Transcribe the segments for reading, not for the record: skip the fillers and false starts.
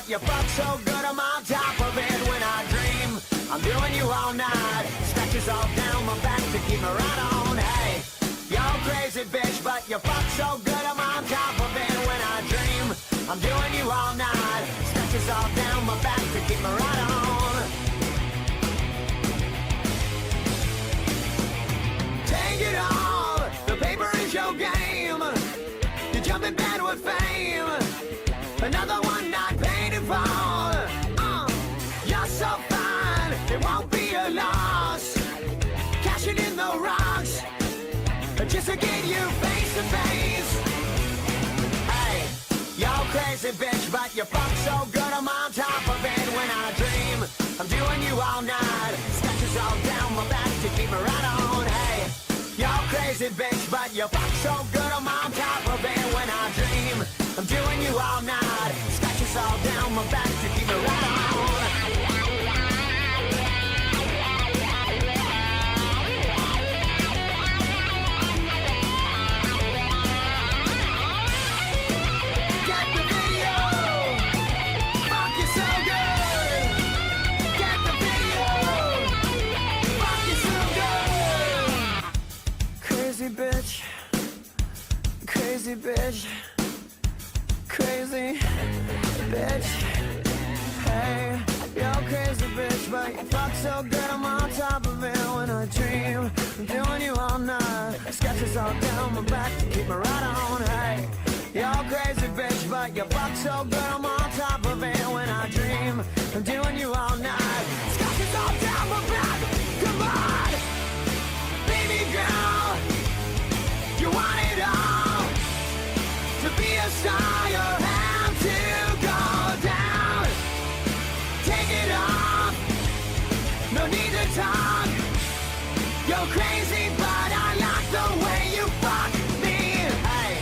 but you fuck so good I'm on top of it when I dream. I'm doing you all night, scratches all down my back to keep me right on. Hey, you're crazy bitch, but you fuck so good I'm on top of it when I dream. I'm doing you all night, scratches all down my back to keep me right on. Take it all, the paper is your game. You jump in bed with fame. Another one not paid in full. You're so fine, it won't be a loss. Cashing in the rocks, just to get you face to face. Hey, you're crazy bitch, but you fuck so good I'm on top of it when I dream. I'm doing you all night, scratches all down my back to keep me right on. Hey, you're crazy bitch, but you fuck so good I'm on top of it when I dream. I'm doing you all night, scratches all down my back to keep me right on. Get the video, fuck you so good. Get the video, fuck you so good. Crazy bitch, crazy bitch. Crazy bitch, hey, you're crazy bitch, but you fuck so good I'm on top of it when I dream. I'm doing you all night, scratches all down my back to keep me right on. Hey, you're crazy bitch, but you fuck so good I'm on top of it when I dream. I'm doing you all night, scratches all down my back. Come on, baby girl, you want it all. To be a star, you have to go down. Take it off, no need to talk. You're crazy, but I like the way you fuck me. Hey,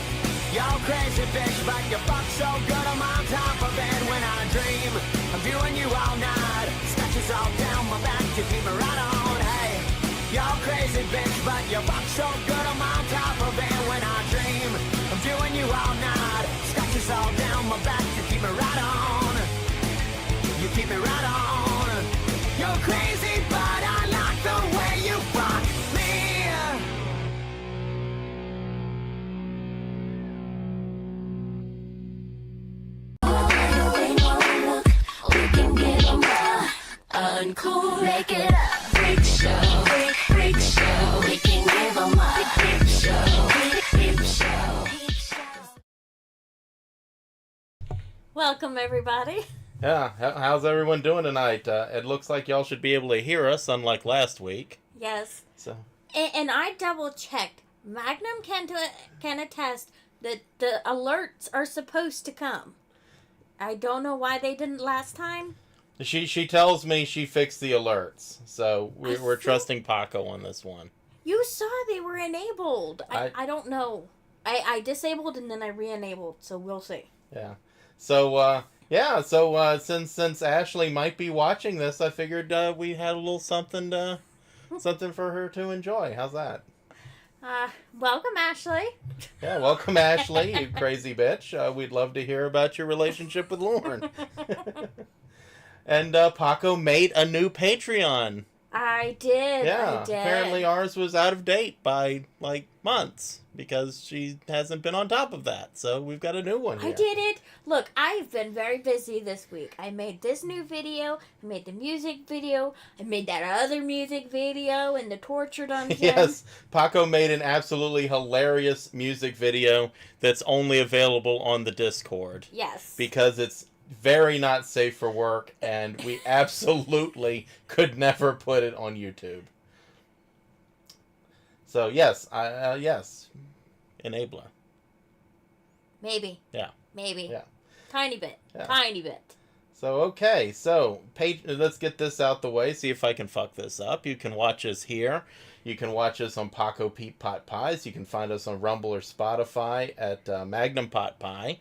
you're crazy bitch, but you fuck so good I'm on top of it when I dream. I'm doing you all night, scratches all down my back to keep me right on. Hey, you're crazy bitch, but you fuck so good I'm on top of it when I dream. I'm doing you all night, scratches all down my back to keep me right on. You keep me right on. You're crazy, but I like the way you fuck me. We can get them uncool, make it a freak show, freak show. We can give them a freak show, freak show. Welcome, everybody. Yeah, how's everyone doing tonight? It looks like y'all should be able to hear us, unlike last week. Yes. So. And I double-checked. Magnum can attest that the alerts are supposed to come. I don't know why they didn't last time. She tells me she fixed the alerts, so we're trusting Paco on this one. You saw they were enabled. I don't know. I disabled and then I re-enabled, so we'll see. Yeah. So, since Ashley might be watching this, I figured we had a little something for her to enjoy. How's that? Welcome, Ashley. Yeah, welcome, Ashley, you crazy bitch. We'd love to hear about your relationship with Lorne. And Paco made a new Patreon. I did. Yeah, I did. Apparently ours was out of date by, months. Because she hasn't been on top of that. So we've got a new one here. I did it. Look, I've been very busy this week. I made this new video. I made the music video. I made that other music video in the torture dungeon. Yes, Paco made an absolutely hilarious music video that's only available on the Discord. Yes. Because it's very not safe for work, and we absolutely could never put it on YouTube. So, yes, yes. Enabler. Maybe. Yeah. Maybe. Yeah. Tiny bit. Yeah. Tiny bit. So, okay. So, let's get this out the way. See if I can fuck this up. You can watch us here. You can watch us on Paco Pete Pot Pies. You can find us on Rumble or Spotify at Magnum Pot Pie.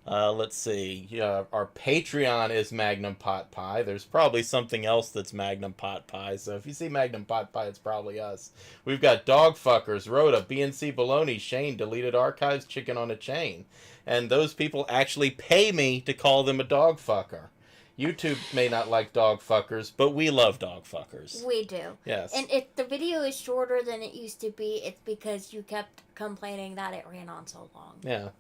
Let's see. Our Patreon is Magnum Pot Pie. There's probably something else that's Magnum Pot Pie. So if you see Magnum Pot Pie, it's probably us. We've got Dog Fuckers, Rhoda, BNC Baloney, Shane, Deleted Archives, Chicken on a Chain. And those people actually pay me to call them a dog fucker. YouTube may not like dog fuckers, but we love dog fuckers. We do. Yes. And if the video is shorter than it used to be, it's because you kept complaining that it ran on so long. Yeah.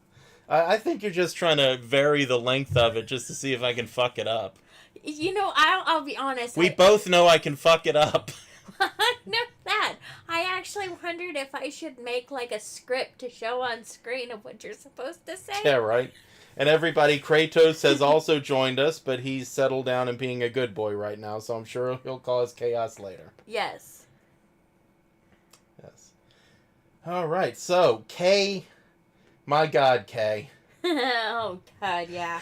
I think you're just trying to vary the length of it just to see if I can fuck it up. You know, I'll be honest. We both know I can fuck it up. I know that. I actually wondered if I should make like a script to show on screen of what you're supposed to say. Yeah, right. And everybody, Kratos has also joined us, but he's settled down and being a good boy right now, so I'm sure he'll cause chaos later. Yes. Yes. All right, so Kay, my God, Kay. Oh, God, yeah.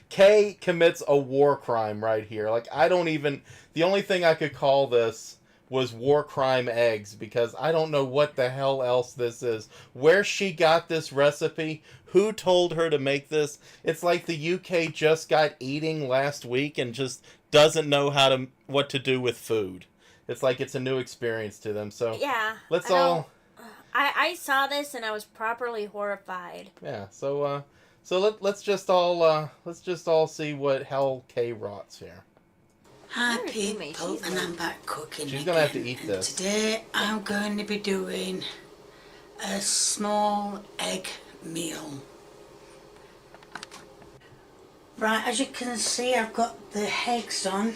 Kay commits a war crime right here. Like, the only thing I could call this was war crime eggs, because I don't know what the hell else this is. Where she got this recipe, who told her to make this. It's like the UK just got eating last week and just doesn't know what to do with food. It's like it's a new experience to them. So yeah, I saw this and I was properly horrified. Yeah, so let's just all see what hell Kay rots here. Hi people, and I'm back cooking She's again. gonna have to eat this. Today I'm going to be doing a small egg meal. Right, as you can see, I've got the eggs on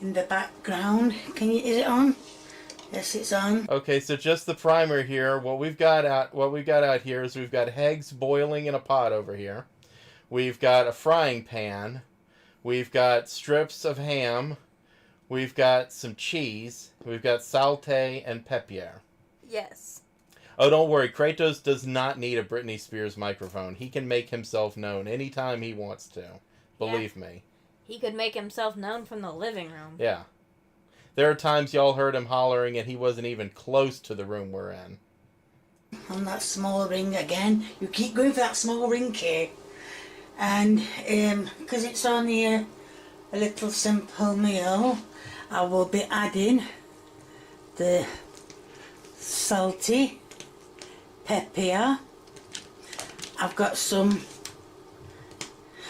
in the background. Is it on? Yes, it's on. Okay, so just the primer here. What we've got out here is we've got eggs boiling in a pot over here. We've got a frying pan. We've got strips of ham. We've got some cheese. We've got saute and pepper. Yes. Oh, don't worry. Kratos does not need a Britney Spears microphone. He can make himself known anytime he wants to. Believe me. He could make himself known from the living room. Yeah. There are times y'all heard him hollering and he wasn't even close to the room we're in. On that small ring again. You keep going for that small ring, Kay. And because it's only a little simple meal, I will be adding the salty pepper. I've got some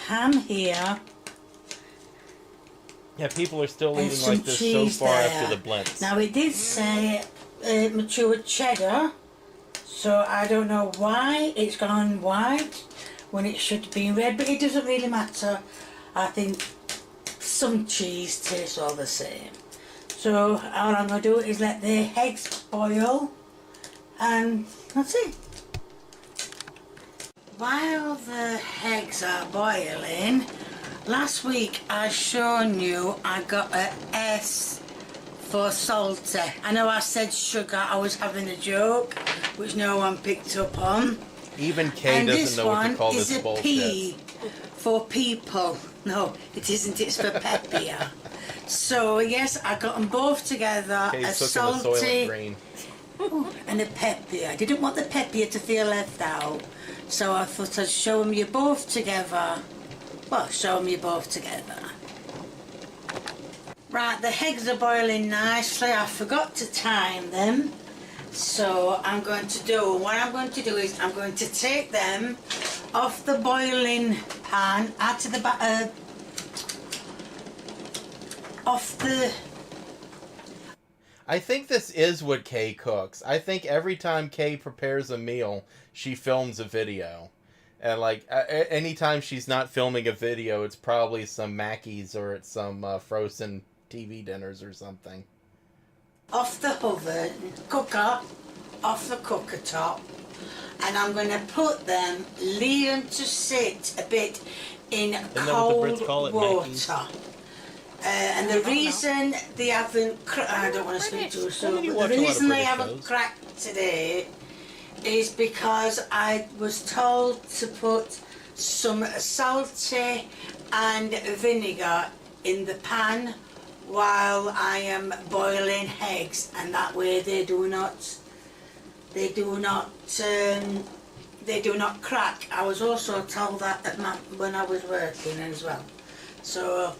ham here. Yeah, people are still And eating some like this so cheese far there. after the blintz. Now it did say mature cheddar, so I don't know why it's gone white when it should have been red, but it doesn't really matter. I think some cheese tastes all the same. So all I'm going to do is let the eggs boil, and that's it. While the eggs are boiling, last week I shown you I got a S for salty. I know I said sugar, I was having a joke, which no one picked up on. Even Kay And doesn't this know what to one call is this a bullshit. P for people. No, it isn't, it's for pepper. So yes, I got them both together, Kay's a cooking the Soylent salty Green. and a pepper. I didn't want the pepper to feel left out, so I thought I'd show them you both together. Well, show them you both together. Right, the eggs are boiling nicely. I forgot to time them. So what I'm going to do is I'm going to take them off the boiling pan, out of the off the... I think this is what Kay cooks. I think every time Kay prepares a meal, she films a video. And like, anytime she's not filming a video, it's probably some Mackies or it's some frozen TV dinners or something. off the oven, cooker, off the cooker top, and I'm going to put them, leave them to sit a bit in Isn't that what the cold Brits call it, Mackies? water. And the reason they haven't, I don't want to speak too soon, you but watch the a lot of reason they British haven't shows. cracked today is because I was told to put some salty and vinegar in the pan while I am boiling eggs, and that way they do not they do not crack. I was also told that when I was working as well. So,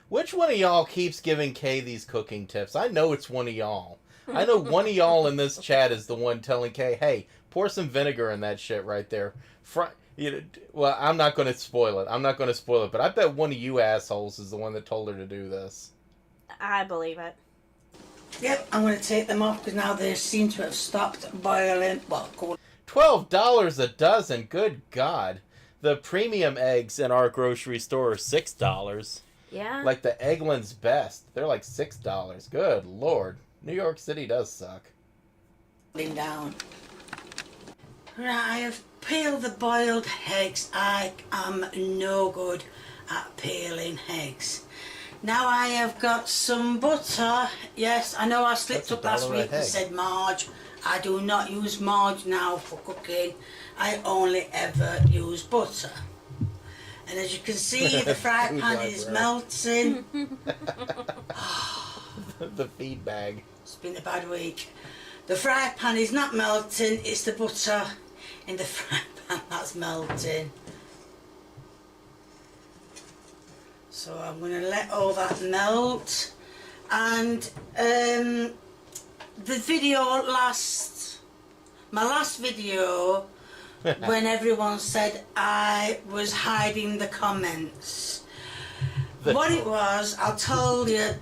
Which one of y'all keeps giving Kay these cooking tips? I know it's one of y'all. I know one of y'all in this chat is the one telling Kay, hey, pour some vinegar in that shit right there. Well, I'm not going to spoil it. But I bet one of you assholes is the one that told her to do this. I believe it. yep, I'm going to take them off because now they seem to have stopped boiling. Well, cool. $12 a dozen. Good God. The premium eggs in our grocery store are $6. Yeah. Like the Eggland's Best. They're like $6. Good Lord. New York City does suck. Down. Right, I have peeled the boiled eggs. I am no good at peeling eggs. Now I have got some butter. Yes, I know I slipped That's up last $1 a week and egg. said Marge. I do not use Marge now for cooking. I only ever use butter. And as you can see, the fry Food pan is library. melting. The feed bag. It's been a bad week. The fry pan is not melting, it's the butter in the fry pan that's melting. So I'm going to let all that melt. And the video my last video, when everyone said I was hiding the comments. What it was, I'll tell you,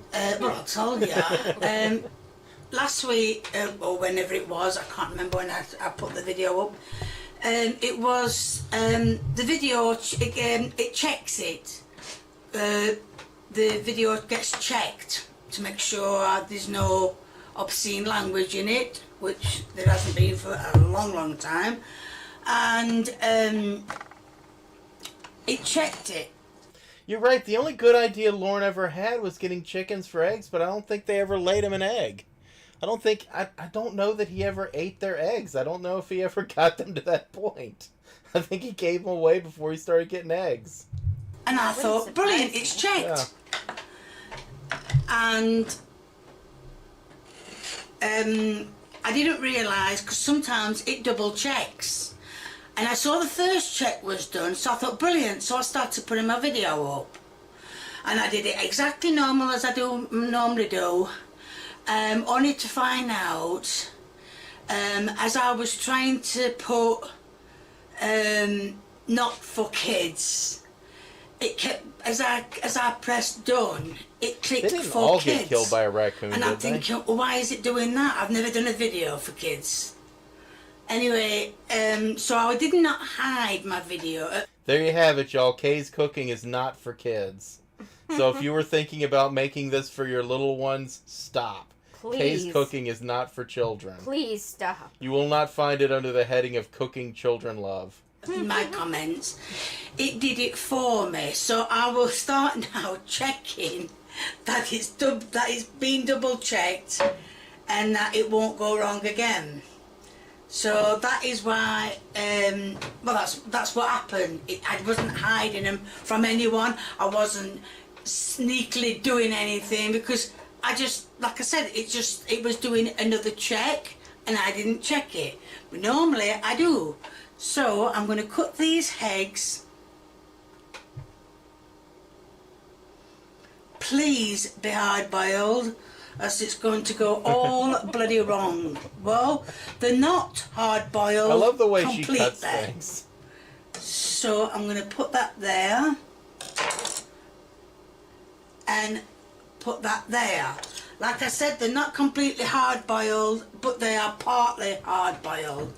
last week, or whenever it was, I can't remember when I put the video up, it was, the video, it checks it. The video gets checked to make sure there's no obscene language in it, which there hasn't been for a long time, and it checked it. You're right. The only good idea Lorne ever had was getting chickens for eggs, but I don't think they ever laid him an egg. I don't know that he ever ate their eggs. I don't know if he ever got them to that point. I think he gave them away before he started getting eggs. And I thought, surprise brilliant, me. it's checked. Yeah. And I didn't realise, because sometimes it double checks. And I saw the first check was done, so I thought, brilliant. So I started putting my video up. And I did it exactly normal as I normally do. Only to find out, as I was trying to put not for kids, it kept, as I pressed done, it clicked They didn't for all kids. get killed by a raccoon, And I'm did they? thinking, well, why is it doing that? I've never done a video for kids. Anyway, so I did not hide my video. There you have it, y'all. Kay's cooking is not for kids. So if you were thinking about making this for your little ones, stop. Please. Kay's cooking is not for children. Please stop. You will not find it under the heading of Cooking Children Love. In my comments, it did it for me. So I will start now checking that it's been double checked and that it won't go wrong again. So that is why, well, that's what happened. I wasn't hiding them from anyone. I wasn't sneakily doing anything because I just, like I said, it was doing another check and I didn't check it. But normally I do. So I'm going to cut these eggs. Please be hard boiled, as it's going to go all bloody wrong. Well, they're not hard boiled. I love the way she complete cuts then. things. So I'm going to put that there and put that there. Like I said, they're not completely hard boiled, but they are partly hard boiled.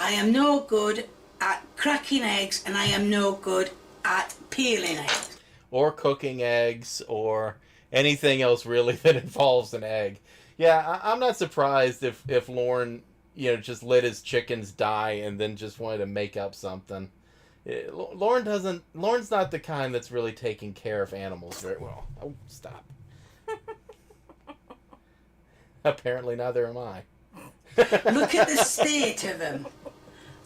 I am no good at cracking eggs and I am no good at peeling eggs. Or cooking eggs, or anything else really that involves an egg. Yeah, I'm not surprised if Lorne, just let his chickens die and then just wanted to make up something. Lorne's not the kind that's really taking care of animals very well. Oh, stop. Apparently neither am I. Look at the state of them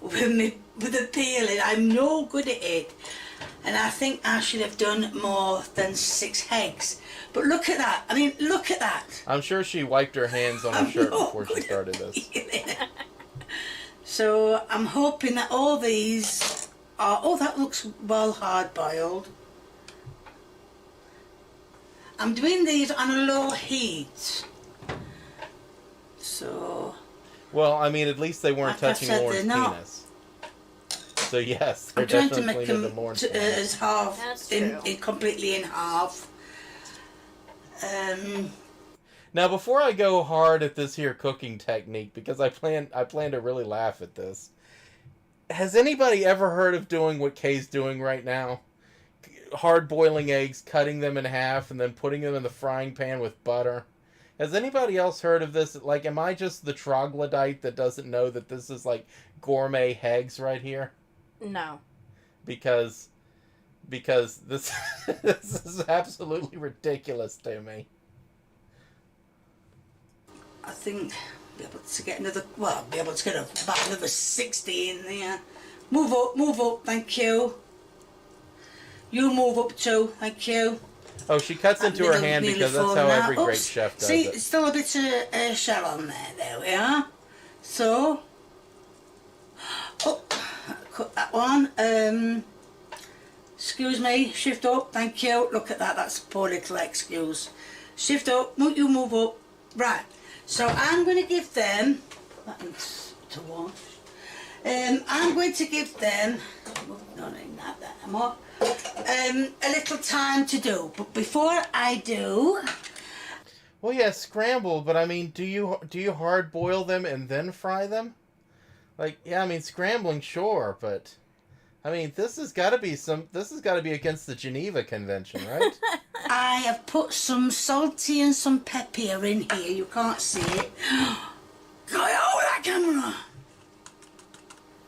with the peeling. I'm no good at it. And I think I should have done more than 6 eggs. But look at that. I mean, look at that. I'm sure she wiped her hands on her shirt no before she good at started this. peeling. So I'm hoping that all these are, oh, that looks well hard boiled. I'm doing these on a low heat. So, Well, I mean, at least they weren't like I touching said, Lorne's they're not. penis. So yes, they're I'm trying to definitely make cleaner them than Lorne's penis. as half, That's in, true. completely in half. Now, before I go hard at this here cooking technique, because I plan to really laugh at this. Has anybody ever heard of doing what Kay's doing right now? Hard boiling eggs, cutting them in half, and then putting them in the frying pan with butter. Has anybody else heard of this? Like, am I just the troglodyte that doesn't know that this is like gourmet eggs right here? No. Because this this is absolutely ridiculous to me. I think I'll be able to get another, well, I'll be able to get about another 60 in there. Move up, thank you. You move up too, thank you. Oh, she cuts into her hand Nearly because that's fallen how out. every great Oops. chef does See, it. still a bit of shell on there. There we are. So, oh, cut that one. Excuse me, shift up, thank you. Look at that, that's a poor little excuse. Shift up, you move up. Right, so I'm going to give them, that needs to wash. I'm going to give them, no, not that more, a little time to do. But before I do, Well, yeah, scramble, but I mean, do you hard boil them and then fry them? Like, yeah, I mean, scrambling, sure, but I mean, this has got to be against the Geneva Convention, right? I have put some salty and some pepper in here. You can't see it. Go over that camera.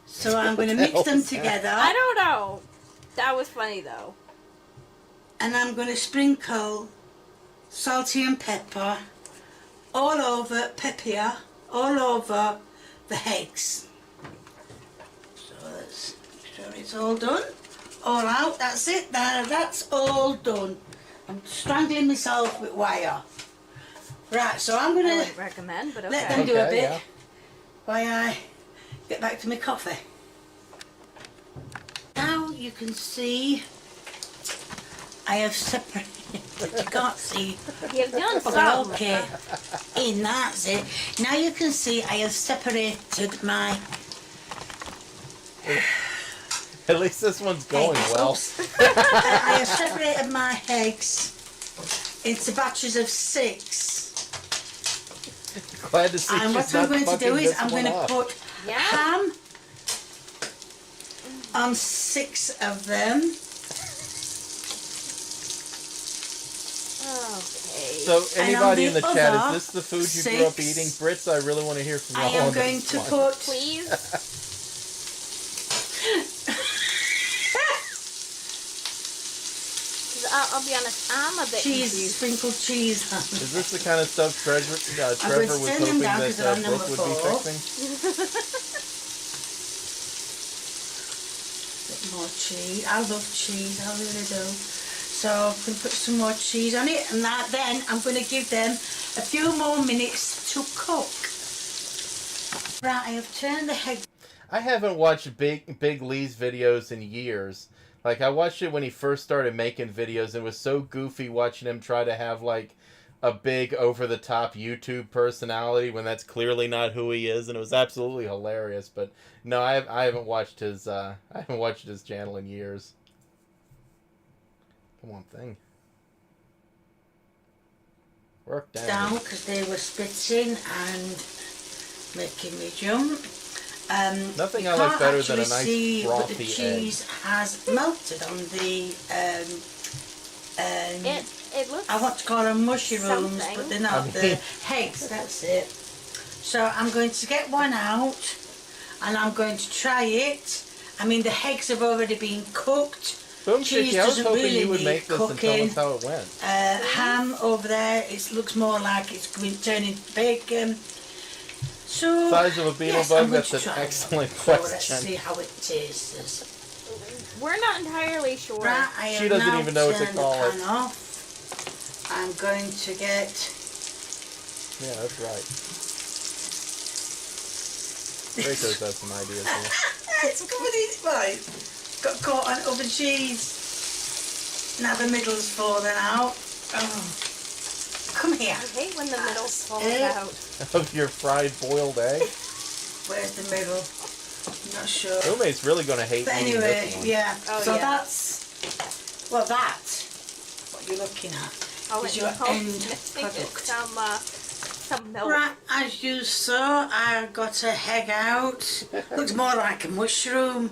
So I'm going to What the mix hell them is that? together. I don't know. That was funny though. And I'm going to sprinkle salty and pepper all over, pepper all over the eggs. So let's make sure it's all done. All out, that's it, that's all done. I'm strangling myself with wire. Right, so I'm going I to wouldn't recommend, but okay. let them do a Okay, bit yeah. while I get back to my coffee. Now you can see I have separated, but you can't see. You've done Okay, something. okay. In that's it. Now you can see I have separated my At least this one's going eggs. well. Oops. I have separated my eggs into batches of 6. Glad to see And she's what I'm not going to fucking do is this I'm one going to up. put Yeah. ham on 6 of them. Okay. So, anybody in the the chat, other is this the food you grew up 6, eating? Brits, I really want to hear from I y'all am on going this to one. put Please. I'll be honest, I'm a bit cheese, confused. sprinkled cheese on. Is this the kind of stuff Trevor was turn them hoping down that 'cause they're on Brooke number would be 4. fixing? Bit more cheese. I love cheese, I really do. So I'm going to put some more cheese on it, and then I'm going to give them a few more minutes to cook. Right, I have turned the egg. I haven't watched Big Lee's videos in years. Like, I watched it when he first started making videos, and it was so goofy watching him try to have, like, a big, over-the-top YouTube personality when that's clearly not who he is, and it was absolutely hilarious. But, no, I haven't watched his channel in years. Come on, thing. Work Down because they were spitting and making me jump. Nothing you I like can't better than a actually nice see, but frothy the egg. cheese has melted on the It looks. I want to call them mushrooms, Something. but they're not. The eggs, that's it. So I'm going to get one out and I'm going to try it. I mean, the eggs have already been cooked. Boom, Cheese Chicky, I was doesn't hoping really you would need make this and tell cooking. us how it went. Ham over there, it looks more like it's going to turn into bacon. So, Size of a beetle yes, bug, I'm going that's to an try excellent it. So let's question. see how it tastes. We're not entirely sure. Right, I She have doesn't now even know what to turned call the it. pan off. I'm going to get Yeah, that's right. Draco's has some ideas here. It's covered in right. Got caught on oven cheese. Now the middle's fallen out. Oh. Come here. I hate when the middle falls it. out. Of your fried boiled egg? Where's the middle? I'm not sure. Roommate's really going to hate But eating anyway, this one. yeah. Oh, So yeah. that's what you're looking at. Oh, Is and your oh, end mixing it product. some milk. Right, as you saw, I got a egg out. Looks more like a mushroom.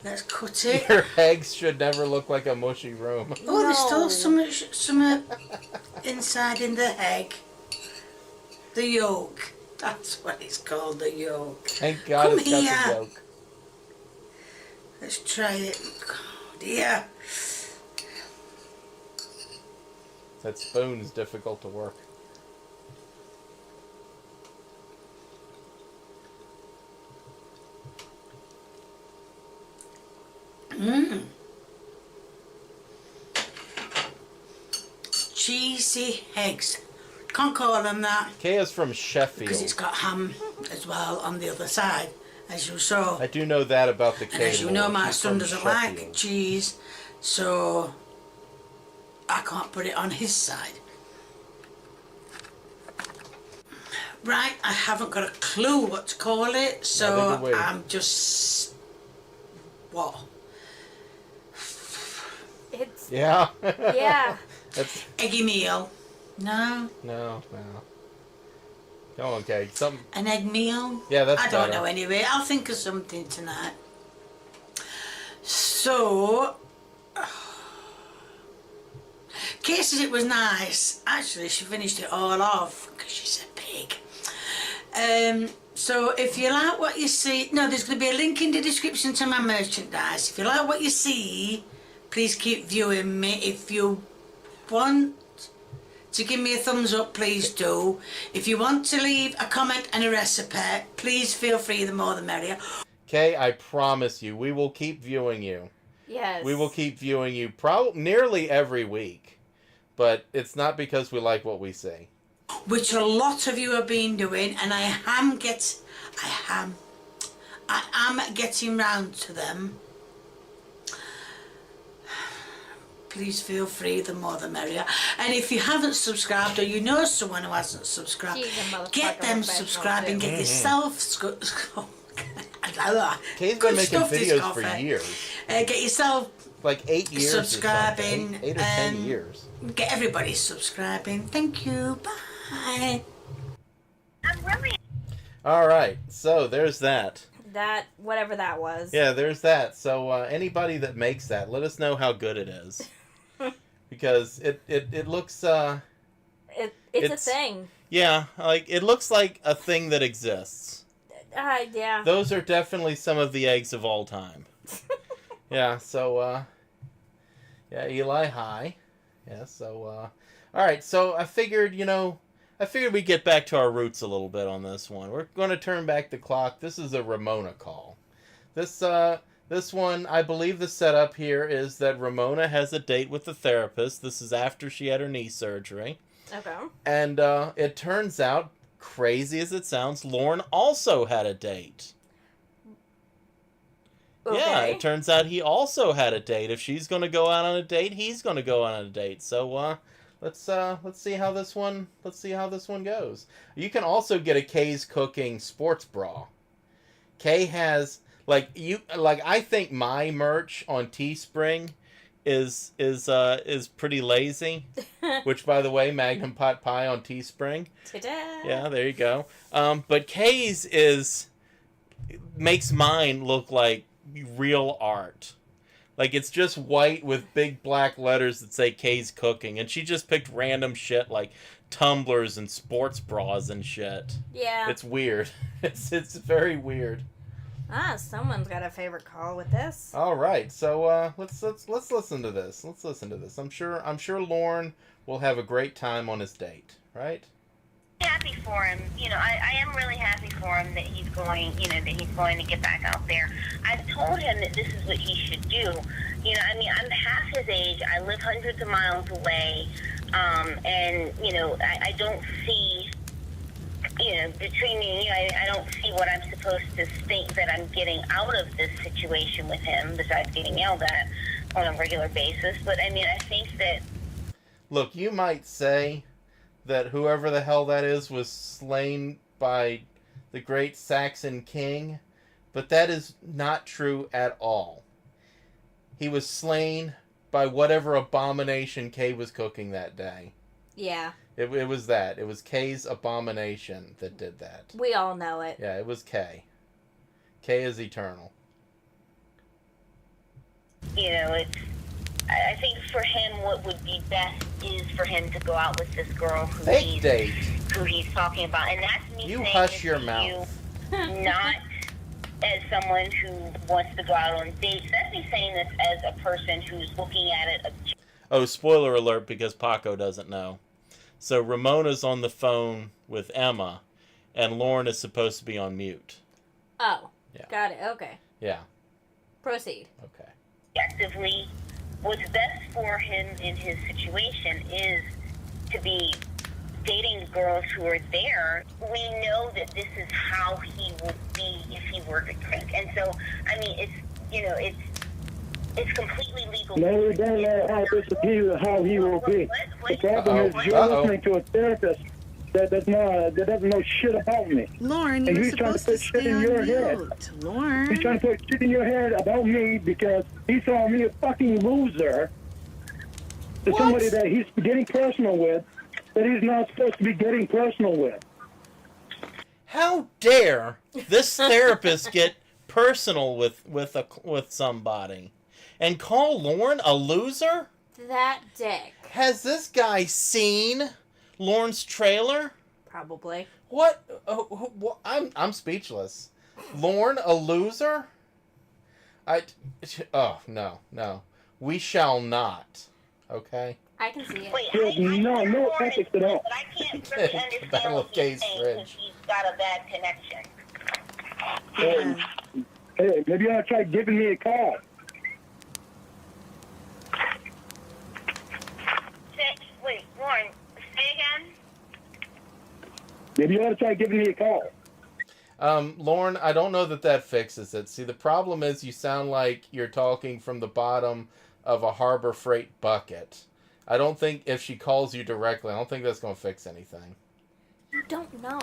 Let's cut it. Your eggs should never look like a mushy room. Oh, there's still No. some inside in the egg. The yolk. That's what it's called, the yolk. Thank God Come it's got here. the yolk. Let's try it. Oh dear. That spoon's difficult to work. Cheesy eggs. Can't call them that Kaya's from Sheffield. because it's got ham as well on the other side, as you saw. I do know that about the And Kay. as you know, Lord. my She's son from doesn't Sheffield. like cheese, so I can't put it on his side. Right, I haven't got a clue what to call it, Neither so do we. I'm just... What? It's Yeah. yeah. That's Eggy meal. No? no. Come on, Kay. Something. An egg meal? Yeah, that's I don't better. know anyway. I'll think of something tonight. So... Kay says it was nice. Actually, she finished it all off because she's a pig. So if you like what you see... No, there's going to be a link in the description to my merchandise. If you like what you see, please keep viewing me. If you want to give me a thumbs up, please do. If you want to leave a comment and a recipe, please feel free, the more the merrier. Kay, I promise you, we will keep viewing you. Yes. We will keep viewing you nearly every week. But it's not because we like what we see. Which a lot of you have been doing, and I am getting round to them. Please feel free, the more the merrier. And if you haven't subscribed, or you know someone who hasn't subscribed, She's a motherfucker get them professional subscribed and too. get yourself... Kay's Good been making stuff, this videos for coffee. years. Get yourself... Like 8 years Subscribing, or something. 8 or 10 years. Get everybody subscribing. Thank you. Bye. Alright, so there's that. That whatever that was. Yeah, there's that. So anybody that makes that, let us know how good it is. Because it looks... It's a It's- thing. Yeah, like it looks like a thing that exists. Yeah. Those are definitely some of the eggs of all time. Yeah, so, yeah, Eli, hi. Yeah, so, alright, so I figured we'd get back to our roots a little bit on this one. We're going to turn back the clock. This is a Ramona call. This one, I believe the setup here is that Ramona has a date with the therapist. This is after she had her knee surgery. Okay. And, it turns out, crazy as it sounds, Lorne also had a date. Okay. Yeah, it turns out he also had a date. If she's going to go out on a date, he's going to go out on a date. So let's see how this one goes. You can also get a Kay's Cooking sports bra. Kay has I think my merch on Teespring is pretty lazy. Which, by the way, Magnum Pot Pie on Teespring. Ta-da. Yeah, there you go. But Kay's makes mine look like real art. Like, it's just white with big black letters that say Kay's Cooking, and she just picked random shit like tumblers and sports bras and shit. Yeah. It's weird. It's very weird. Someone's got a favorite call with this. All right, so let's listen to this. Let's listen to this. I'm sure Lorne will have a great time on his date, right? Happy for him. I am really happy for him that he's going, to get back out there. I've told him that this is what he should do. I'm half his age. I live hundreds of miles away. And, I don't see between me and you, I don't see what I'm supposed to think that I'm getting out of this situation with him besides getting yelled at on a regular basis. But I mean, I think that. Look, you might say that whoever the hell that is was slain by the great Saxon king, but that is not true at all. He was slain by whatever abomination Kay was cooking that day. Yeah. It was that. It was Kay's abomination that did that. We all know it. Yeah, it was Kay. Kay is eternal. I think for him, what would be best is for him to go out with this girl who he's talking about, and that's me. You saying hush this your to mouth. You, not as someone who wants to go out on dates. That's me saying this as a person who's looking at it. Oh, spoiler alert, because Paco doesn't know. So Ramona's on the phone with Emma, and Lorne is supposed to be on mute. Oh. Yeah. Got it. Okay. Yeah. Proceed. Okay. Objectively, what's best for him in his situation is to be dating girls who are there. We know that this is how he would be if he were to drink. And so, I mean, it's completely legal. No, we don't know how this will be, how he will be. The problem is you're listening to a therapist that doesn't know shit about me. Lorne, And you're he's trying to supposed to put shit stay in on your mute. head. Lorne. He's trying to put shit in your head about me because he saw me a fucking loser to What? somebody that he's getting personal with, that he's not supposed to be getting personal with. How dare this therapist get personal with somebody and call Lorne a loser? That dick. Has this guy seen Lorne's trailer? Probably. What? I'm speechless. Lorne a loser? Oh no. We shall not. Okay. I can see it. Wait, No ethics at all. But I can't really understand Battle what of he's Kay's saying Fridge. because he's got a bad connection. Hey, maybe you ought to try giving me a call. Wait, Lorne, say again? Maybe you ought to try giving me a call. Lorne, I don't know that fixes it. See, the problem is you sound like you're talking from the bottom of a Harbor Freight bucket. I don't think if she calls you directly, I don't think that's going to fix anything. You don't know.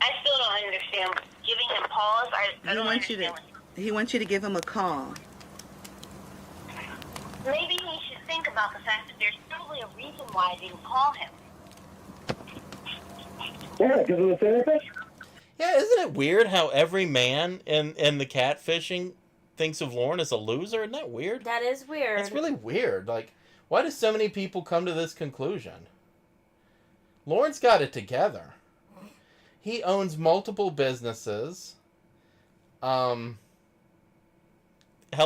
I still don't understand. Giving him pause, I don't understand. He wants you to give him a call. Maybe he should think about the fact that there's probably a reason why I didn't call him. Yeah, because of the therapist? Yeah, isn't it weird how every man in the catfishing thinks of Lorne as a loser? Isn't that weird? That is weird. It's really weird. Like, why do so many people come to this conclusion? Lorne's got it together. He owns multiple businesses. Help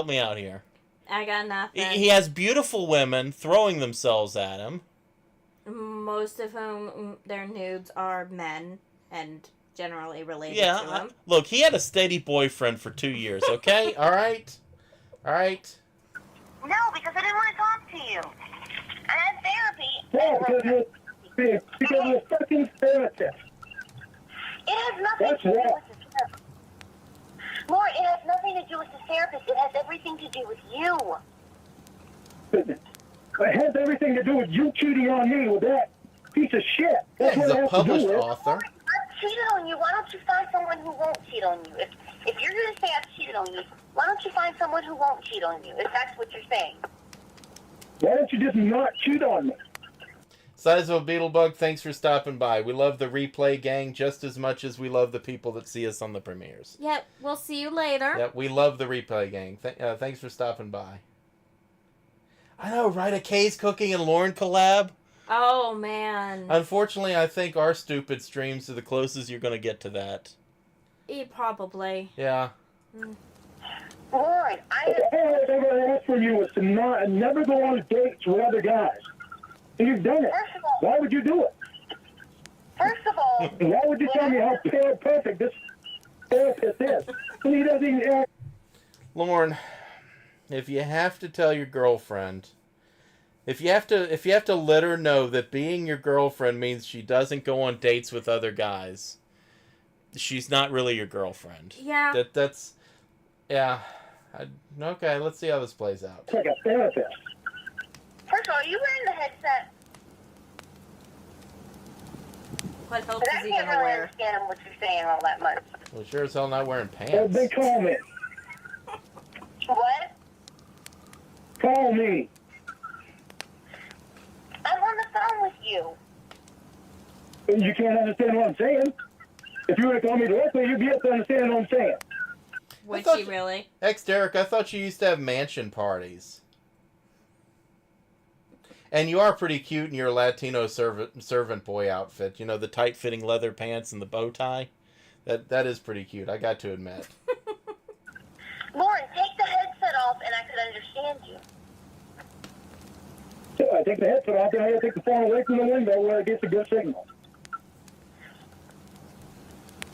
me out here. I got nothing. He has beautiful women throwing themselves at him. Most of whom their nudes are men and generally related to Yeah, him. look, he had a steady boyfriend for 2 years, okay? All right? No, because I didn't want to talk to you. I had therapy. Yeah, because you're a fucking therapist. It has nothing That's to do right. with the therapist. Laura, it has nothing to do with the therapist. It has everything to do with you. It has everything to do with you cheating on me with that piece of shit. Yeah, That's he's what it a has to published do with. author. I've cheated on you. Why don't you find someone who won't cheat on you? If you're going to say I've cheated on you, why don't you find someone who won't cheat on you? If that's what you're saying. Why don't you just not cheat on me? Size of a Beetlebug, thanks for stopping by. We love the replay gang just as much as we love the people that see us on the premieres. Yep, we'll see you later. Yep, we love the replay gang. Thanks for stopping by. I know, right? A Kay's Cooking and Lorne collab? Oh, man. Unfortunately, I think our stupid streams are the closest you're going to get to that. Probably. Yeah. Lauren, All I've ever asked for you was to never go on dates with other guys. And you've done it. First of all- Why would you do it? First of all, And why would you tell me how perfect this therapist is? And he doesn't even ask. Lorne, if you have to tell your girlfriend If you have to let her know that being your girlfriend means she doesn't go on dates with other guys, she's not really your girlfriend. Yeah. That's yeah. Okay, let's see how this plays out. It's like a therapist. First of all, are you wearing the headset? What helps Because is I he can't gonna really wear? understand what you're saying all that much. Well, sure as hell not wearing Oh, pants. they call me. What? Call me. I'm on the phone with you. You can't understand what I'm saying. If you were to call me directly, you'd be able to understand what I'm saying. Would thought she really? Derek, I thought you used to have mansion parties. And you are pretty cute in your Latino servant boy outfit. You know, the tight-fitting leather pants and the bow tie. That is pretty cute, I got to admit. Lauren, take the headset off and I could understand you. I take the headset off, and I gotta take the phone away from the window where it gets a good signal.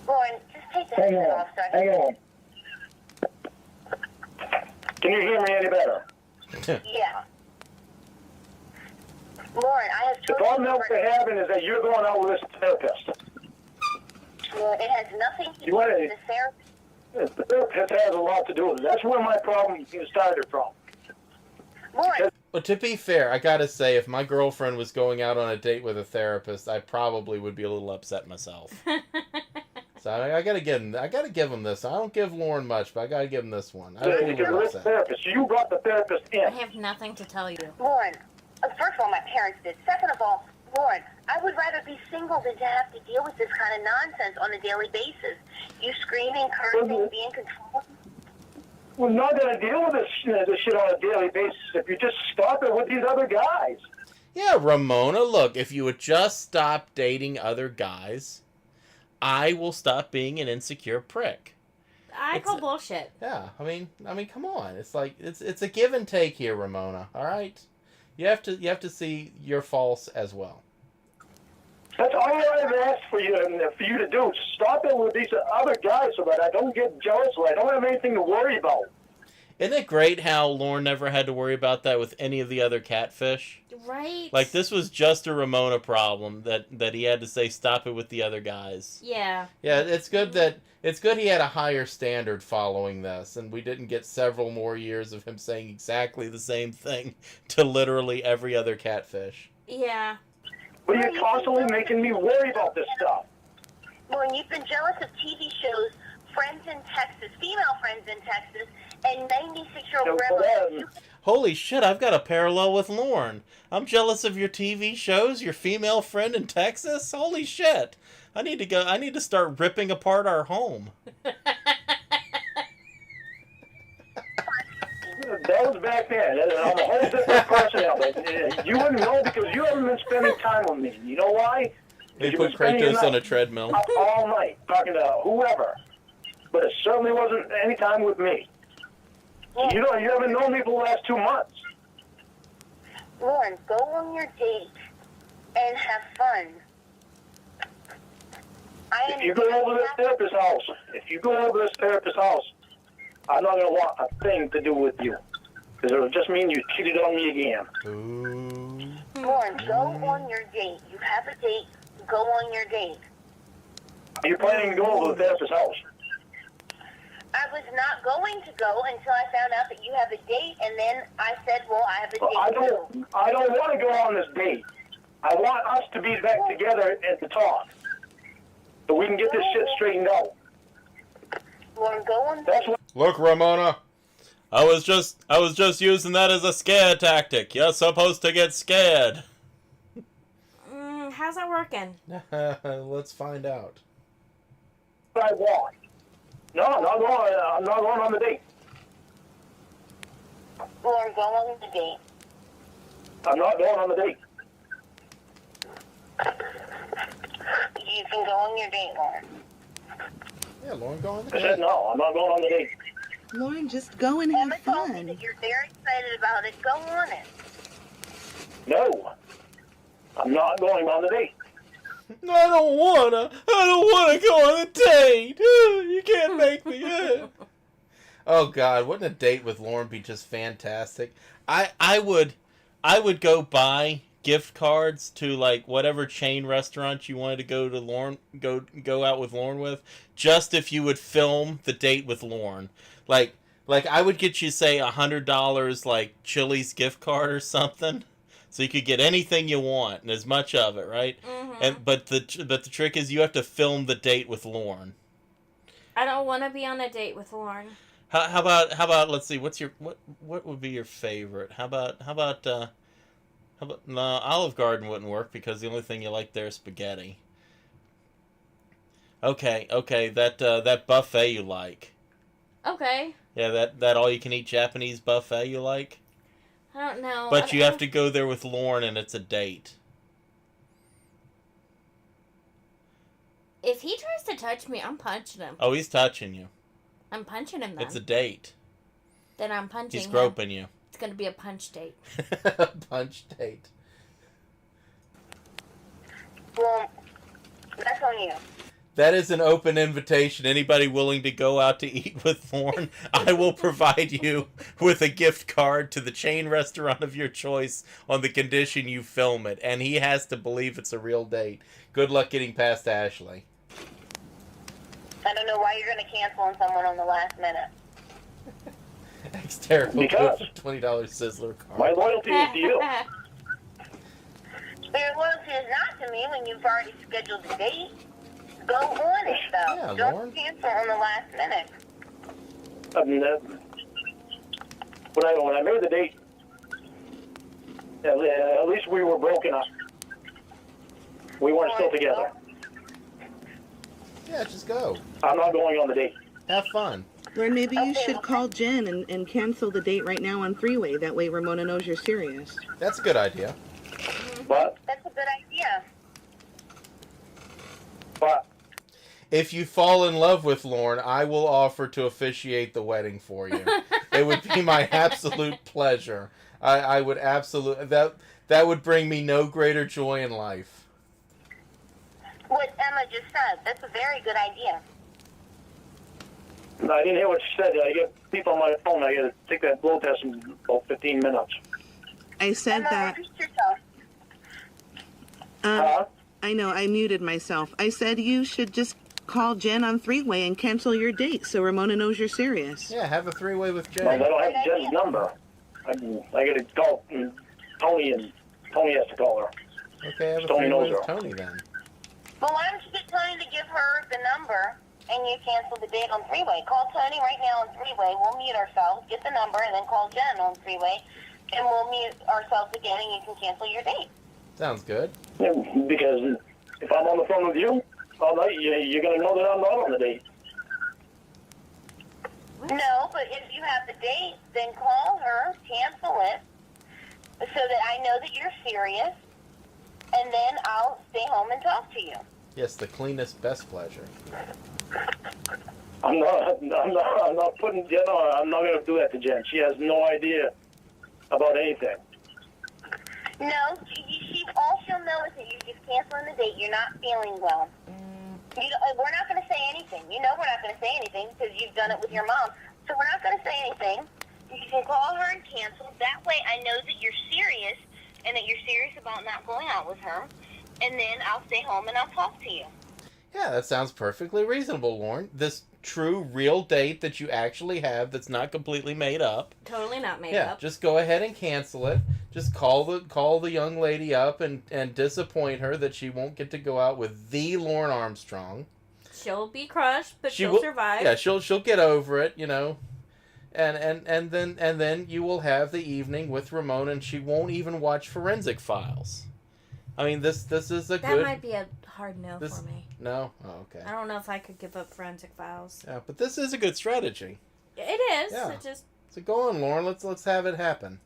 Lauren, just take the Hang headset on. off so I Hang can... on. Can you hear me any better? Yeah. Lauren, I have The told problem you... that we're having is that you're going out with this therapist. Well, it has nothing to do You want with to- the therapy. The therapist has a lot to do with it. That's where my problem started from. Lauren, But to be fair, I gotta say, if my girlfriend was going out on a date with a therapist, I probably would be a little upset myself. So I gotta give him this. I don't give Lorne much, but I gotta give him this one. I'd be a Because little this upset. therapist, you brought the therapist in. I have nothing to tell you. Lauren, first of all, my parents did. Second of all, Lauren, I would rather be single than to have to deal with this kind of nonsense on a daily basis. You screaming, cursing, being controlled. We're not going to deal with this shit on a daily basis if you just stop it with these other guys. Yeah, Ramona, look, if you would just stop dating other guys, I will stop being an insecure prick. I call bullshit. Yeah, I mean, come on. It's like it's a give and take here, Ramona. All right, you have to see your faults as well. That's all I've asked for you to do. Stop it with these other guys so that I don't get jealous or I don't have anything to worry about. Isn't it great how Lorne never had to worry about that with any of the other catfish? Right? Like, this was just a Ramona problem that he had to say stop it with the other guys. Yeah. Yeah, it's good he had a higher standard following this, and we didn't get several more years of him saying exactly the same thing to literally every other catfish. Yeah. But you're constantly making me worry about this stuff. Lauren, you've been jealous of TV shows, Friends in Texas, female friends in Texas, and 96-year-old grandma. Holy shit, I've got a parallel with Lorne. I'm jealous of your TV shows, your female friend in Texas. Holy shit. I need to start ripping apart our home. That was back then. I'm a whole different person now. But you wouldn't know because you haven't been spending time with me. You know why? They You put were spending Kratos your on a night treadmill. up all night talking to whoever. But it certainly wasn't any time with me. You haven't known me for the last 2 months. Lauren, go on your date and have fun. If you go over this therapist's house, I'm not going to want a thing to do with you. Because it'll just mean you cheated on me again. Ooh. Lauren, go on your date. You have a date. Go on your date. Are you planning to go over to the therapist's house? I was not going to go until I found out that you have a date, and then I said, well, I have a date too. I don't want to go on this date. I want us to be back together and to talk. So we can get this shit straightened out. Lauren, go on That's date. what Look, Ramona. I was just using that as a scare tactic. You're supposed to get scared. How's that working? Let's find out. I want. No, I'm not going on the date. Lauren, go on the date. I'm not going on the date. You can go on your date, Lauren. Yeah, Lauren, go on the I said date. no, I'm not going on the date. Lauren, just go and Emma have told me fun. that you're very excited about it. Go on it. No. I'm not going on the date. No, I don't wanna go on a date. You can't make me. Oh God, wouldn't a date with Lauren be just fantastic? I would I would go buy gift cards to like whatever chain restaurant you wanted to go to Lorne, go out with Lorne with, just if you would film the date with Lorne. Like I would get you say $100 like Chili's gift card or something, so you could get anything you want and as much of it, right? And but the trick is you have to film the date with Lorne. I don't want to be on a date with Lorne. How about let's see, what would be your favorite? How about no, Olive Garden wouldn't work because the only thing you like there is spaghetti. Okay, that buffet you like. Okay. Yeah, that all you can eat Japanese buffet you like. I don't know. But you have to go there with Lorne, and it's a date. If he tries to touch me, I'm punching him. Oh, he's touching you. I'm punching him then. It's a date. Then I'm punching him. He's groping you. It's going to be a punch date. Punch date. Well, that's on you. That is an open invitation. Anybody willing to go out to eat with Lorne, I will provide you with a gift card to the chain restaurant of your choice on the condition you film it. And he has to believe it's a real date. Good luck getting past Ashley. I don't know why you're going to cancel on someone on the last minute. Hysterical. Because $20 Sizzler card. my loyalty is to you. But your loyalty is not to me when you've already scheduled the date. Go on it, though. Yeah, Don't Lorne. cancel on the last minute. I mean, when I made the date, at least we were broken up. We weren't still together. Yeah, just go. I'm not going on the date. Have fun. Lorne, maybe you should call Jen and cancel the date right now on three-way. That way Ramona knows you're serious. That's a good idea. But That's a good idea. If you fall in love with Lorne, I will offer to officiate the wedding for you. It would be my absolute pleasure. I would absolutely... That would bring me no greater joy in life. What Emma just said, that's a very good idea. I didn't hear what she said. I get people on my phone. I got to take that blow test in about 15 minutes. I said Emma, that... repeat yourself. Huh? I know, I muted myself. I said you should just call Jen on three-way and cancel your date so Ramona knows you're serious. Yeah, have a three-way with Well, I Jay. don't have Jen's number. I got to call Tony, and Tony has to call her. Okay, have a Tony three-way knows with her. Tony then. Well, why don't you get Tony to give her the number and you cancel the date on three-way? Call Tony right now on three-way. We'll mute ourselves, get the number, and then call Jen on three-way, and we'll mute ourselves again, and you can cancel your date. Sounds good. Yeah, because if I'm on the phone with you all night, you're going to know that I'm not on the date. No, but if you have the date, then call her, cancel it, so that I know that you're serious, and then I'll stay home and talk to you. Yes, the cleanest, best pleasure. I'm not putting Jen on. I'm not going to do that to Jen. She has no idea about anything. No, all she'll know is that you're just canceling the date. You're not feeling well. We're not going to say anything. You know we're not going to say anything because you've done it with your mom. So we're not going to say anything. You can call her and cancel. That way I know that you're serious and that you're serious about not going out with her. And then I'll stay home and I'll talk to you. Yeah, that sounds perfectly reasonable, Lorne. This true, real date that you actually have that's not completely made up. Totally not made Yeah, up. just go ahead and cancel it. Just call the young lady up and disappoint her that she won't get to go out with the Lorne Armstrong. She'll be crushed, but she'll will survive. Yeah, she'll get over it, you know. And then you will have the evening with Ramona, and she won't even watch Forensic Files. I mean, this is a that good. might be a hard no for me. No, oh, okay. I don't know if I could give up Forensic Files. Yeah, but this is a good strategy. It is. Yeah. It just So go on, Lorne. Let's have it happen.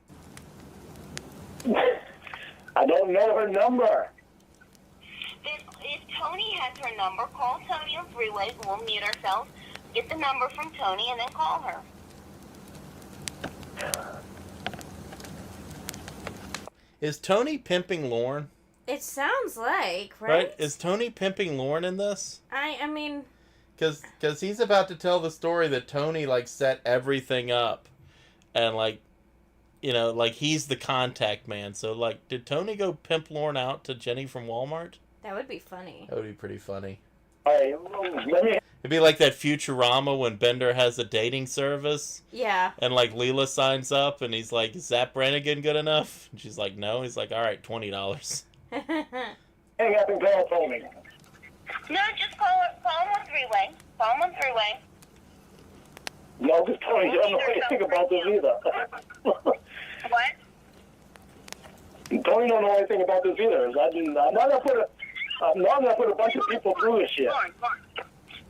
I don't know her number. If Tony has her number, call Tony on three-way. We'll mute ourselves. Get the number from Tony and then call her. Is Tony pimping Lorne? it sounds like, right? Right? Is Tony pimping Lorne in this? I mean, Because he's about to tell the story that Tony, like, set everything up. And, like, you know, like he's the contact man. So like, did Tony go pimp Lorne out to Jenny from Walmart? That would be funny. That would be pretty funny. Hey, let me. It'd be like that Futurama when Bender has a dating service. Yeah. And like Leela signs up and he's like, is Zap Brannigan good enough? And she's like, no. He's like, all right, $20. Hang up and call Tony. No, just call him on three-way. Call him on three-way. No, because Tony doesn't know anything about this either. What? Tony don't know anything about this either. I'm not gonna put a bunch of people through this shit.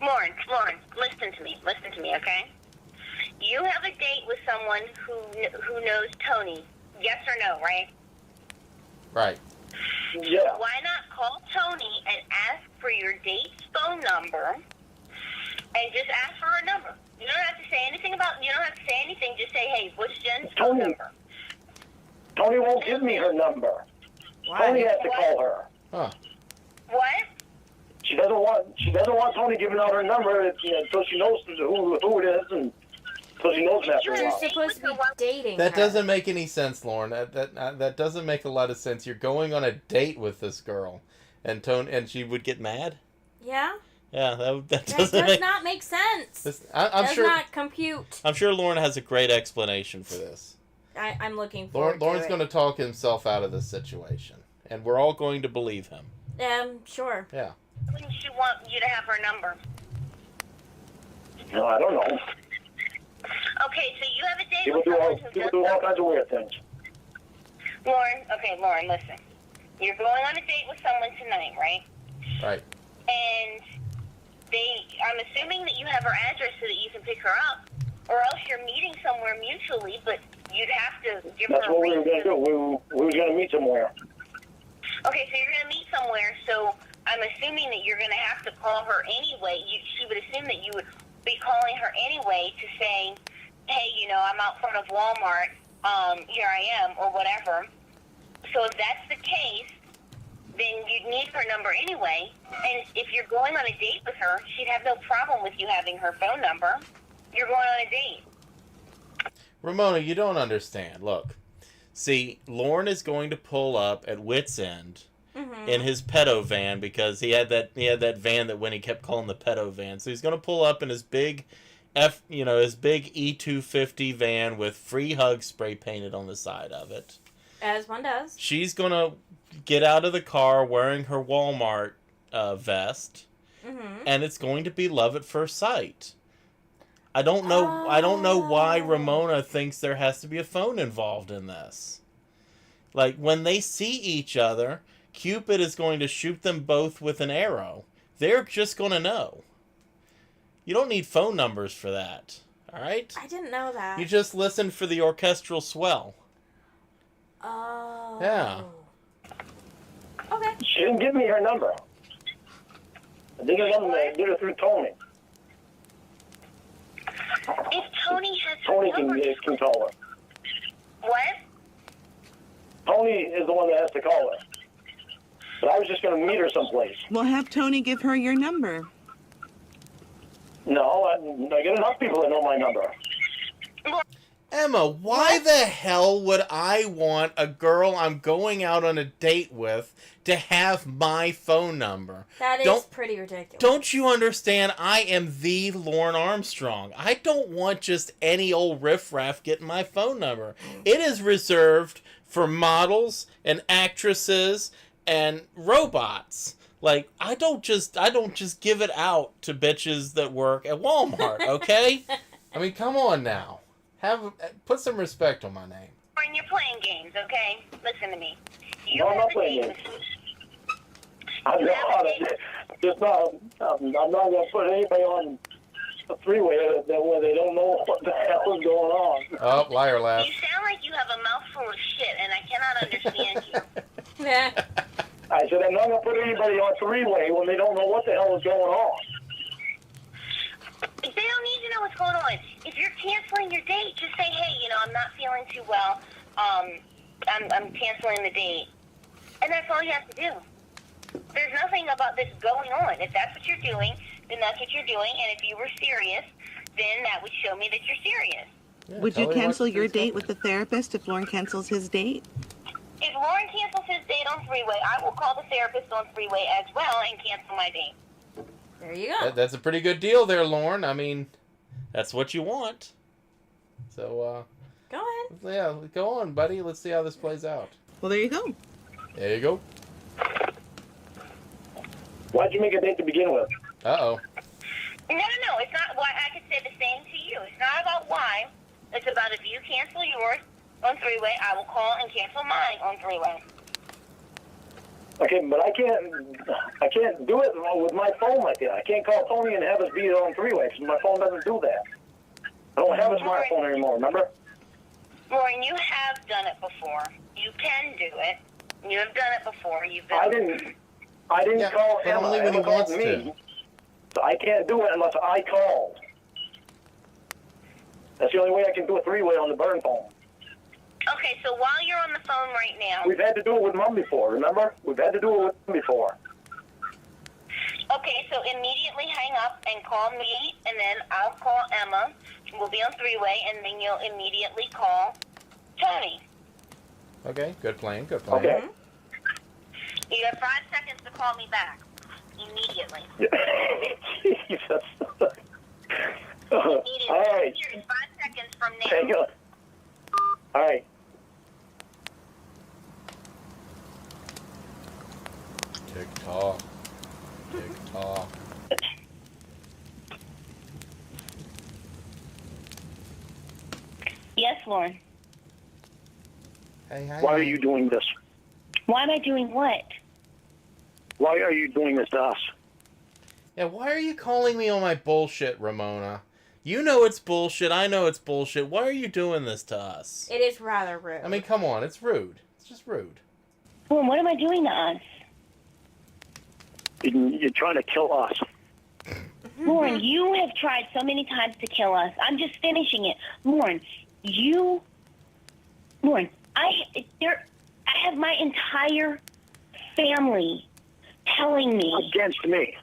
Lorne, listen to me, okay? You have a date with someone who knows Tony. Yes or no, right? Right. Yeah. Why not call Tony and ask for your date's phone number and just ask for her number? You don't have to say anything just say, hey, what's Jen's phone number? Tony won't give me her number. Tony has to call her. Huh. What? She doesn't want Tony giving out her number until she knows who it is and until she knows that for a You're while. supposed to be dating That her. doesn't make any sense, Lorne. That doesn't make a lot of sense. You're going on a date with this girl, and she would get mad. Yeah. Yeah, that That doesn't does not make sense. I'm does sure. not compute. I'm sure Lorne has a great explanation for this. I'm looking forward Lorne's to going to talk himself out of this situation, and we're all going to believe him. Sure. Yeah. Wouldn't she want you to have her number? No, I don't know. Okay, so you have a date People with someone do all kinds of weird things. Lauren, listen. You're going on a date with someone tonight, right? Right. And I'm assuming that you have her address so that you can pick her up, or else you're meeting somewhere mutually, but you'd have to give That's her what a we were going to do. We were going to meet somewhere. Okay, so you're going to meet somewhere, so I'm assuming that you're going to have to call her anyway. She would assume that you would be calling her anyway to say, hey, I'm out front of Walmart, here I am, or whatever. So if that's the case, then you'd need her number anyway. And if you're going on a date with her, she'd have no problem with you having her phone number. You're going on a date. Ramona, you don't understand. Look. See, Lorne is going to pull up at Wit's End in his pedo van because he had that van that Winnie kept calling the pedo van. So he's going to pull up in his big his big E250 van with free hug spray painted on the side of it. As one does. She's going to get out of the car wearing her Walmart vest, and it's going to be love at first sight. I don't know why Ramona thinks there has to be a phone involved in this. Like, when they see each other, Cupid is going to shoot them both with an arrow. They're just going to know. You don't need phone numbers for that. All right? I didn't know that. You just listen for the orchestral swell. Oh. Yeah. Okay. She didn't give me her number. I think I did it through Tony. If Tony has her Tony number... can call her. What? Tony is the one that has to call her. But I was just going to meet her someplace. Well, have Tony give her your number. No, I get enough people that know my number. Emma, why the hell would I want a girl I'm going out on a date with to have my phone number? That is pretty ridiculous. Don't you understand? I am the Lorne Armstrong. I don't want just any old riffraff getting my phone number. It is reserved for models and actresses and robots. Like, I don't just give it out to bitches that work at Walmart, okay? I mean, come on now. Put some respect on my name. When you're playing games, okay? Listen to me. No, I'm not playing games. I'm not going to put anybody on a three-way where they don't know what the hell is going on. Oh, liar laugh. You sound like you have a mouthful of shit, and I cannot understand you. Yeah. I said, I'm not going to put anybody on three-way when they don't know what the hell is going on. They don't need to know what's going on. If you're canceling your date, just say, hey, I'm not feeling too well. I'm canceling the date. And that's all you have to do. There's nothing about this going on. If that's what you're doing, then that's what you're doing. And if you were serious, then that would show me that you're serious. Yeah, Would tell you her what cancel your three's date going. with the therapist if Lorne cancels his date? If Lorne cancels his date on three-way, I will call the therapist on three-way as well and cancel my date. There you go. That's a pretty good deal there, Lorne. I mean, that's what you want. So, Go ahead. yeah, go on, buddy. Let's see how this plays out. Well, there you go. There you go. Why'd you make a date to begin with? Uh-oh. No. It's not why. I could say the same to you. It's not about why. It's about if you cancel yours on three-way, I will call and cancel mine on three-way. Okay, but I can't do it with my phone like that. I can't call Tony and have us be on three-way because my phone doesn't do that. I don't have a smartphone anymore, remember? Lauren, you have done it before. You can do it. You have done it before. You've been. I didn't Yeah, call but Emma. only when Emma he called wants me. to. So I can't do it unless I called. That's the only way I can do a three-way on the burn phone. Okay, so while you're on the phone right now. We've had to do it with Mom before, remember? We've had to do it with Mom before. Okay, so immediately hang up and call me, and then I'll call Emma. We'll be on three-way, and then you'll immediately call Tony. Okay, good plan, good plan. Okay. You have 5 seconds to call me back. Immediately. Jesus. Immediately. All right. Here is 5 seconds from now. Hang on. All right. Tick-tock. Tick-tock. Yes, Lauren. Hey, Why are you doing this? Why am I doing what? Why are you doing this to us? Yeah, why are you calling me on my bullshit, Ramona? You know it's bullshit, I know it's bullshit. Why are you doing this to us? It is rather rude. I mean, come on, it's rude. It's just rude. Lauren, what am I doing to us? You're trying to kill us. Lauren, you have tried so many times to kill us. I'm just finishing it. Lauren, I have my entire family telling me. Against me.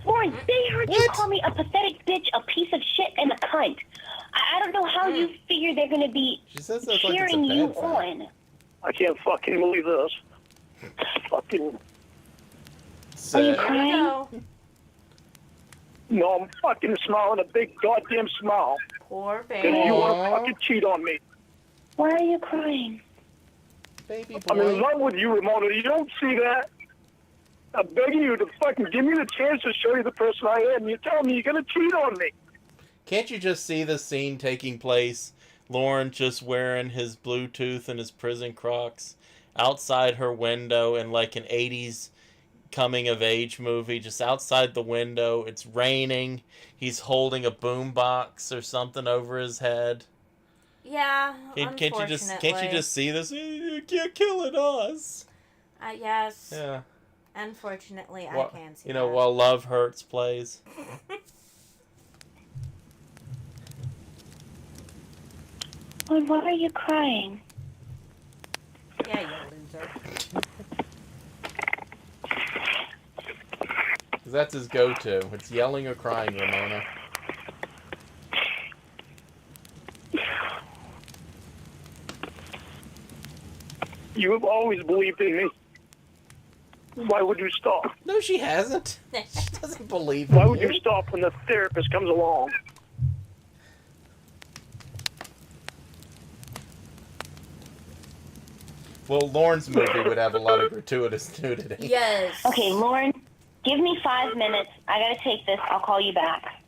Lauren, they heard you What? call me a pathetic bitch, a piece of shit, and a cunt. I don't know how you figure they're going to be She says that's like it's a cheering you bad thing. on. I can't fucking believe this. Fucking. Are you Sad. There you crying? go. No, I'm fucking smiling a big goddamn smile. Poor And baby. you want Aw. to fucking cheat on me. Why are you crying? Baby I'm in boy. love with you, Ramona. You don't see that? I'm begging you to fucking give me the chance to show you the person I am. You're telling me you're going to cheat on me. Can't you just see the scene taking place? Lorne just wearing his Bluetooth and his prison Crocs outside her window in like an 80s coming of age movie, just outside the window. It's raining. He's holding a boombox or something over his head. Yeah, Can't you just see this? You can't kill it us. Yes. Yeah. Unfortunately, I Wha- can see you know, that. while Love Hurts plays. Lauren, why are you crying? Yeah, you loser. 'Cause that's his go-to. It's yelling or crying, Ramona. You have always believed in me. Why would you stop? No, she hasn't. She doesn't believe Why in would you stop when the therapist comes along? Well, Lorne's movie would have a lot of gratuitous nudity. Yes. Okay, Lauren, give me 5 minutes. I got to take this. I'll call you back.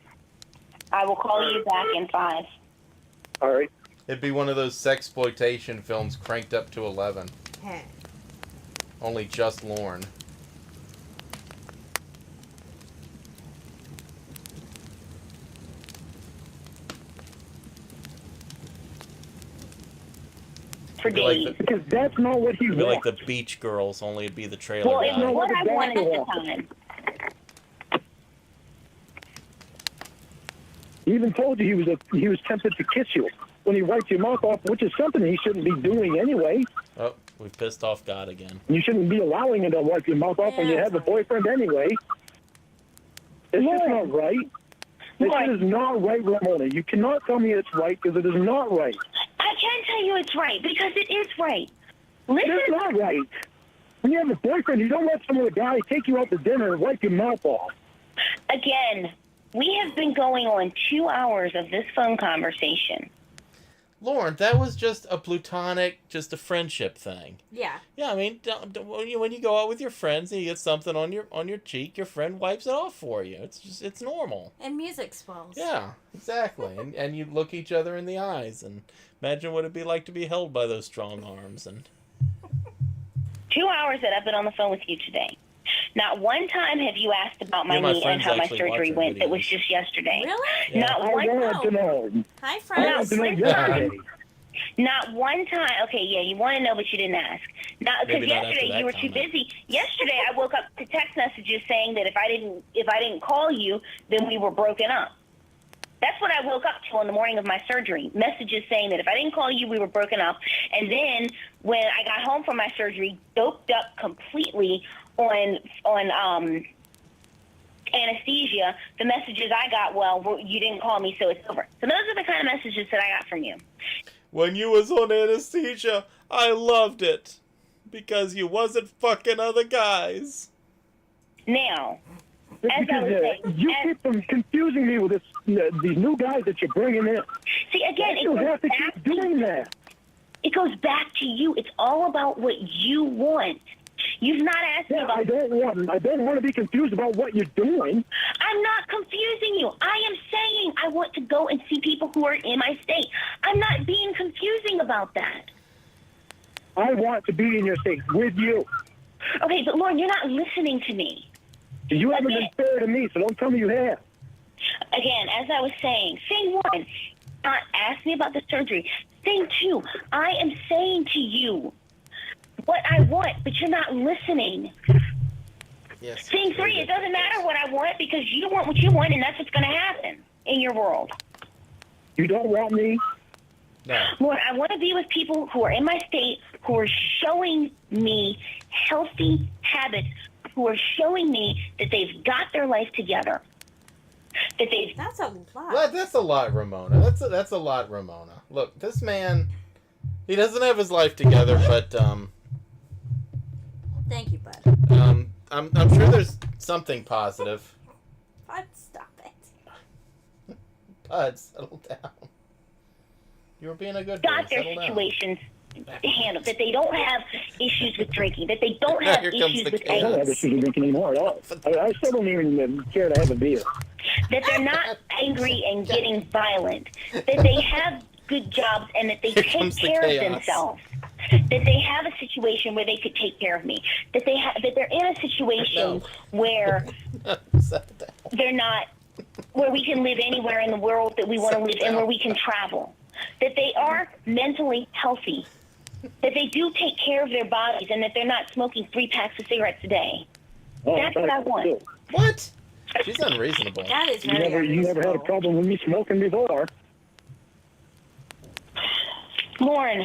I will call you back in 5. All right. It'd be one of those sexploitation films cranked up to 11. Heh. Only just Lorne. For It'd be like days. the, Because that's not what he it'd be like wants. the Beach Girls, only it'd be the trailer Well, guy. it's what I wanted at the time. He even told you he was tempted to kiss you when he wiped your mouth off, which is something he shouldn't be doing anyway. Oh, we've pissed off God again. You shouldn't be allowing him to wipe your mouth off when you Yeah, have a sorry. boyfriend anyway. It's just not right. This is not right, Ramona. You cannot tell me it's right because it is not right. I can tell you it's right because it is right. Listen. It's not right. When you have a boyfriend, you don't let some other guy take you out to dinner and wipe your mouth off. Again, we have been going on 2 hours of this phone conversation. Lorne, that was just a platonic, just a friendship thing. Yeah. Yeah, I mean, when you go out with your friends and you get something on your cheek, your friend wipes it off for you. It's normal. And music swells. Yeah, exactly. and you look each other in the eyes and imagine what it'd be like to be held by those strong arms. And 2 hours that I've been on the phone with you today. Not one time have you asked about my Yeah, my knee and friend's how my actually surgery watching went. It was videos. just yesterday. Really? Yeah. Not I one want to know. Hi, I want friends. to know Listen. yesterday. Not one time. Okay, yeah, you want to know, but you didn't ask. Because Maybe not after yesterday that you were too comment. busy. Yesterday I woke up to text messages saying that if I didn't call you, then we were broken up. That's what I woke up to on the morning of my surgery. Messages saying that if I didn't call you, we were broken up. And then when I got home from my surgery, doped up completely on anesthesia, the messages I got, well, you didn't call me, so it's over. So those are the kind of messages that I got from you. when you was on anesthesia, I loved it because you wasn't fucking other guys. Now, It's as I because was saying, you keep them confusing me with these new guys that you're bringing in. see, again, You have to keep doing that. it goes back to you. It's all about what you want. You've not asked me Yeah, about. I don't want to be confused about what you're doing. I'm not confusing you. I am saying I want to go and see people who are in my state. I'm not being confusing about that. I want to be in your state with you. Okay, but Lauren, you're not listening to me. You haven't been fair to me, so don't tell me you have. Again, as I was saying, thing one, not ask me about the surgery. Thing two, I am saying to you what I want, but you're not listening. Yes. Thing three, it doesn't matter what I want because you want what you want, and that's what's going to happen in your world. You don't want me? No. Lord, I want to be with people who are in my state, who are showing me healthy habits, who are showing me that they've got their life together. That they've. That's a lot. Well, that's a lot, Ramona. That's a lot, Ramona. Look, this man, he doesn't have his life together, but Thank you, bud. I'm sure there's something positive. Bud, stop it. Bud, settle down. You were being a good Got boy. their Settle down. situations handled. That they don't have issues with drinking. That they don't Now have here comes issues the with I don't have anger. issues with drinking anymore at all. I still don't even care to have a beer. That they're not angry and getting violent. That they have good jobs and that they Here take comes the care of chaos. themselves. That they have a situation where they could take care of me. That they're in a situation where Settle down. they're not, where we can live anywhere in the world that we want to live and where we can travel. That they are mentally healthy. That they do take care of their bodies and that they're not smoking 3 packs of cigarettes a day. Oh, That's what I want. What? She's unreasonable. That is You very never had a unreasonable. problem with me smoking before. Lauren,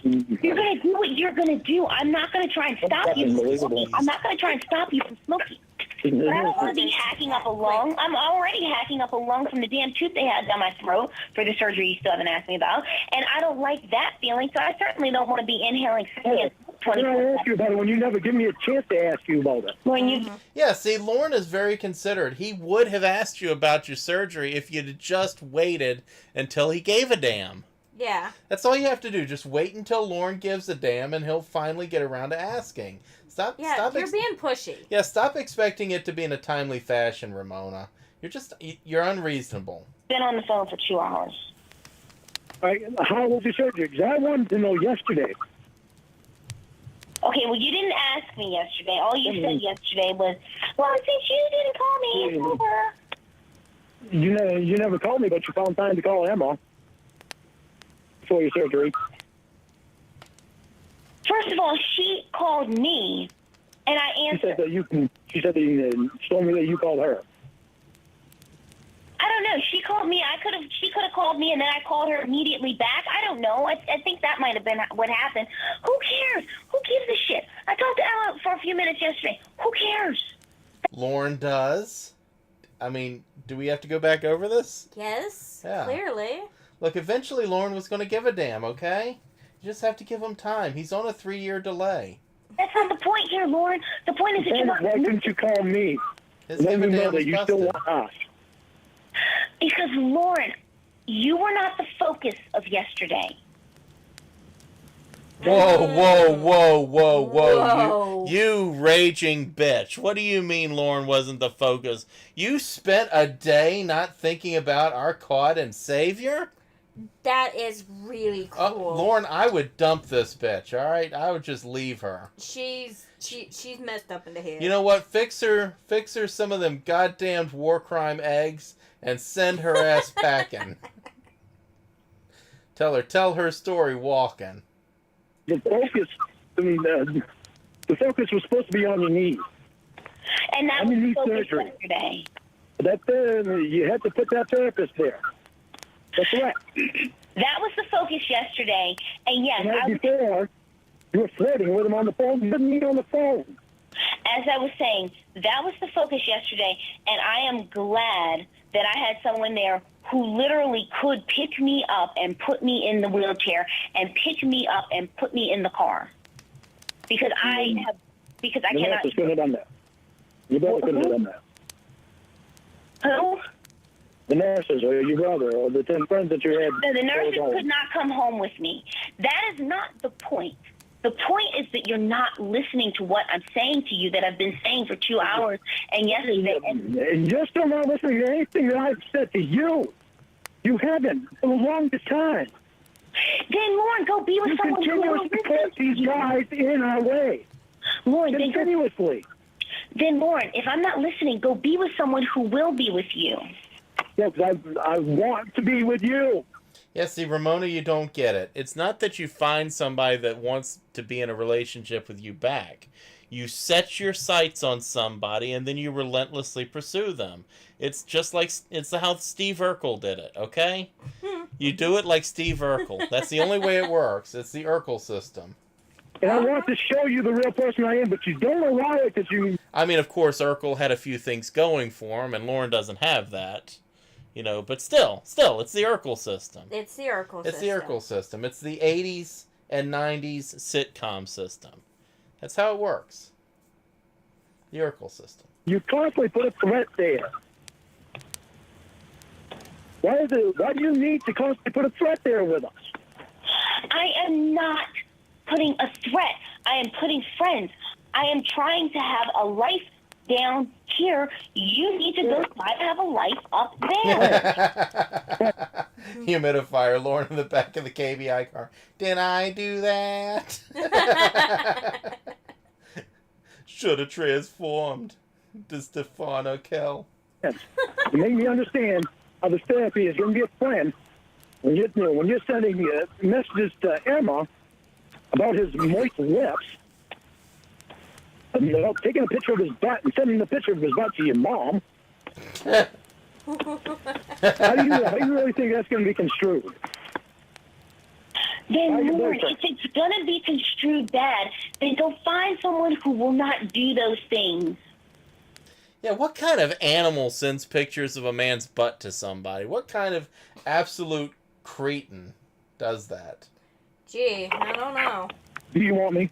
you're going to do what you're going to do. I'm not going to try and stop you from Unbelievable. smoking. I'm not going to try and stop you from smoking. But I don't want to be hacking up a lung. I'm already hacking up a lung from the damn tooth they had down my throat for the surgery you still haven't asked me about. And I don't like that feeling, so I certainly don't want to be inhaling cigarettes When I 24/7. ask you about it when you never give me a chance to ask you about it. Lauren, you Yeah, see, Lorne is very considerate. He would have asked you about your surgery if you'd have just waited until he gave a damn. Yeah. That's all you have to do. Just wait until Lorne gives a damn, and he'll finally get around to asking. Stop. Yeah, Stop. you're being pushy. Yeah, stop expecting it to be in a timely fashion, Ramona. You're unreasonable. been on the phone for 2 hours. How was your surgery? Because I wanted to know yesterday. Okay, well, you didn't ask me yesterday. All you said yesterday was, well, since you didn't call me, it's over. You never called me, but you found time to call Emma for your surgery. First of all, she called me, and I She answered. said that She said that you told me that you called her. I don't know. She called me. She could have called me, and then I called her immediately back. I don't know. I think that might have been what happened. Who cares? Who gives a shit? I talked to Ella for a few minutes yesterday. Who cares? Lorne does. I mean, do we have to go back over this? Yes, Yeah. clearly. Look, eventually Lorne was going to give a damn, okay? You just have to give him time. He's on a 3-year delay. That's not the point here, Lorne. The point is that you're not. Why couldn't you call me? His Let give me a know damn that is you still busted. want us. Because, Lorne, you were not the focus of yesterday. Whoa, whoa, whoa, whoa, whoa. Whoa. You raging bitch. What do you mean Lorne wasn't the focus? You spent a day not thinking about our God and Savior? That is really cool. Lorne, I would dump this bitch, alright? I would just leave her. She's messed up in the head. You know what? Fix her some of them goddamned war crime eggs and send her ass packing. Tell her story walking. The focus, the focus was supposed to be on your knees. And that I mean, was knee the focus surgery. yesterday. You had to put that therapist there. That's right. That was the focus yesterday. And yes, The I night was, before, you were flirting with him on the phone. You didn't meet on the phone. as I was saying, that was the focus yesterday. And I am glad that I had someone there who literally could pick me up and put me in the wheelchair and pick me up and put me in the car. Because I The cannot. nurses couldn't have done that. Your brother couldn't have done that. Who? The nurses or your brother or the 10 friends that you had. No, the nurses that was could not come home with me. That is not the point. The point is that you're not listening to what I'm saying to you that I've been saying for 2 hours and yesterday. And you're still not listening to anything that I've said to you. You haven't for the longest time. Then, Lauren, go be with You someone who will continuously put these guys in our way. Lauren, Continuously. then, Lauren, if I'm not listening, go be with someone who will be with you. Yeah, because I want to be with you. Yeah, see, Ramona, you don't get it. It's not that you find somebody that wants to be in a relationship with you back. You set your sights on somebody and then you relentlessly pursue them. It's just like, it's how Steve Urkel did it, okay? You do it like Steve Urkel. That's the only way it works. It's the Urkel system. And I want to show you the real person I am, but you don't allow it because you... I mean, of course, Urkel had a few things going for him, and Lorne doesn't have that. You know, but still, it's the Urkel system. It's the Urkel system. It's the Urkel system. It's the 80s and 90s sitcom system. That's how it works. The Urkel system. You constantly put a threat there. Why do you need to constantly put a threat there with us? I am not putting a threat. I am putting friends. I am trying to have a life down here. You need to go try to have a life up there. Humidifier, Lorne in the back of the KBI car. Did I do that? Should have transformed to Stefano Kell. Yes. You make me understand how this therapy is going to be a friend when you're sending messages to Emma about his moist lips, about taking a picture of his butt and sending the picture of his butt to your mom. How do you really think that's going to be construed? Then, Lord, if it's going to be construed bad, then go find someone who will not do those things. Yeah, what kind of animal sends pictures of a man's butt to somebody? What kind of absolute cretin does that? Gee, I don't know. Do you want me?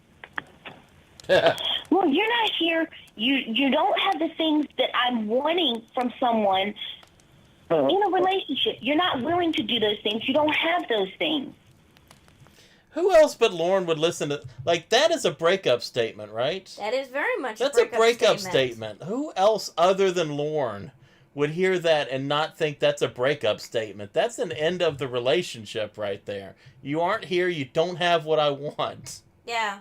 Well, you're not here. You don't have the things that I'm wanting from someone in a relationship. You're not willing to do those things. You don't have those things. Who else but Lorne would listen to... Like, that is a breakup statement, right? That is very much That's a breakup statement. Who else other than Lorne would hear that and not think that's a breakup statement? That's an end of the relationship right there. You aren't here, you don't have what I want. Yeah.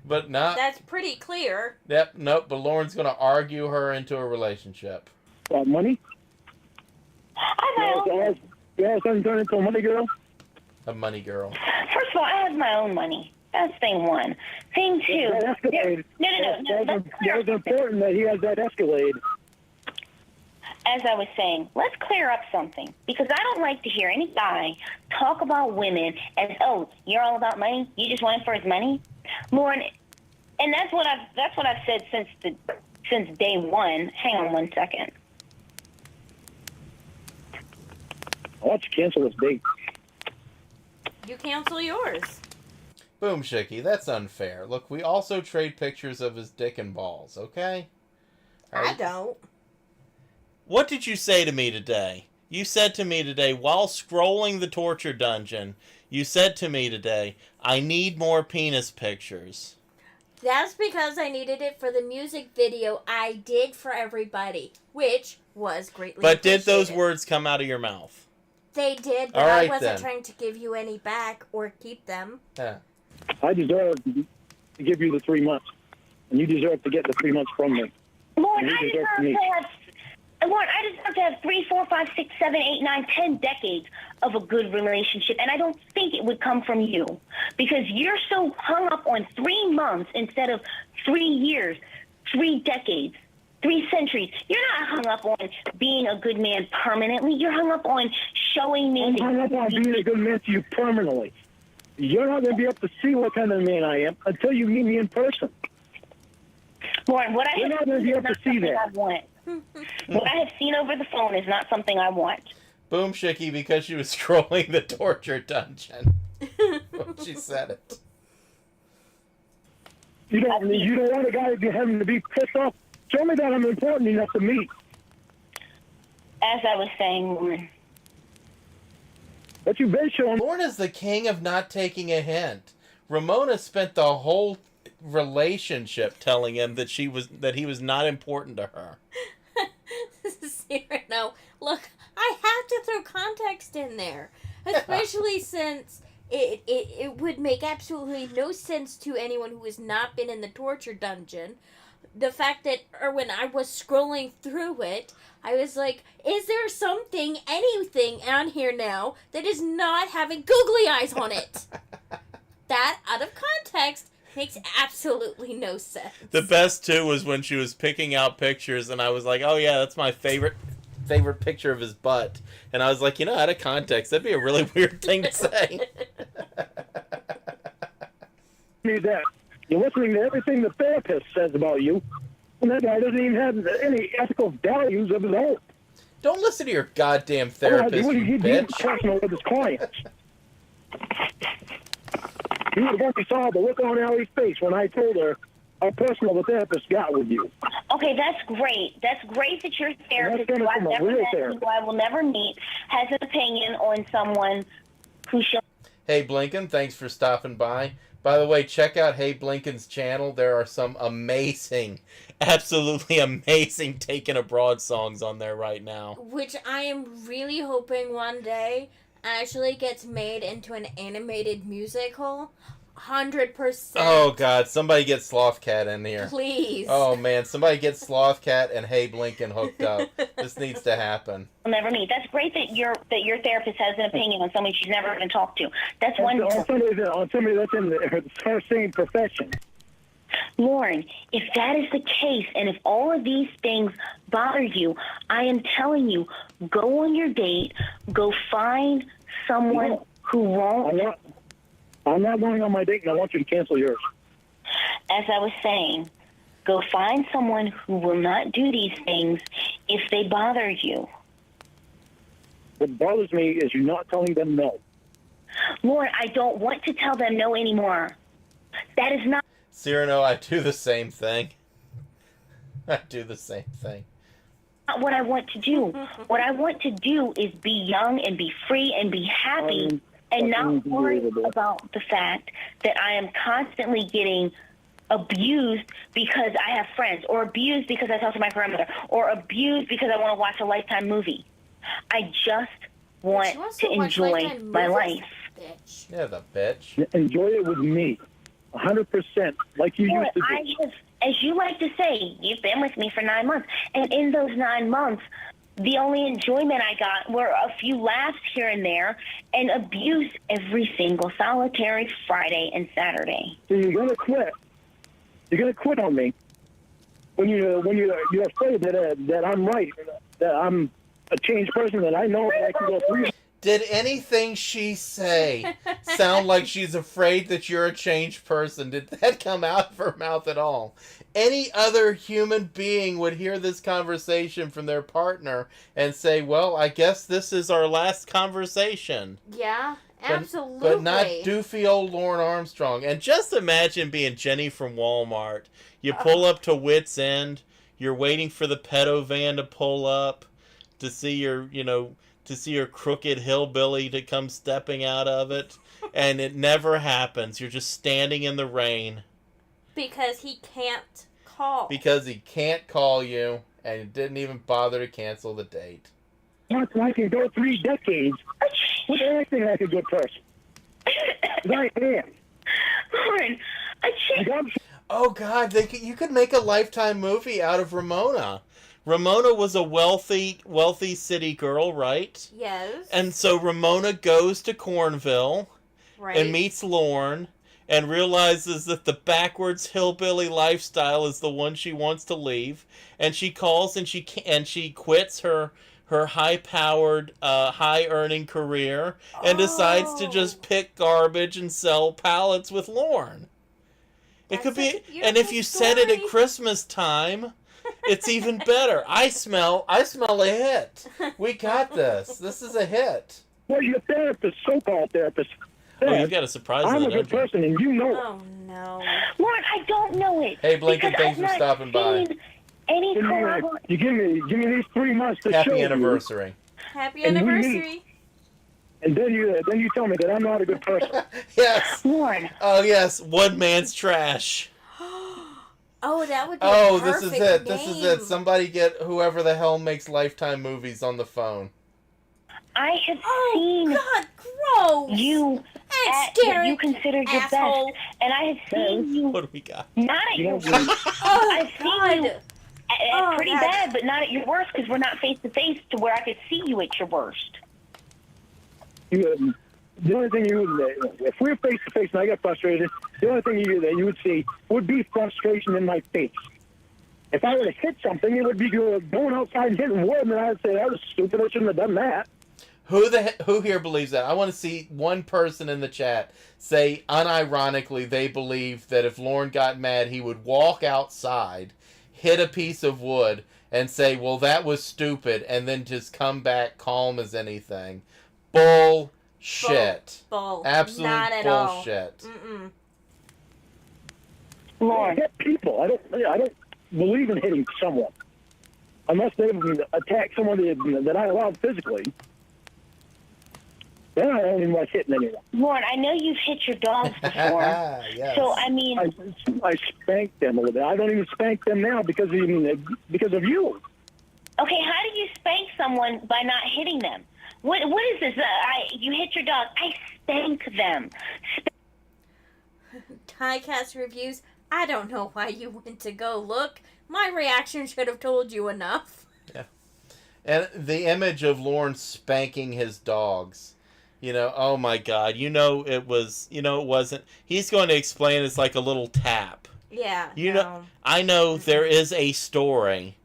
But not... That's pretty clear. Yep, nope, but Lauren's going to argue her into a relationship. Money? I have my own. You have something turned into a money girl? A money girl. First of all, I have my own money. That's thing one. Thing two. That Escalade. No. Let's clear That was important that he has that Escalade. As I was saying, let's clear up something, because I don't like to hear any guy talk about women as, oh, you're all about money. You just want it for his money, Lauren. And that's what I've said since day one. Hang on one second. I want you to cancel this date. You cancel yours. Boom, Shicky, that's unfair. Look, we also trade pictures of his dick and balls, okay? I don't. What did you say to me today? You said to me today, while scrolling the torture dungeon, you said to me today, I need more penis pictures. That's because I needed it for the music video I did for everybody, which was greatly But did those appreciated. words come out of your mouth? They did, but All right, I wasn't then. trying to give you any back or keep them. Yeah. I deserve to give you the 3 months, and you deserve to get the 3 months from me. Lorne, You I deserve deserve me. to have. Lorne, I deserve to have 3, 4, 5, 6, 7, 8, 9, 10 decades of a good relationship, and I don't think it would come from you because you're so hung up on 3 months instead of 3 years, 3 decades, 3 centuries. You're not hung up on being a good man permanently. You're hung up on showing me. I'm hung up on being a good man to you permanently. You're not going to be able to see what kind of man I am until you meet me in person. Lorne, what I You're have not gonna seen be is able to not see something that. I want. What I have seen over the phone is not something I want. Boom, Shicky, because she was scrolling the torture dungeon. She said it. You don't want a guy to having to be pissed off. Show me that I'm important enough to meet. As I was saying, Lorne. But you've been showing. Lorne is the king of not taking a hint. Ramona spent the whole relationship telling him that he was not important to her. No, look, I have to throw context in there, especially since it would make absolutely no sense to anyone who has not been in the torture dungeon. The fact that, or when I was scrolling through it, I was like, is there something, anything on here now that is not having googly eyes on it? That, out of context, makes absolutely no sense. The best, too, was when she was picking out pictures, and I was like, oh, yeah, that's my favorite picture of his butt. And I was like, out of context, that'd be a really weird thing to say. Me that. You're listening to everything the therapist says about you, and that guy doesn't even have any ethical values of his own. Don't listen to your goddamn therapist, you He'd be bitch. personal with his clients. You would have only saw the look on Allie's face when I told her how personal the therapist got with you. Okay, that's great. That's great that your therapist, That's who I've from a never real met, therapist. who I will never meet, has an opinion on someone who should. Hey, Blinken, thanks for stopping by. By the way, check out Hey Blinken's channel. There are some amazing, absolutely amazing Taken Abroad songs on there right now. Which I am really hoping one day actually gets made into an animated musical. 100%. Oh, God, somebody get Slothcat in here. Please. Oh, man, somebody get Slothcat and Hey Blinken hooked up. This needs to happen. Never meet. That's great that your therapist has an opinion on someone she's never even talked to. That's On wonderful. somebody that's in her same profession. Lorne, if that is the case, and if all of these things bother you, I am telling you, go on your date, go find someone who won't. I'm not going on my date, and I want you to cancel yours. As I was saying, go find someone who will not do these things if they bother you. What bothers me is you not telling them no. Lorne, I don't want to tell them no anymore. That is not Cyrano, I do the same thing. I do the same thing. what I want to do. What I want to do is be young and be free and be happy and not worry about the fact that I am constantly getting abused because I have friends, or abused because I talk to my grandmother, or abused because I want to watch a Lifetime movie. I just want She wants to watch enjoy Lifetime my movies, life. Bitch. Yeah, the bitch. Enjoy it with me, 100%, like you Lord, used to do. I have, as you like to say, you've been with me for 9 months, and in those 9 months, the only enjoyment I got were a few laughs here and there, and abuse every single solitary Friday and Saturday. So you're gonna quit. You're gonna quit on me when you're afraid that I'm right, that I'm a changed person, that I know that I can go through. Did anything she say sound like she's afraid that you're a changed person? Did that come out of her mouth at all? Any other human being would hear this conversation from their partner and say, well, I guess this is our last conversation. Yeah, absolutely. But not doofy old Lorne Armstrong. And just imagine being Jenny from Walmart. You pull up to Wits End. You're waiting for the pedo van to pull up to see your, to see your crooked hillbilly to come stepping out of it. And it never happens. You're just standing in the rain. Because he can't call. Because he can't call you, and he didn't even bother to cancel the date. Not I can go 3 decades with acting like a good person. I am. Lorne, Oh, God, you could make a Lifetime movie out of Ramona. Ramona was a wealthy city girl, right? Yes. And so Ramona goes to Cornville Right. and meets Lorne and realizes that the backwards hillbilly lifestyle is the one she wants to leave. And she calls and she quits her high-powered, high-earning career and decides to just pick garbage and sell pallets with Lorne. It could be, and if you set it at Christmas time, it's even better. I smell a hit. We got this. This is a hit. Well, your therapist, so-called therapist. Oh, you've got a surprise. I'm a good person, and you know it. Oh, no. Lorne, I don't know it. Hey, Blinken, because thanks I've for not stopping by. seen Any You give me these 3 months to show Happy you, anniversary. Happy And we anniversary. and then you tell me that I'm not a good person. Yes. Lorne. Oh, yes. One man's trash. Oh, that would be Oh, a this is perfect it. This is it. name. Somebody get whoever the hell makes Lifetime movies on the phone. I have Oh, seen God, gross. you That's at what scary, you consider your asshole. best, and I have seen you What do we got? not at your worst. Oh, I've seen God. you Oh, pretty God. bad, but not at your worst because we're not face to face to where I could see you at your worst. The only thing if we're face to face and I get frustrated, the only thing that you would see would be frustration in my face. If I were to hit something, it would be going outside and hitting wood, and I'd say that was stupid. I shouldn't have done that. Who here believes that? I want to see one person in the chat say unironically they believe that if Lorne got mad, he would walk outside, hit a piece of wood, and say, well, that was stupid, and then just come back calm as anything. Bullshit. Bull. Absolute Not at bullshit. all. Mm-mm. I Lorne. hit people. I don't believe in hitting someone unless they've attacked someone that I allowed physically. Then I don't even like hitting anyone. Lorne, I know you've hit your dogs before. Yes. So, I mean, I spank them a little bit. I don't even spank them now because of you. okay, how do you spank someone by not hitting them? What is this? You hit your dog. I spank them. Tycast reviews. I don't know why you went to go look. My reaction should have told you enough. Yeah. And the image of Lorne spanking his dogs. Oh my God. It wasn't. He's going to explain it's like a little tap. Yeah. I know there is a story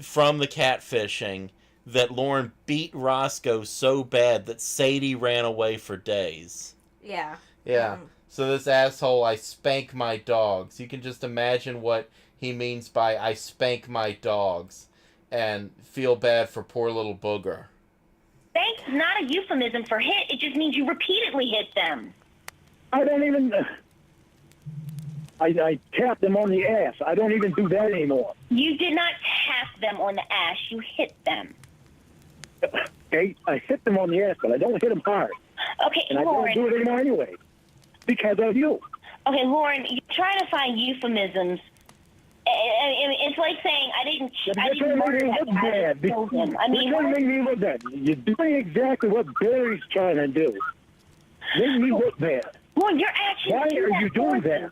from the catfishing that Lorne beat Roscoe so bad that Sadie ran away for days. Yeah. Yeah. So this asshole, I spank my dogs. You can just imagine what he means by I spank my dogs and feel bad for poor little Booger. Spank's not a euphemism for hit. It just means you repeatedly hit them. I don't even. I tap them on the ass. I don't even do that anymore. You did not tap them on the ass. You hit them. Okay, I hit them on the ass, but I don't hit them hard. Okay, And I don't Lorne. do it anymore anyway because of you. Okay, Lorne, you're trying to find euphemisms. It's like saying I didn't murder that guy. I killed him. I mean, You're trying to make me look bad. You're doing exactly what Barry's trying to do. Make me look bad. Lorne, your actions. Why do are you doing that?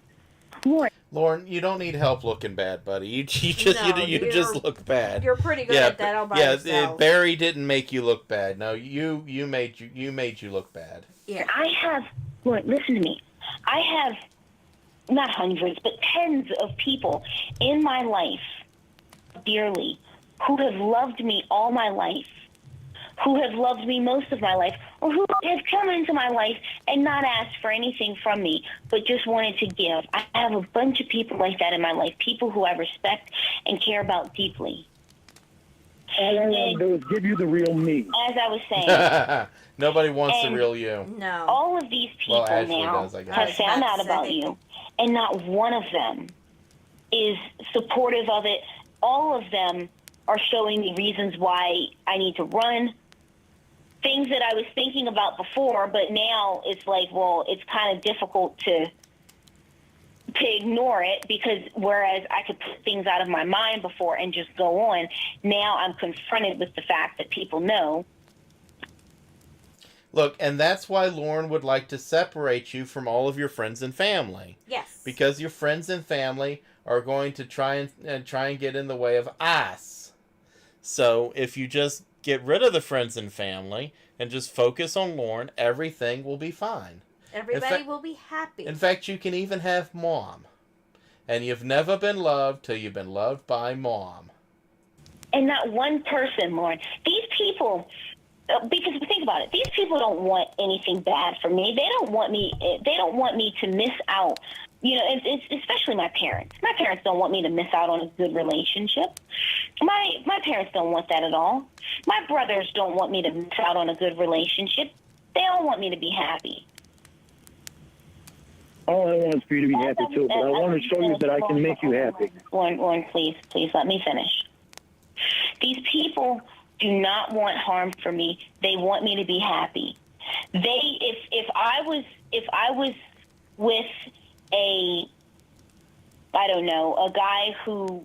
Lorne, you don't need help looking bad, buddy. You just look bad. You're pretty good at that all by yourself. Barry didn't make you look bad. No, you made you look bad. Yeah. I have, Lorne, listen to me. I have not hundreds, but tens of people in my life dearly who have loved me all my life, who have loved me most of my life, or who have come into my life and not asked for anything from me, but just wanted to give. I have a bunch of people like that in my life, people who I respect and care about deeply. All I want to do is give you the real me. As I was saying, Nobody wants the And- real you. No. all of these people Well, Ashley now does, I guess. have I was found about out to about say. you, and not one of them is supportive of it. All of them are showing me reasons why I need to run. Things that I was thinking about before, but now it's like, well, it's kind of difficult to ignore it, because whereas I could put things out of my mind before and just go on, now I'm confronted with the fact that people know. Look, and that's why Lorne would like to separate you from all of your friends and family. Yes. Because your friends and family are going to try and get in the way of us. So if you just get rid of the friends and family and just focus on Lorne, everything will be fine. Everybody will be happy. In fact, you can even have Mom. And you've never been loved till you've been loved by Mom. And not one person, Lauren. These people, because think about it, these people don't want anything bad for me. They don't want me. They don't want me to miss out. You know, it's especially my parents. My parents don't want me to miss out on a good relationship. My parents don't want that at all. My brothers don't want me to miss out on a good relationship. They all want me to be happy. All I want is for you to be happy too, but I want to show you that I can make you happy. Lauren, please let me finish. These people do not want harm for me. They want me to be happy. If I was with a guy who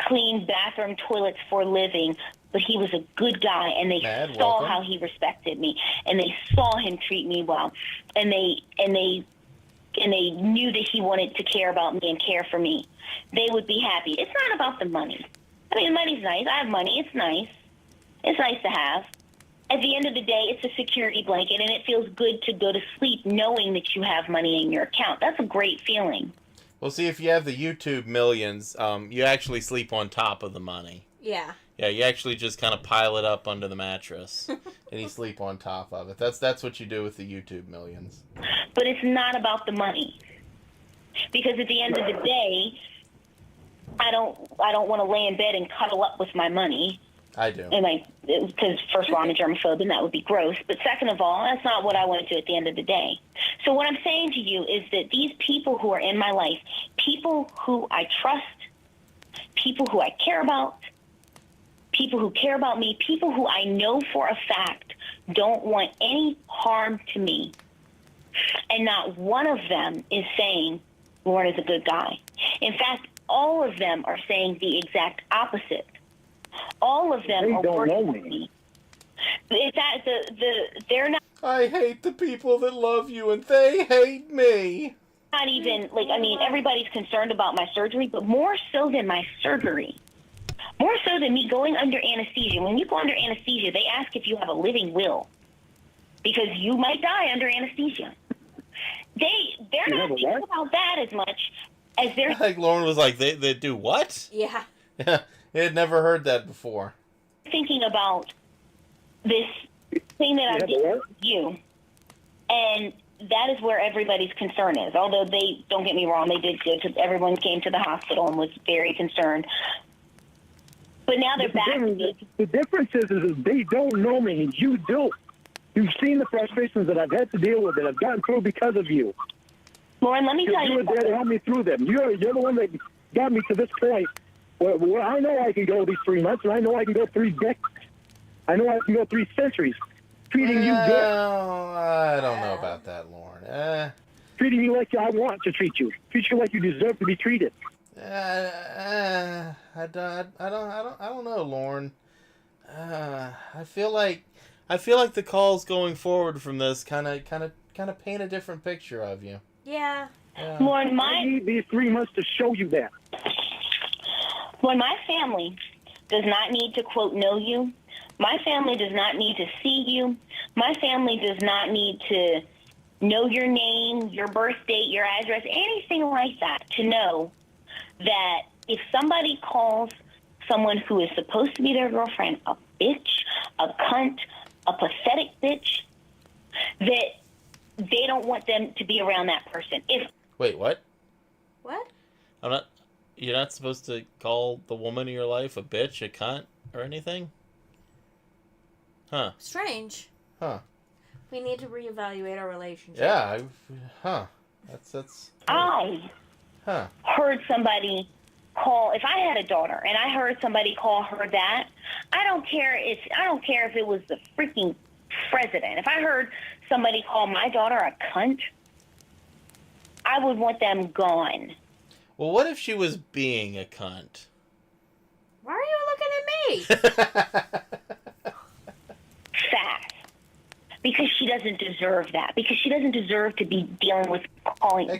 cleaned bathroom toilets for a living, but he was a good guy, and they saw how he respected me, and they saw him treat me well, and they knew that he wanted to care about me and care for me, they would be happy. It's not about the money. I mean, money's nice. I have money. It's nice. It's nice to have. At the end of the day, it's a security blanket, and it feels good to go to sleep knowing that you have money in your account. That's a great feeling. Well, see, if you have the YouTube millions, you actually sleep on top of the money. Yeah. Yeah, you actually just kind of pile it up under the mattress, and you sleep on top of it. That's what you do with the YouTube millions. But it's not about the money, because at the end of the day, I don't want to lay in bed and cuddle up with my money. I do. And because first of all, I'm a germaphobe, and that would be gross. But second of all, that's not what I want to do at the end of the day. So what I'm saying to you is that these people who are in my life, people who I trust, people who I care about, people who care about me, people who I know for a fact don't want any harm to me. And not one of them is saying Lorne is a good guy. In fact, all of them are saying the exact opposite. All of them are working with me. It's that they're I hate the people that love you, and they hate me. not even, like, I mean, everybody's concerned about my surgery, but more so than my surgery. More so than me going under anesthesia. When you go under anesthesia, they ask if you have a living will, because you might die under anesthesia. They're not thinking about that as much as they're Like Lorne was like, they do what? Yeah. Yeah, he had never heard that before. thinking about this thing that I did with you. And that is where everybody's concern is. Although they, don't get me wrong, they did go to, everyone came to the hospital and was very concerned. But now they're back. The difference is they don't know me, and you do. You've seen the frustrations that I've had to deal with, that I've gotten through because of you. Lauren, let me tell You you were there to something. help me through them. You're the one that got me to this point where I know I can go these 3 months, and I know I can go 3 decades. I know I can go 3 centuries. Treating you good. Well, I don't know about that, Lorne. Treating you like I want to treat you. Treat you like you deserve to be treated. I don't know, Lorne. I feel like the calls going forward from this kind of paint a different picture of you. Yeah. Lauren, I need these 3 months to show you that. my family does not need to, quote, know you. My family does not need to see you. My family does not need to know your name, your birth date, your address, anything like that, to know that if somebody calls someone who is supposed to be their girlfriend a bitch, a cunt, a pathetic bitch, that they don't want them to be around that person. If Wait, what? What? I'm not. You're not supposed to call the woman in your life a bitch, a cunt, or anything? Huh. Strange. Huh. We need to reevaluate our relationship. Yeah. Huh. That's. I Huh. heard somebody call, if I had a daughter and I heard somebody call her that, I don't care if it was the freaking president. If I heard somebody call my daughter a cunt, I would want them gone. Well, what if she was being a cunt? Why are you looking at me? Fast. Because she doesn't deserve that. Because she doesn't deserve to be dealing with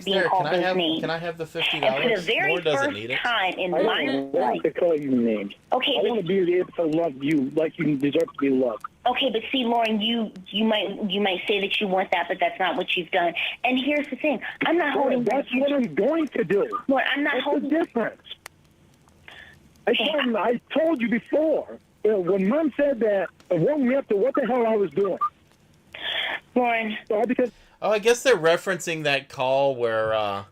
being called those names. Can I have the $50? And for the very Lord doesn't first need it. time in I my don't life. want to call you names. Okay, I want to be able to love you like you deserve to be loved. okay, but see, Lauren, you might say that you want that, but that's not what you've done. And here's the thing: I'm not holding. That's what I'm going to do. Lauren, I'm not What's holding. the difference? I told you before, when Mom said that, it woke me up to what the hell I was doing. Lauren. All because Oh, I guess they're referencing that call where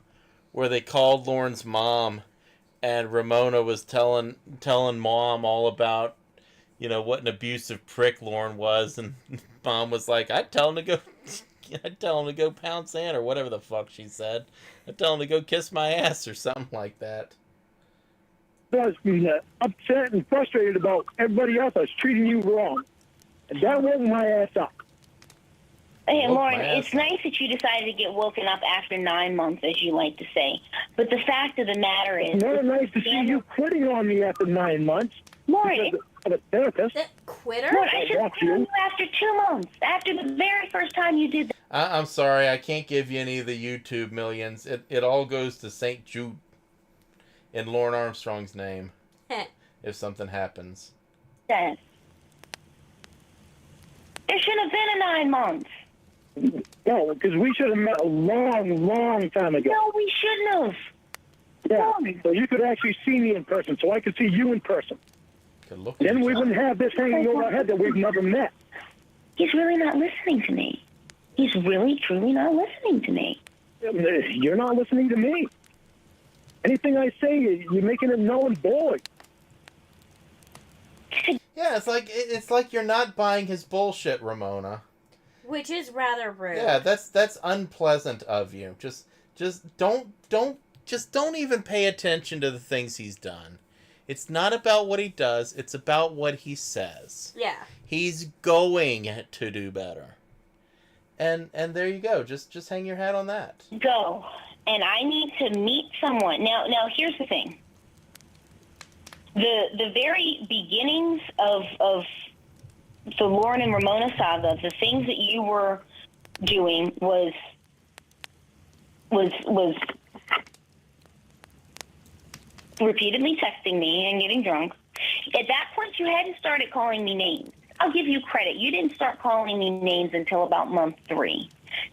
they called Lorne's mom, and Ramona was telling Mom all about, what an abusive prick Lorne was, and Mom was like, I'd tell him to go pound sand, or whatever the fuck she said. I'd tell him to go kiss my ass, or something like that. I was upset and frustrated about everybody else that's treating you wrong. And that woke my ass up. Hey, Woke Lauren, my ass it's up. nice that you decided to get woken up after 9 months, as you like to say. But the fact of the matter is... It's not nice to see you quitting on me after 9 months. Lauren, Because of a therapist. The quitter? Lauren, I should have Watch quit on you. you after 2 months. After the very first time you did that. I'm sorry, I can't give you any of the YouTube millions. It all goes to St. Jude in Lorne Armstrong's name if something happens. There shouldn't have been a 9 months. No, because we should have met a long, long time ago. No, we shouldn't have. Yeah, so you could actually see me in person, so I could see you in person. Good look. Then we wouldn't have this hanging over our head that we've never met. He's really not listening to me. He's really, truly not listening to me. You're not listening to me. Anything I say, you're making it null and void. Yeah, it's like you're not buying his bullshit, Ramona. Which is rather rude. Yeah, that's unpleasant of you. Just don't even pay attention to the things he's done. It's not about what he does, it's about what he says. Yeah. He's going to do better. And there you go. Just hang your hat on that. Go. And I need to meet someone. Now here's the thing. The very beginnings of the Lorne and Ramona saga, the things that you were doing was repeatedly texting me and getting drunk. At that point, you hadn't started calling me names. I'll give you credit. You didn't start calling me names until about month 3.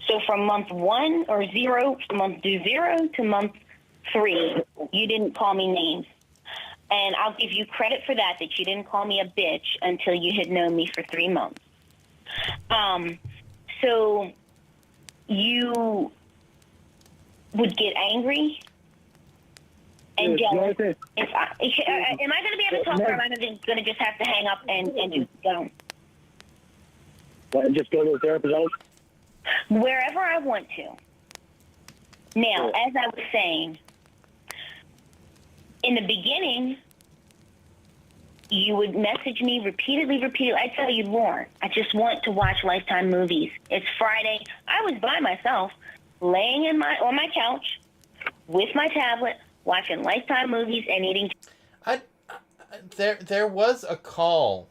So from month 1 or 0, month 0 to month 3, you didn't call me names. And I'll give you credit for that you didn't call me a bitch until you had known me for 3 months. So you would get angry and jealous. Am I going to be able to talk, or am I going to just have to hang up and just go? And just go to the therapist house? Wherever I want to. Now, as I was saying, in the beginning, you would message me repeatedly. I'd tell you, Lorne, I just want to watch Lifetime movies. It's Friday. I was by myself, laying on my couch with my tablet, watching Lifetime movies and eating. There was a call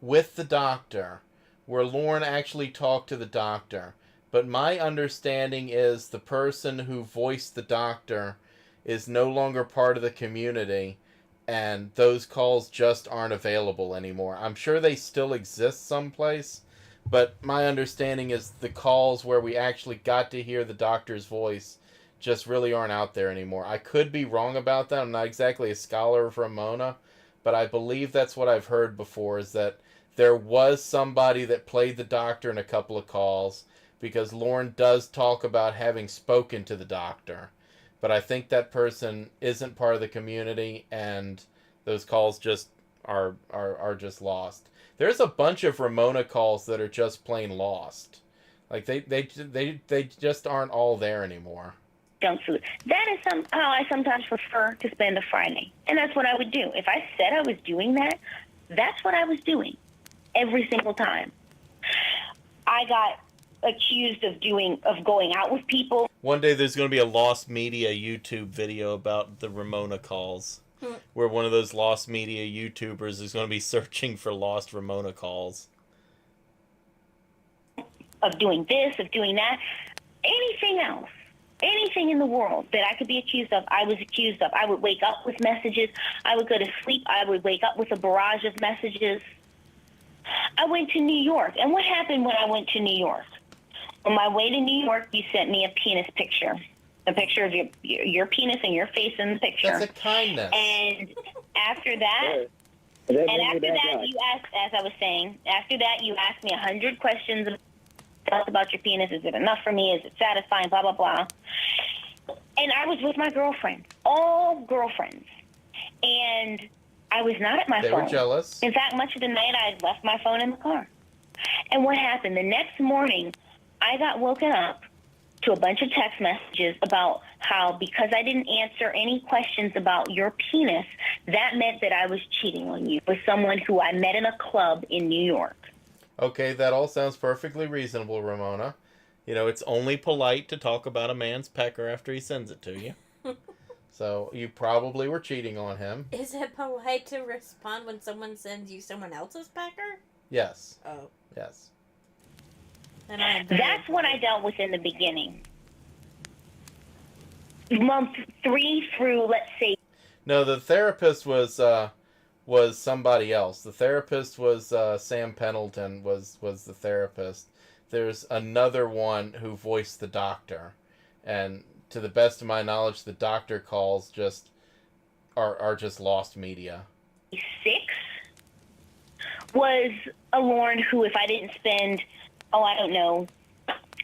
with the doctor where Lorne actually talked to the doctor. But my understanding is the person who voiced the doctor is no longer part of the community, and those calls just aren't available anymore. I'm sure they still exist someplace, but my understanding is the calls where we actually got to hear the doctor's voice just really aren't out there anymore. I could be wrong about that. I'm not exactly a scholar of Ramona, but I believe that's what I've heard before, is that there was somebody that played the doctor in a couple of calls, because Lorne does talk about having spoken to the doctor. But I think that person isn't part of the community, and those calls just are just lost. There's a bunch of Ramona calls that are just plain lost. Like they just aren't all there anymore. Junk food. That is how I sometimes prefer to spend a Friday. And that's what I would do. If I said I was doing that, that's what I was doing every single time. I got accused of going out with people. One day there's going to be a Lost Media YouTube video about the Ramona calls, where one of those Lost Media YouTubers is going to be searching for lost Ramona calls. Of doing this, of doing that, anything else. Anything in the world that I could be accused of, I was accused of. I would wake up with messages. I would go to sleep. I would wake up with a barrage of messages. I went to New York. And what happened when I went to New York? On my way to New York, you sent me a penis picture. A picture of your penis and your face in the picture. That's a kindness. And after that, you asked, as I was saying, after that, you asked me 100 questions about your penis. Is it enough for me? Is it satisfying? Blah, blah, blah. And I was with my girlfriend, all girlfriends. And I was not at my phone. They were jealous. In fact, much of the night, I left my phone in the car. And what happened? The next morning, I got woken up to a bunch of text messages about how, because I didn't answer any questions about your penis, that meant that I was cheating on you with someone who I met in a club in New York. Okay, that all sounds perfectly reasonable, Ramona. You know, it's only polite to talk about a man's pecker after he sends it to you. So, you probably were cheating on him. Is it polite to respond when someone sends you someone else's pecker? Yes. Oh. Yes. That's what I dealt with in the beginning. Month 3 through, let's say... No, the therapist was somebody else. The therapist was Sam Pendleton was the therapist. There's another one who voiced the doctor. And to the best of my knowledge, the doctor calls just are just lost media. 6 was a Lorne who, if I didn't spend, I don't know,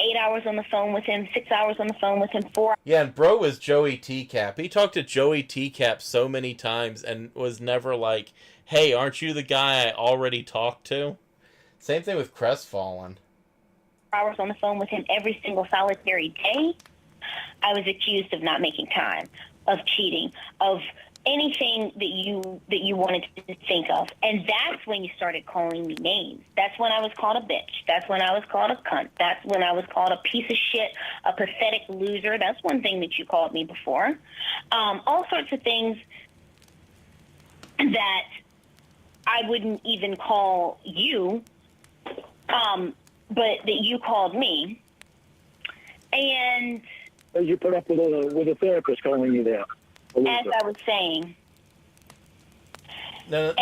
8 hours on the phone with him, 6 hours on the phone with him, 4. Yeah, and bro was Joey Teacap. He talked to Joey Teacap so many times and was never like, hey, aren't you the guy I already talked to? Same thing with Crestfallen. Hours on the phone with him every single solitary day. I was accused of not making time, of cheating, of anything that you wanted to think of. And that's when you started calling me names. That's when I was called a bitch. That's when I was called a cunt. That's when I was called a piece of shit, a pathetic loser. That's one thing that you called me before. All sorts of things that I wouldn't even call you, but that you called me. And you put up with a therapist calling you there. As I was saying. No,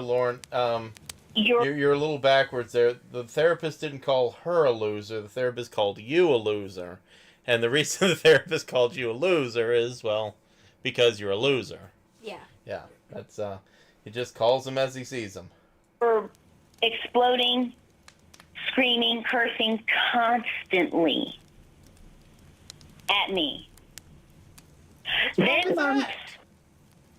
Lorne. You're a little backwards there. The therapist didn't call her a loser. The therapist called you a loser. And the reason the therapist called you a loser is, well, because you're a loser. Yeah. Yeah. That's, he just calls them as he sees them. For exploding, screaming, cursing constantly at me. Then months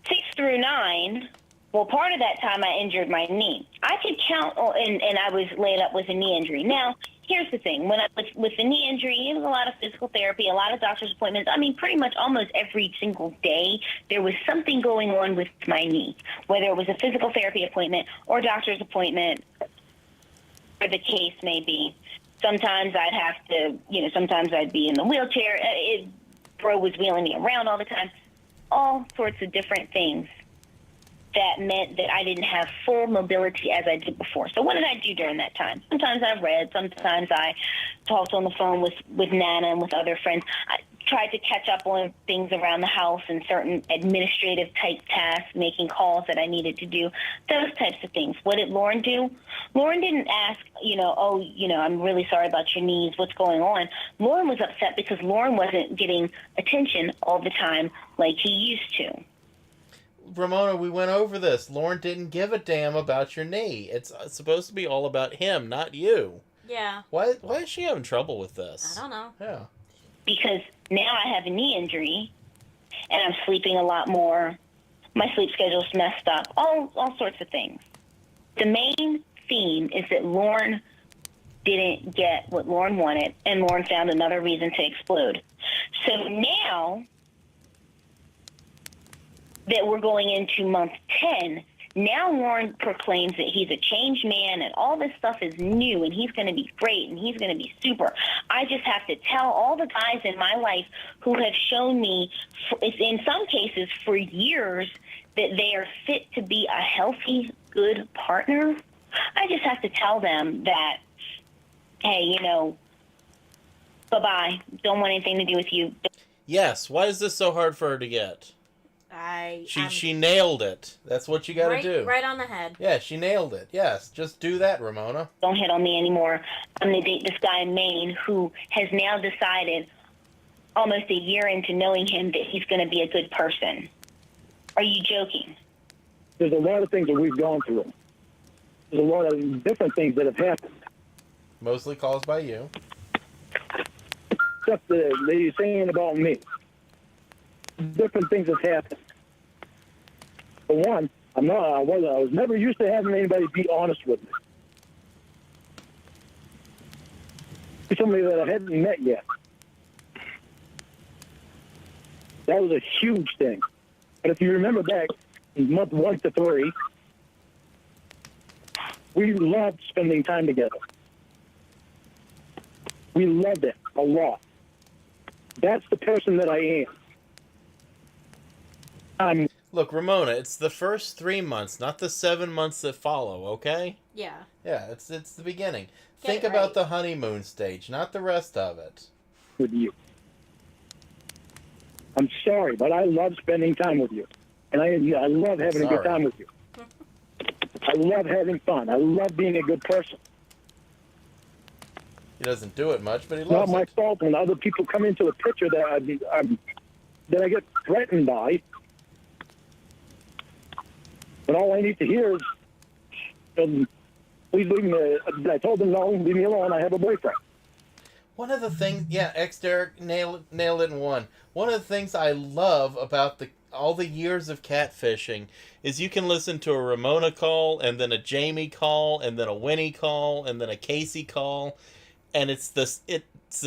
6 through 9, well, part of that time I injured my knee. I could count, and I was laid up with a knee injury. Now, here's the thing. When I was with the knee injury, it was a lot of physical therapy, a lot of doctor's appointments. I mean, pretty much almost every single day, there was something going on with my knee, whether it was a physical therapy appointment or doctor's appointment, or the case may be. Sometimes I'd have to, sometimes I'd be in the wheelchair. Bro was wheeling me around all the time. All sorts of different things that meant that I didn't have full mobility as I did before. So what did I do during that time? Sometimes I read. Sometimes I talked on the phone with Nana and with other friends. I tried to catch up on things around the house and certain administrative type tasks, making calls that I needed to do, those types of things. What did Lorne do? Lorne didn't ask, I'm really sorry about your knees, what's going on? Lorne was upset because Lorne wasn't getting attention all the time like he used to. Ramona, we went over this. Lorne didn't give a damn about your knee. It's supposed to be all about him, not you. Yeah. Why is she having trouble with this? I don't know. Yeah. Because now I have a knee injury, and I'm sleeping a lot more. My sleep schedule's messed up. All sorts of things. The main theme is that Lorne didn't get what Lorne wanted, and Lorne found another reason to explode. So now that we're going into month 10, now Lorne proclaims that he's a changed man and all this stuff is new and he's going to be great and he's going to be super. I just have to tell all the guys in my life who have shown me, in some cases for years, that they are fit to be a healthy, good partner. I just have to tell them that, hey, bye-bye. Don't want anything to do with you. Yes. Why is this so hard for her to get? She nailed it. That's what you got to do. Right on the head. Yeah, she nailed it. Yes, just do that, Ramona. Don't hit on me anymore. I'm going to date this guy in Maine who has now decided, almost a year into knowing him, that he's going to be a good person. Are you joking? There's a lot of things that we've gone through. There's a lot of different things that have happened. Mostly caused by you. Stuff that you're saying about me. Different things have happened. For one, I was never used to having anybody be honest with me. Somebody that I hadn't met yet. That was a huge thing. But if you remember back in month 1 to 3, we loved spending time together. We loved it a lot. That's the person that I am. Look, Ramona, it's the first 3 months, not the 7 months that follow, okay? Yeah. Yeah, it's the beginning. Get Think it about right. the honeymoon stage, not the rest of it. With you. I'm sorry, but I love spending time with you. And I love having a good Sorry. time with you. I love having fun. I love being a good person. He doesn't do it much, but he It's not loves my it. fault when other people come into the picture that I get threatened by. But all I need to hear is, please leave me. I told them, no, leave me alone. I have a boyfriend. One of the things, yeah, Derek nailed it in one. One of the things I love about all the years of catfishing is you can listen to a Ramona call, and then a Jamie call, and then a Winnie call, and then a Casey call, and it's the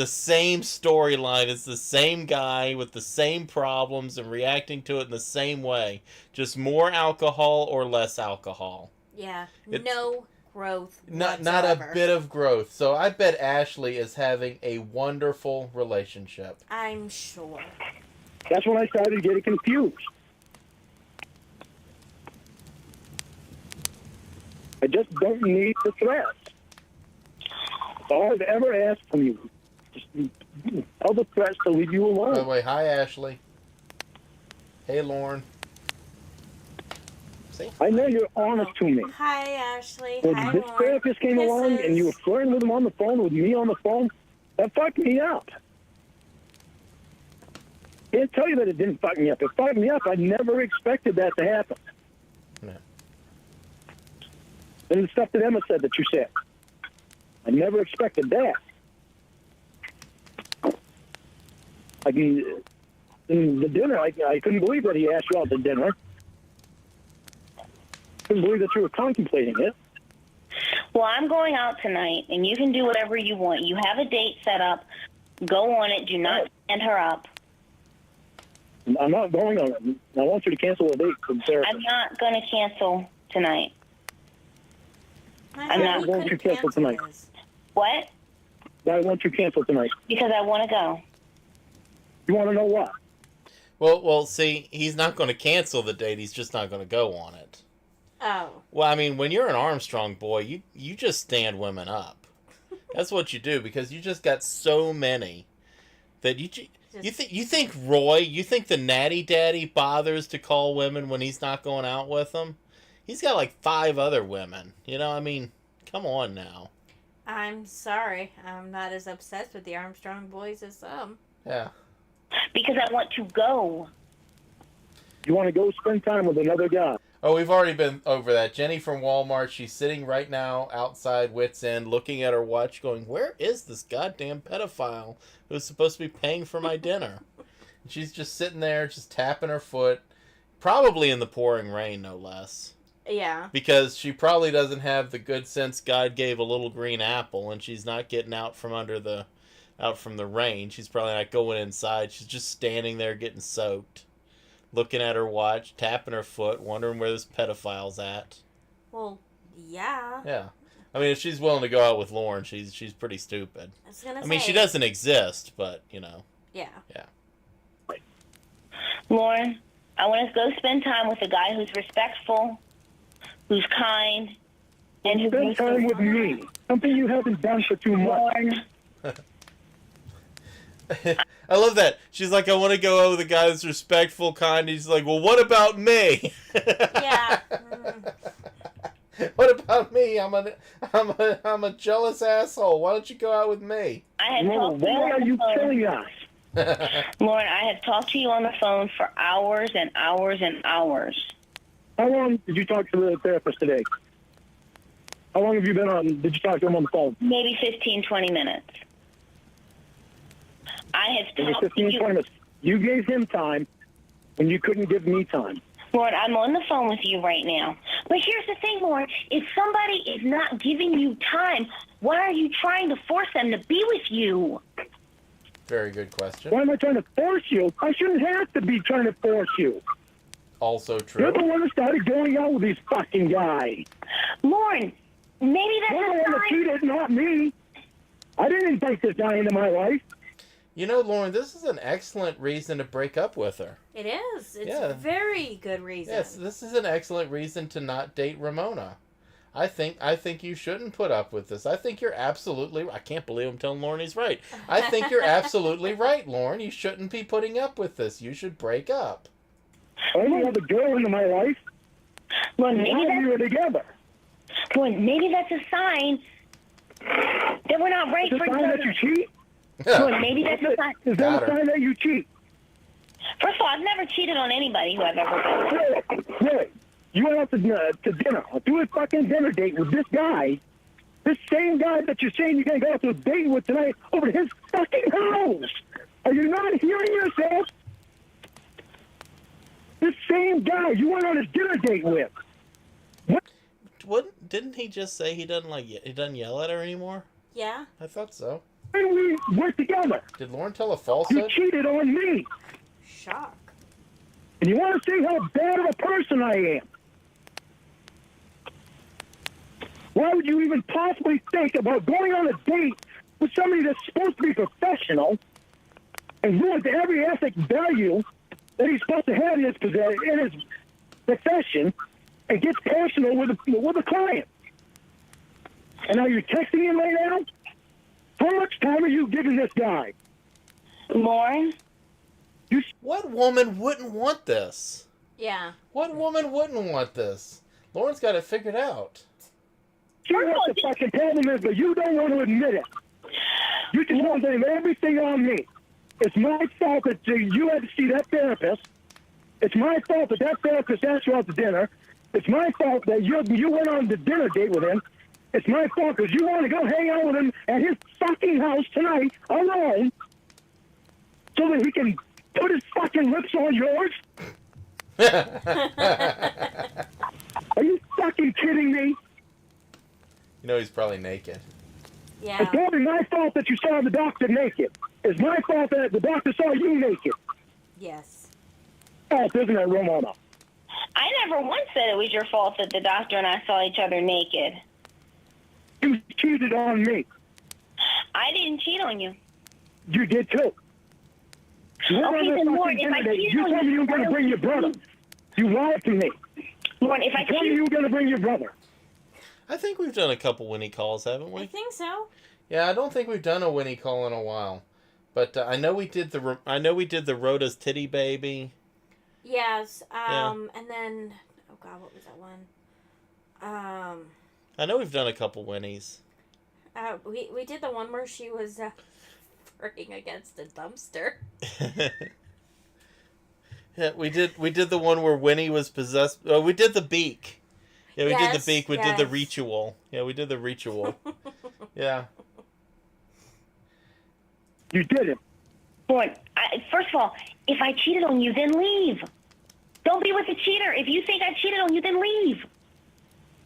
same storyline. It's the same guy with the same problems and reacting to it in the same way, just more alcohol or less alcohol. Yeah. It's- No growth Not whatsoever. a bit of growth. So I bet Ashley is having a wonderful relationship. I'm sure. That's when I started getting confused. I just don't need the threats. That's all I've ever asked from you. Just tell the threats to leave you By the alone. way, hi Ashley. Hey Lorne. See? I know you're honest to me. Hi, Ashley. When Hi, this Lorne. therapist came along and you were flirting with him on the phone, with me on the phone, that fucked me up. I can't tell you that it didn't fuck me up. It fucked me up. I never expected that to happen. No. And the stuff that Emma said that you said, I never expected that. I mean, in the dinner, I couldn't believe that he asked you out to dinner. Couldn't believe that you were contemplating it. Well, I'm going out tonight, and you can do whatever you want. You have a date set up. Go on it. Do not stand her up. I'm not going on it. I want you to cancel the date for the therapist. I'm not going to cancel tonight. I'm not going to cancel tonight. What? Why won't you cancel tonight? Because I want to go. You want to know what? Well, see, he's not going to cancel the date. He's just not going to go on it. Oh. Well, I mean, when you're an Armstrong boy, you just stand women up. That's what you do, because you just got so many that you think Roy, you think the natty daddy bothers to call women when he's not going out with them? He's got like 5 other women. You know, I mean, come on now. I'm sorry. I'm not as obsessed with the Armstrong boys as some. Yeah. Because I want to go. You want to go spend time with another guy. Oh, we've already been over that. Jenny from Walmart, she's sitting right now outside Wits End looking at her watch going, where is this goddamn pedophile who's supposed to be paying for my dinner? And she's just sitting there, just tapping her foot, probably in the pouring rain, no less. Yeah. Because she probably doesn't have the good sense God gave a little green apple, and she's not getting out from the rain. She's probably not going inside. She's just standing there getting soaked, looking at her watch, tapping her foot, wondering where this pedophile's at. Well, yeah. Yeah. I mean, if she's willing to go out with Lorne, she's pretty stupid. I mean, she doesn't exist, but, you know. Yeah. Yeah. Lorne, I want to go spend time with a guy who's respectful, who's kind, and who Spend time with me. Something you haven't done for 2 months. Lorne, I love that. She's like, I want to go out with a guy that's respectful, kind. He's like, well, what about me? Yeah. What about me? I'm a jealous asshole. Why don't you go out with me? I had Lord, talked to you why on are the you phone. killing us? Lauren, I have talked to you on the phone for hours and hours and hours. How long did you talk to the therapist today? How long have you been on? Did you talk to him on the phone? Maybe 15, 20 minutes. I have It was talked to 15, 20 you. minutes. You gave him time when you couldn't give me time. Lauren, I'm on the phone with you right now. But here's the thing, Lauren. If somebody is not giving you time, why are you trying to force them to be with you? Very good question. Why am I trying to force you? I shouldn't have to be trying to force you. Also You're true. the one that started going out with these fucking guys. Lauren, maybe that's You're the a one that sign. cheated, not me. I didn't invite this guy into my life. You know, Lauren, this is an excellent reason to break up with her. It is. It's Yeah. a very good reason. Yes, this is an excellent reason to not date Ramona. I think you shouldn't put up with this. I think you're absolutely. I can't believe I'm telling Lauren he's right. I think you're absolutely right, Lauren. You shouldn't be putting up with this. You should break up. I only have a girl into my life. Lauren, maybe Now we that's, were together. Lauren, maybe that's a sign that we're not right Is it for a each sign that you other. cheat? Lauren, maybe that's a sign. Is Got that her. a sign that you cheat? First of all, I've never cheated on anybody who I've ever been with. Really? You went out to dinner, do a fucking dinner date with this guy, this same guy that you're saying you're going to go out to a date with tonight over to his fucking house. Are you not hearing yourself? This same guy you went on a dinner date with. Didn't he just say he doesn't yell at her anymore? Yeah. I thought so. And we were together. Did Lauren tell a You falsehood? cheated on me. Shock. And you want to see how bad of a person I am. Why would you even possibly think about going on a date with somebody that's supposed to be professional and ruins every ethic value that he's supposed to have in his profession and gets personal with a client? And now you're texting him right now? How much time are you giving this guy? Lauren, What woman wouldn't want this? Yeah. What woman wouldn't want this? Lauren's got it figured out. See what the fucking problem is, but you don't want to admit it. You just want to blame everything on me. It's my fault that you had to see that therapist. It's my fault that that therapist asked you out to dinner. It's my fault that you went on the dinner date with him. It's my fault because you want to go hang out with him at his fucking house tonight alone so that he can put his fucking lips on yours. Are you fucking kidding me? You know he's probably naked. Yeah. It's probably my fault that you saw the doctor naked. It's my fault that the doctor saw you naked. Yes. Fault, isn't it, Ramona? I never once said it was your fault that the doctor and I saw each other naked. You cheated on me. I didn't cheat on you. You did too. You went Okay, on that then, fucking Lauren, if dinner I date. cheated You on told me you, you were going to why bring your brother. You lied to me. Lauren, if I You told me cheated, you were going to bring your brother. I think we've done a couple Winnie calls, haven't I we? think so. Yeah, I don't think we've done a Winnie call in a while, but I know we did the Rhoda's titty baby. Yes. Yeah. And then, oh God, what was that one? I know we've done a couple Winnies. We did the one where she was throwing against a dumpster. Yeah, we did the one where Winnie was possessed. Oh, we did the beak. Yeah, we did the beak. We did the ritual. Yeah, we did the ritual. Yeah. You did it. Lorne, first of all, if I cheated on you, then leave. Don't be with a cheater. If you think I cheated on you, then leave.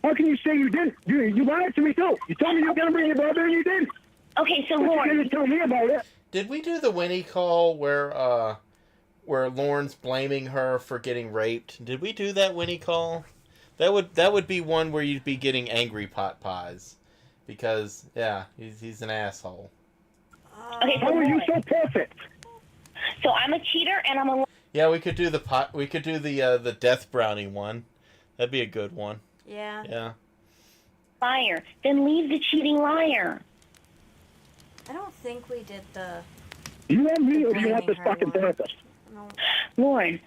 How can you say you did? You lied to me too. You told me you were gonna bring your brother, and you did. Okay, so But you Lorne, didn't tell me about it. Did we do the Winnie call where Lorne's blaming her for getting raped? Did we do that Winnie call? That would be one where you'd be getting angry pot pies, because yeah, he's an asshole. okay, so How are you Lorne, so perfect? so I'm a cheater and I'm a Yeah, we could do the death brownie one. That'd be a good one. Yeah. Yeah. liar. Then leave the cheating liar. I don't think we did the. You want me or do you want this Blaming her fucking one. therapist? No. Lorne,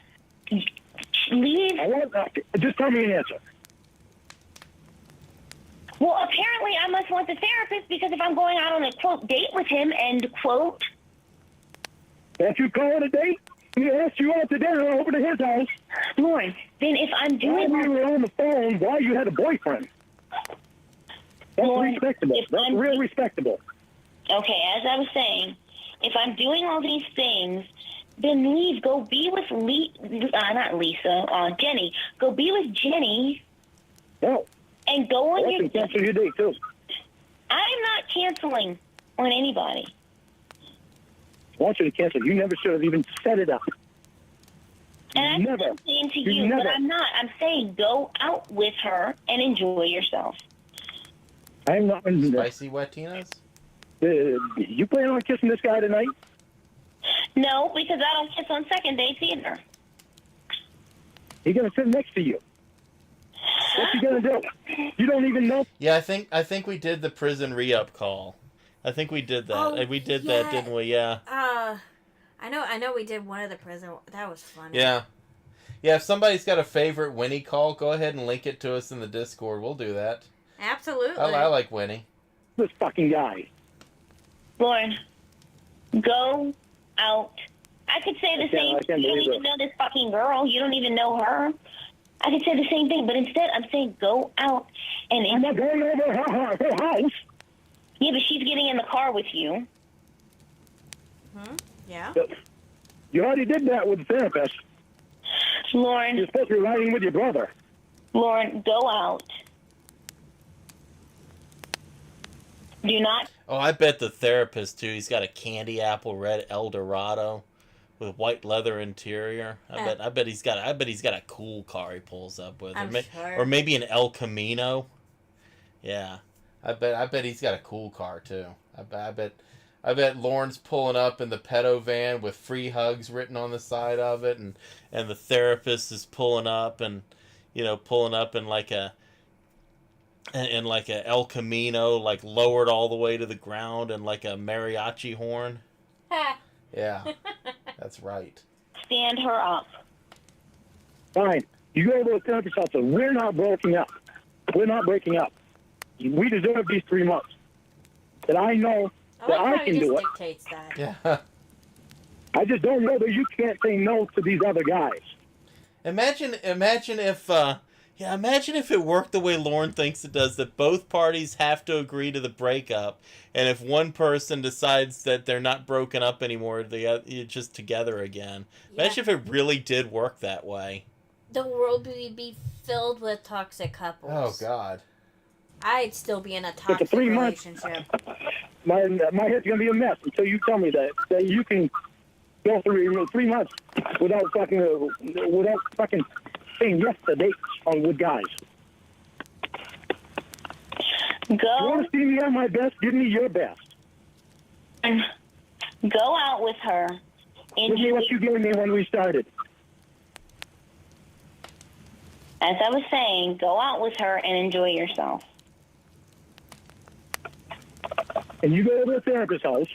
leave. I want just tell me an answer. Well, apparently I must want the therapist because if I'm going out on a, quote, date with him, end quote, Don't you call it a date? He asked you out to dinner over to his house. Lorne, then if I'm While doing we were on the phone, while you had a boyfriend. That's Lord, respectable. if That's I'm- real respectable. Okay, as I was saying, if I'm doing all these things, then leave. Go be with not Lisa, Jenny. Go be with Jenny No, and go on I your. can cancel your date too. I'm not canceling on anybody. I want you to cancel. You never should have even set it up. And I'm Never. not saying to You you, never. but I'm not. I'm saying go out with her and enjoy yourself. I'm not. Spicy Wetinas? You plan on kissing this guy tonight? No, because I don't kiss on second dates either. He's gonna sit next to you. What's he gonna do? You don't even know. Yeah, I think we did the prison re-up call. I think we did that. Oh, We did yeah. that, didn't we? Yeah. I know we did one of the prison. That was funny. Yeah. Yeah, if somebody's got a favorite Winnie call, go ahead and link it to us in the Discord. We'll do that. Absolutely. I like Winnie. This fucking guy. Lauren, go out. I could say the same. I can't You don't believe even it. know this fucking girl. You don't even know her. I could say the same thing, but instead I'm saying go out and. I'm not going over her house. Yeah, but she's getting in the car with you. Yeah. You already did that with the therapist. Lauren, You're supposed to be riding with your brother. Lauren, go out. Do not. Oh, I bet the therapist too. He's got a candy apple red Eldorado with white leather interior. I bet he's got a cool car he pulls up with, I'm sure. or maybe an El Camino. Yeah, I bet he's got a cool car too. I bet Lorne's pulling up in the pedo van with free hugs written on the side of it, and the therapist is pulling up and in like a El Camino, like lowered all the way to the ground, and like a mariachi horn. Yeah, that's right. Stand her up. Fine. You go to the therapist's house. We're not breaking up. We're not breaking up. We deserve these 3 months. That I know I that like I how can he do just it. dictates that. Yeah. I just don't know that you can't say no to these other guys. Imagine if it worked the way Lorne thinks it does, that both parties have to agree to the breakup, and if one person decides that they're not broken up anymore, they're just together again. Imagine if it really did work that way. The world would be filled with toxic couples. Oh, God. I'd still be in a But toxic the 3 months, relationship. my head's gonna be a mess until you tell me that you can go through 3 months without fucking saying yes to dates with guys. You Go want to see me at my best? Give me your best. go out with her. Give me what you gave me when we started. As I was saying, go out with her and enjoy yourself. And you go to the therapist's house,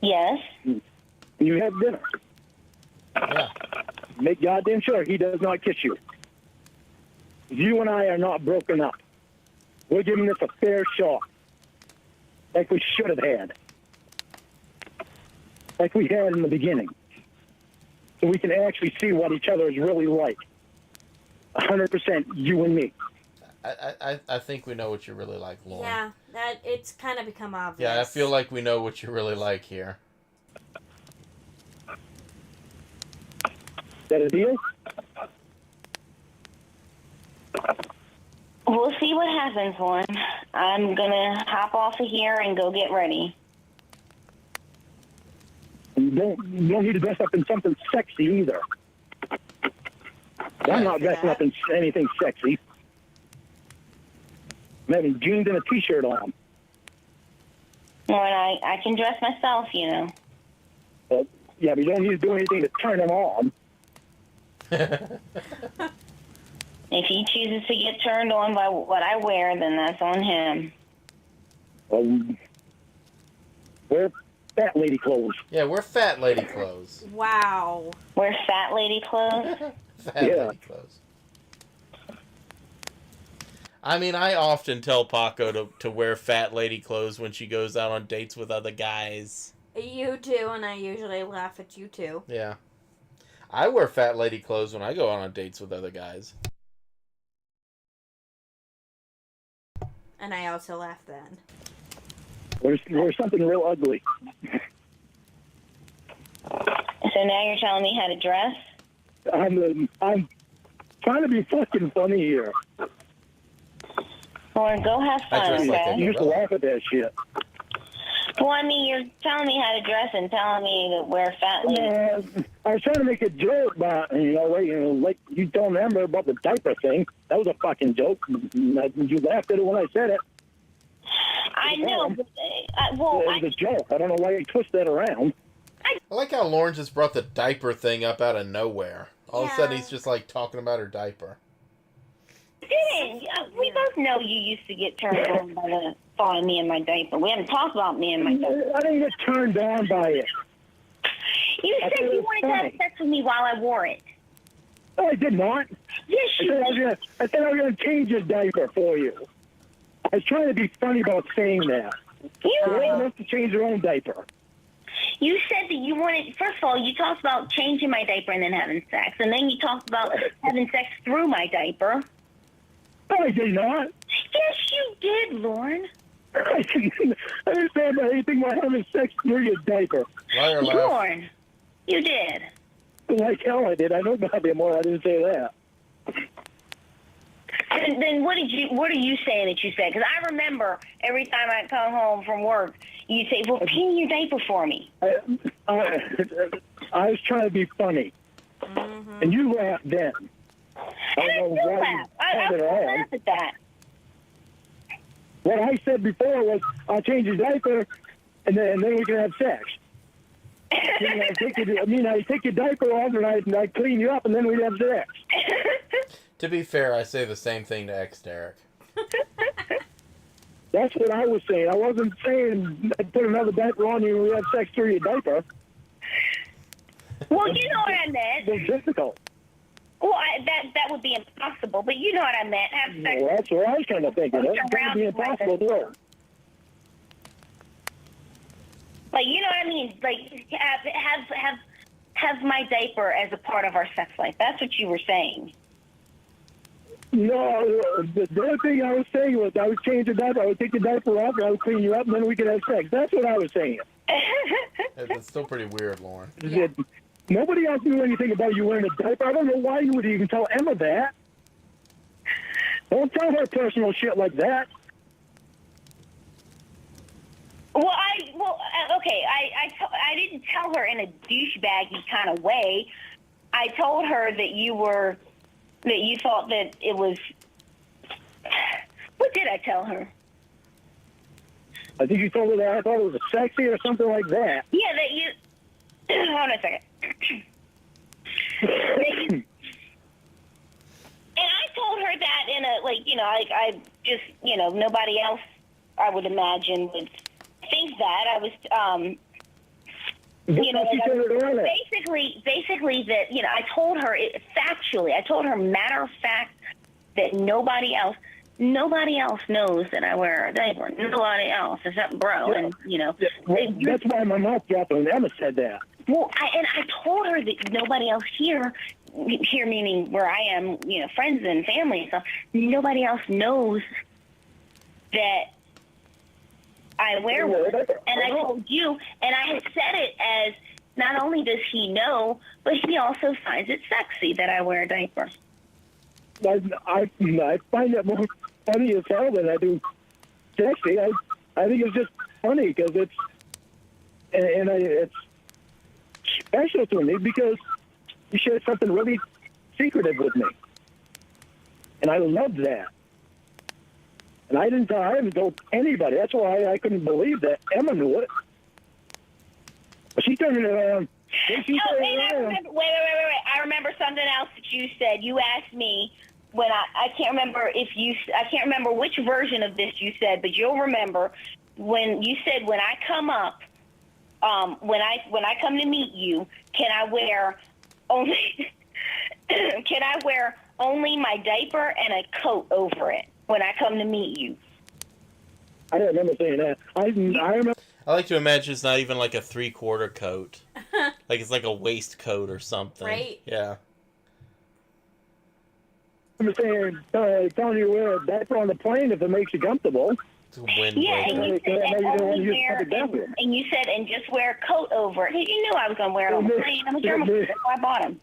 Yes. and you have dinner. Yeah. Make goddamn sure he does not kiss you. You and I are not broken up. We're giving this a fair shot. Like we should have had. Like we had in the beginning. so we can actually see what each other is really like. 100% you and me. I think we know what you really like, Lorne. Yeah, that it's kind of become obvious. Yeah, I feel like we know what you really like here. Is that a deal? We'll see what happens, Lorne. I'm gonna hop off of here and go get ready. You don't need to dress up in something sexy either. I'm not dressing up in anything sexy. I'm having jeans and a t-shirt on. Lorne, I can dress myself, you know. But, yeah, but you don't need to do anything to turn them on. If he chooses to get turned on by what I wear, then that's on him. Wear fat lady clothes. Yeah, we're fat lady clothes. Wow. Wear fat lady clothes? Fat lady clothes. I mean, I often tell Paco to wear fat lady clothes when she goes out on dates with other guys. You do, and I usually laugh at you too. Yeah. I wear fat lady clothes when I go out on dates with other guys. And I also laugh then. Wear something real ugly. So now you're telling me how to dress? I'm trying to be fucking funny here. Lorne, go have fun, okay? You used to laugh at that shit. Well, I mean, you're telling me how to dress and telling me to wear fat lady. I was trying to make a joke about, like you don't remember about the diaper thing. That was a fucking joke. You laughed at it when I said it. I know, but, It was a joke. I don't know why you twist that around. I like how Lauren just brought the diaper thing up out of nowhere. All of a sudden, he's just like talking about her diaper. We both know you used to get turned on by the thought of me and my diaper. We haven't talked about me and my diaper. I didn't get turned on by it. You said you wanted to have sex with me while I wore it. No, I did not. Yes, you did. I said I was going to change your diaper for you. I was trying to be funny about saying that. You're old enough to change your own diaper. You said that you wanted, first of all, you talked about changing my diaper and then having sex. And then you talked about having sex through my diaper. No, I did not. Yes, you did, Lorne. I didn't say about anything about having sex through your diaper. Liar, laugh. Lorne, you did. Like hell I did. I know goddamn well I didn't say that. And then what are you saying that you said? Because I remember every time I come home from work, you'd say, well, pee your diaper for me. I was trying to be funny. Mm-hmm. And you laughed then. And I still laugh. I still laugh at that. What I said before was, I'll change your diaper, and then we can have sex. I take your diaper off, and I clean you up, and then we have sex. To be fair, I say the same thing to ex-Derek. That's what I was saying. I wasn't saying I'd put another diaper on you and we have sex through your diaper. Well, you know what I meant. It's difficult. Well, that would be impossible, but you know what I meant. Have sex. Well, that's what I was kind of thinking. That would be impossible to do. Like, you know what I mean? Like, have my diaper as a part of our sex life. That's what you were saying. No, the other thing I was saying was I would change the diaper. I would take the diaper off, and I would clean you up, and then we could have sex. That's what I was saying. It's still pretty weird, Lauren. Yeah. Nobody else knew anything about you wearing a diaper. I don't know why you would even tell Emma that. Don't tell her personal shit like that. Well, okay. I didn't tell her in a douchebaggy kind of way. I told her that you thought that it was. What did I tell her? I think you told her that I thought it was sexy or something like that. Yeah, that you. Hold on a second. And I told her that in a, I just, nobody else, I would imagine, would think that. I was, basically that, I told her factually, I told her matter of fact that nobody else knows that I wear a diaper. Nobody else except bro. Yeah. And, that's why my mouth dropped when Emma said that. Well, I told her that nobody else here meaning where I am, friends and family and stuff, nobody else knows that I wear one. And I told you, and I had said it as, not only does he know, but he also finds it sexy that I wear a diaper. I find that more funny as hell than I do sexy. I think it's just funny because it's special to me because you shared something really secretive with me, and I love that. And I haven't told anybody. That's why I couldn't believe that Emma knew it. But she turned it around. Wait. I remember something else that you said. You asked me when I can't remember which version of this you said, but you'll remember when you said when I come up, when I come to meet you, can I wear only my diaper and a coat over it when I come to meet you? I don't remember saying that. I remember. I like to imagine it's not even like a 3/4 coat. Like it's like a waistcoat or something. Right. Yeah. I'm saying, telling you wear a diaper on the plane if it makes you comfortable. It's a wind Yeah, breaker. and you said and just wear a coat over it. You knew I was going to wear it on the plane. I'm a germaphobe. That's why I bought them.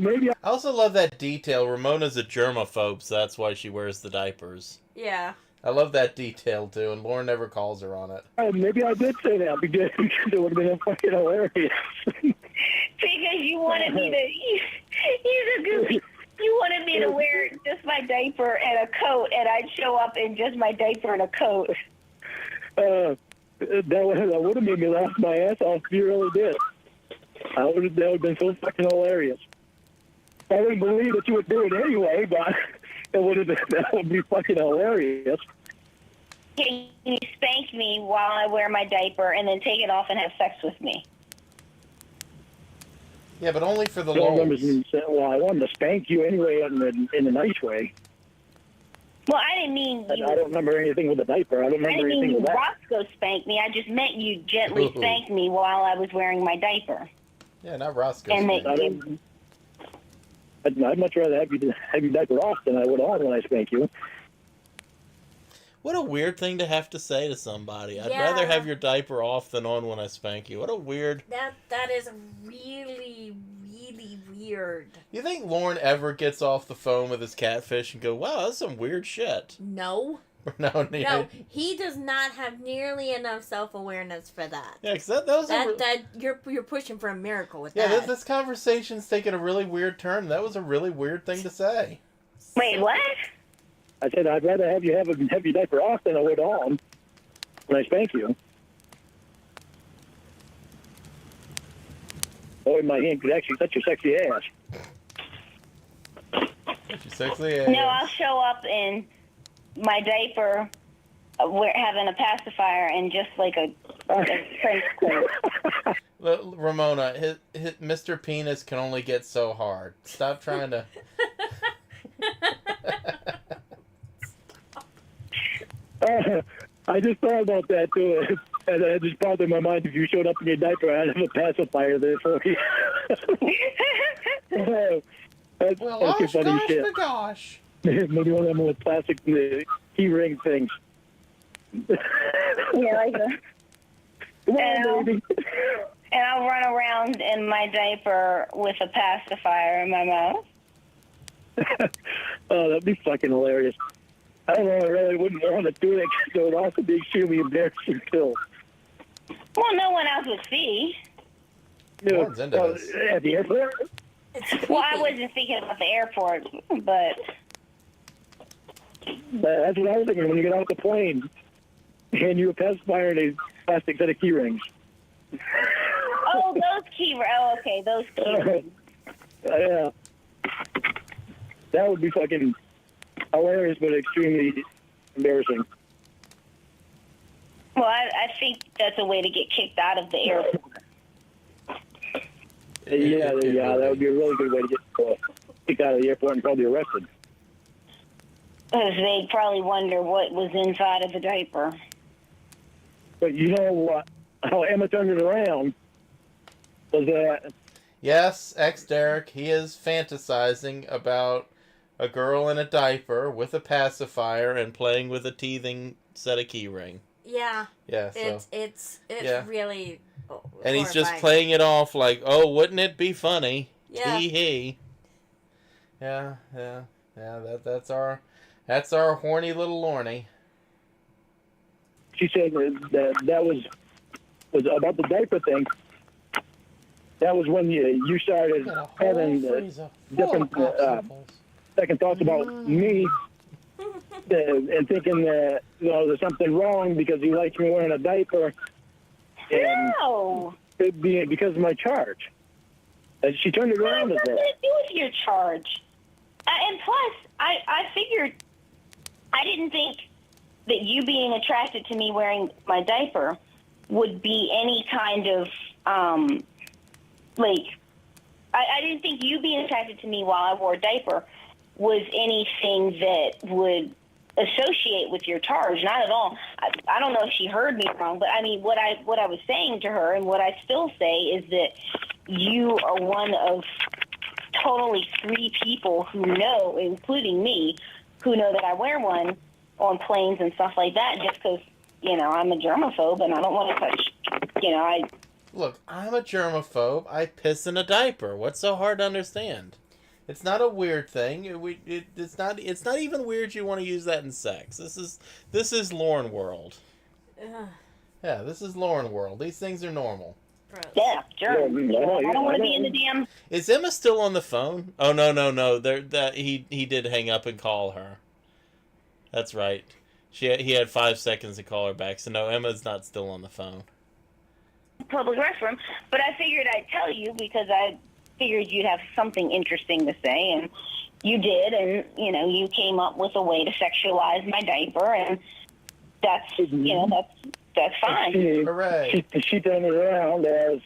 Maybe I also love that detail. Ramona's a germaphobe, so that's why she wears the diapers. Yeah. I love that detail too, and Lorne never calls her on it. maybe I did say that because it would have been fucking hilarious. Because you wanted me to. He's a goofy. You wanted me to wear just my diaper and a coat, and I'd show up in just my diaper and a coat. That would have made me laugh my ass off if you really did. That would have been so fucking hilarious. I wouldn't believe that you would do it anyway, but that would be fucking hilarious. Can you spank me while I wear my diaper and then take it off and have sex with me? Yeah, but only for the I don't remember lulz. you saying, well, I wanted to spank you anyway in a nice way. Well, I didn't mean you. I don't remember anything with a diaper. I don't I remember didn't mean anything you with that. Roscoe spank me. I just meant you gently Ooh. spank me while I was wearing my diaper. Yeah, not Roscoe. And I don't. I'd much rather have your diaper off than I would on when I spank you. What a weird thing to have to say to somebody. I'd Yeah. rather have your diaper off than on when I spank you. What a weird... That is really, really weird. You think Lorne ever gets off the phone with his catfish and go, wow, that's some weird shit? No. No, He does not have nearly enough self-awareness for that. Yeah, because that was You're pushing for a miracle with Yeah, that. this conversation's taking a really weird turn. That was a really weird thing to say. Wait, what? I said I'd rather have you have your diaper off than I would on when I spank you. Oh, my hand could actually touch your sexy ass. Your sexy ass. No, I'll show up in my diaper, having a pacifier and just like a trench coat. Ramona, Mr. Penis can only get so hard. Stop trying to... I just thought about that too, and it just popped in my mind. If you showed up in your diaper, I'd have a pacifier there for you. That's fucking funny shit. Gosh. Maybe one of them with plastic key ring things. Yeah, like that. Come on, baby. And I'll run around in my diaper with a pacifier in my mouth. Oh, that'd be fucking hilarious. I don't know, I really wouldn't want to do that because it would also be extremely embarrassing too. Well, no one else would see. Lorne's into this. At the airport? Well, I wasn't thinking about the airport, but... That's what I was thinking when you get off the plane. And you a pacifier and a plastic set of key rings. Oh, those key rings. Oh, okay, those key rings. Yeah. That would be fucking hilarious, but extremely embarrassing. Well, I think that's a way to get kicked out of the airport. Yeah, that would be a really good way to get kicked out of the airport and probably arrested. Because they'd probably wonder what was inside of the diaper. But you know what? How Emma turned it around Was that? Yes, ex-Derek, he is fantasizing about a girl in a diaper with a pacifier and playing with a teething set of keyring. Yeah. Yeah, so... It's yeah. really And he's just horrifying. playing it off like, oh, wouldn't it be funny? Yeah. Hee. Yeah. That's our horny little Lorne. She said that was about the diaper thing. That was when you started having different second thoughts about me and thinking that there's something wrong because he likes me wearing a diaper. And No. it'd be because of my charge. And she turned it around What as has that. to do with your charge? And plus, I figured, I didn't think that you being attracted to me wearing my diaper would be any kind of, I didn't think you being attracted to me while I wore a diaper was anything that would associate with your charge. Not at all. I don't know if she heard me wrong, but I mean, what I was saying to her and what I still say is that you are one of totally 3 people who know, including me, who know that I wear one on planes and stuff like that just because, I'm a germaphobe and I don't want to touch, Look, I'm a germaphobe. I piss in a diaper. What's so hard to understand? It's not a weird thing. It's not even weird you want to use that in sex. This is Lorne world. Ugh, Yeah, this is Lorne world. These things are normal. gross. Yeah, germs. I don't want to be in the damn... Is Emma still on the phone? Oh no. He did hang up and call her. That's right. He had 5 seconds to call her back. So no, Emma's not still on the phone. public restroom, but I figured I'd tell you because I figured you'd have something interesting to say, and you did, and, you came up with a way to sexualize my diaper, and that's, that's fine. Hooray. She turned it around as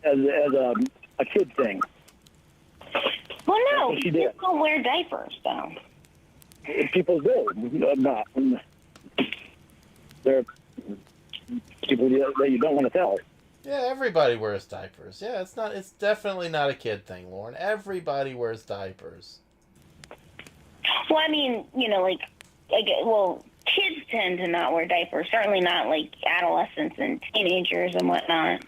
a kid thing. Well, no, She kids did. don't wear diapers, though. People do, not. There are people that you don't want to tell. Yeah, everybody wears diapers. Yeah, it's definitely not a kid thing, Lorne. Everybody wears diapers. Well, I mean, kids tend to not wear diapers. Certainly not like adolescents and teenagers and whatnot.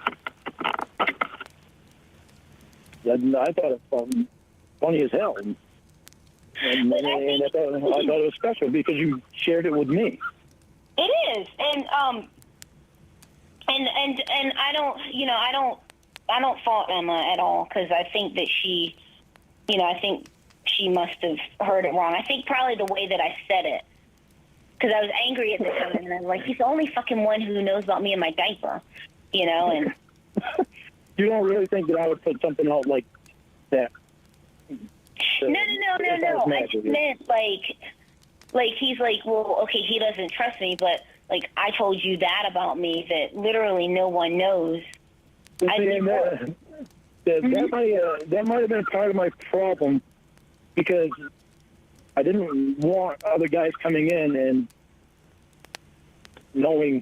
I thought it was funny as hell. And I thought it was special because you shared it with me. It is, and I don't fault Emma at all because I think that she must have heard it wrong. I think probably the way that I said it, because I was angry at the time, and I was like, he's the only fucking one who knows about me and my diaper, and. You don't really think that I would put something out like that? No. I just meant like he's like, well, okay, he doesn't trust me, but like I told you that about me that literally no one knows. That might have been part of my problem because I didn't want other guys coming in and knowing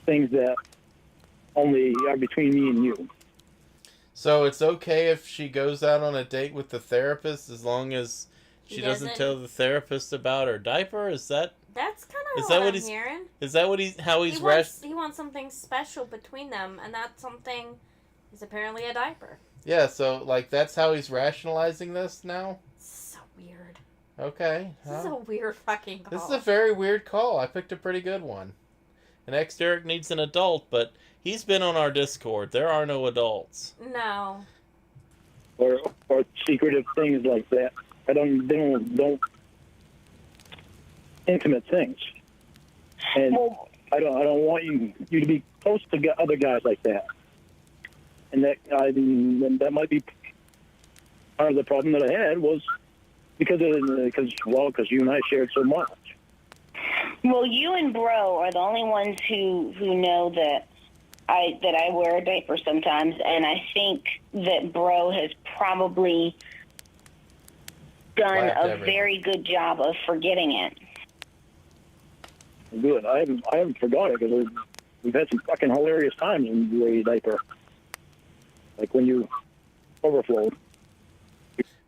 things that only are between me and you. So it's okay if she goes out on a date with the therapist as long as she doesn't tell the therapist about her diaper? Is that... That's kind Is of that what what I'm he's- hearing. Is that what He wants something special between them, and that something is apparently a diaper. Yeah, so, that's how he's rationalizing this now? So weird. Okay. This is a weird fucking call. This is a very weird call. I picked a pretty good one. An ex-Derek needs an adult, but he's been on our Discord. There are no adults. No. Or secretive things like that. I don't intimate things. And I don't want you to be close to other guys like that. And that might be part of the problem that I had was because you and I shared so much. Well, you and Bro are the only ones who know that I wear a diaper sometimes, and I think that Bro has probably done a very good job of forgetting it. Good. I haven't forgot it because we've had some fucking hilarious times when you wear your diaper. Like when you overflowed.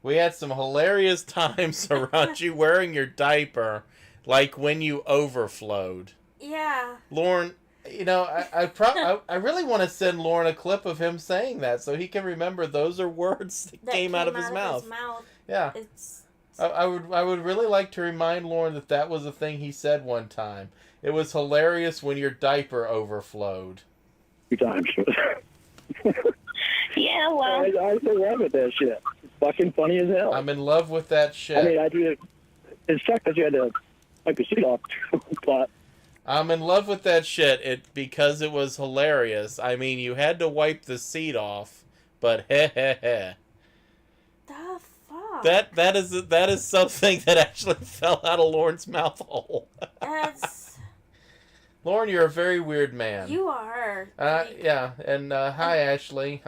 We had some hilarious times around you wearing your diaper, like when you overflowed. Yeah. Lorne, you know, I really want to send Lorne a clip of him saying that so he can remember those are words that came out of his mouth. Yeah. I would really like to remind Lorne that that was a thing he said one time. It was hilarious when your diaper overflowed. 2 times. Yeah, well. I still love it, that shit. It's fucking funny as hell. I'm in love with that shit. I mean, I do it. It sucked that you had to wipe your seat off, but. I'm in love with that shit because it was hilarious. I mean, you had to wipe the seat off, but heh. The fuck? That is something that actually fell out of Lorne's mouth hole. That's... Lorne, you're a very weird man. You are. Yeah, and hi Ashley.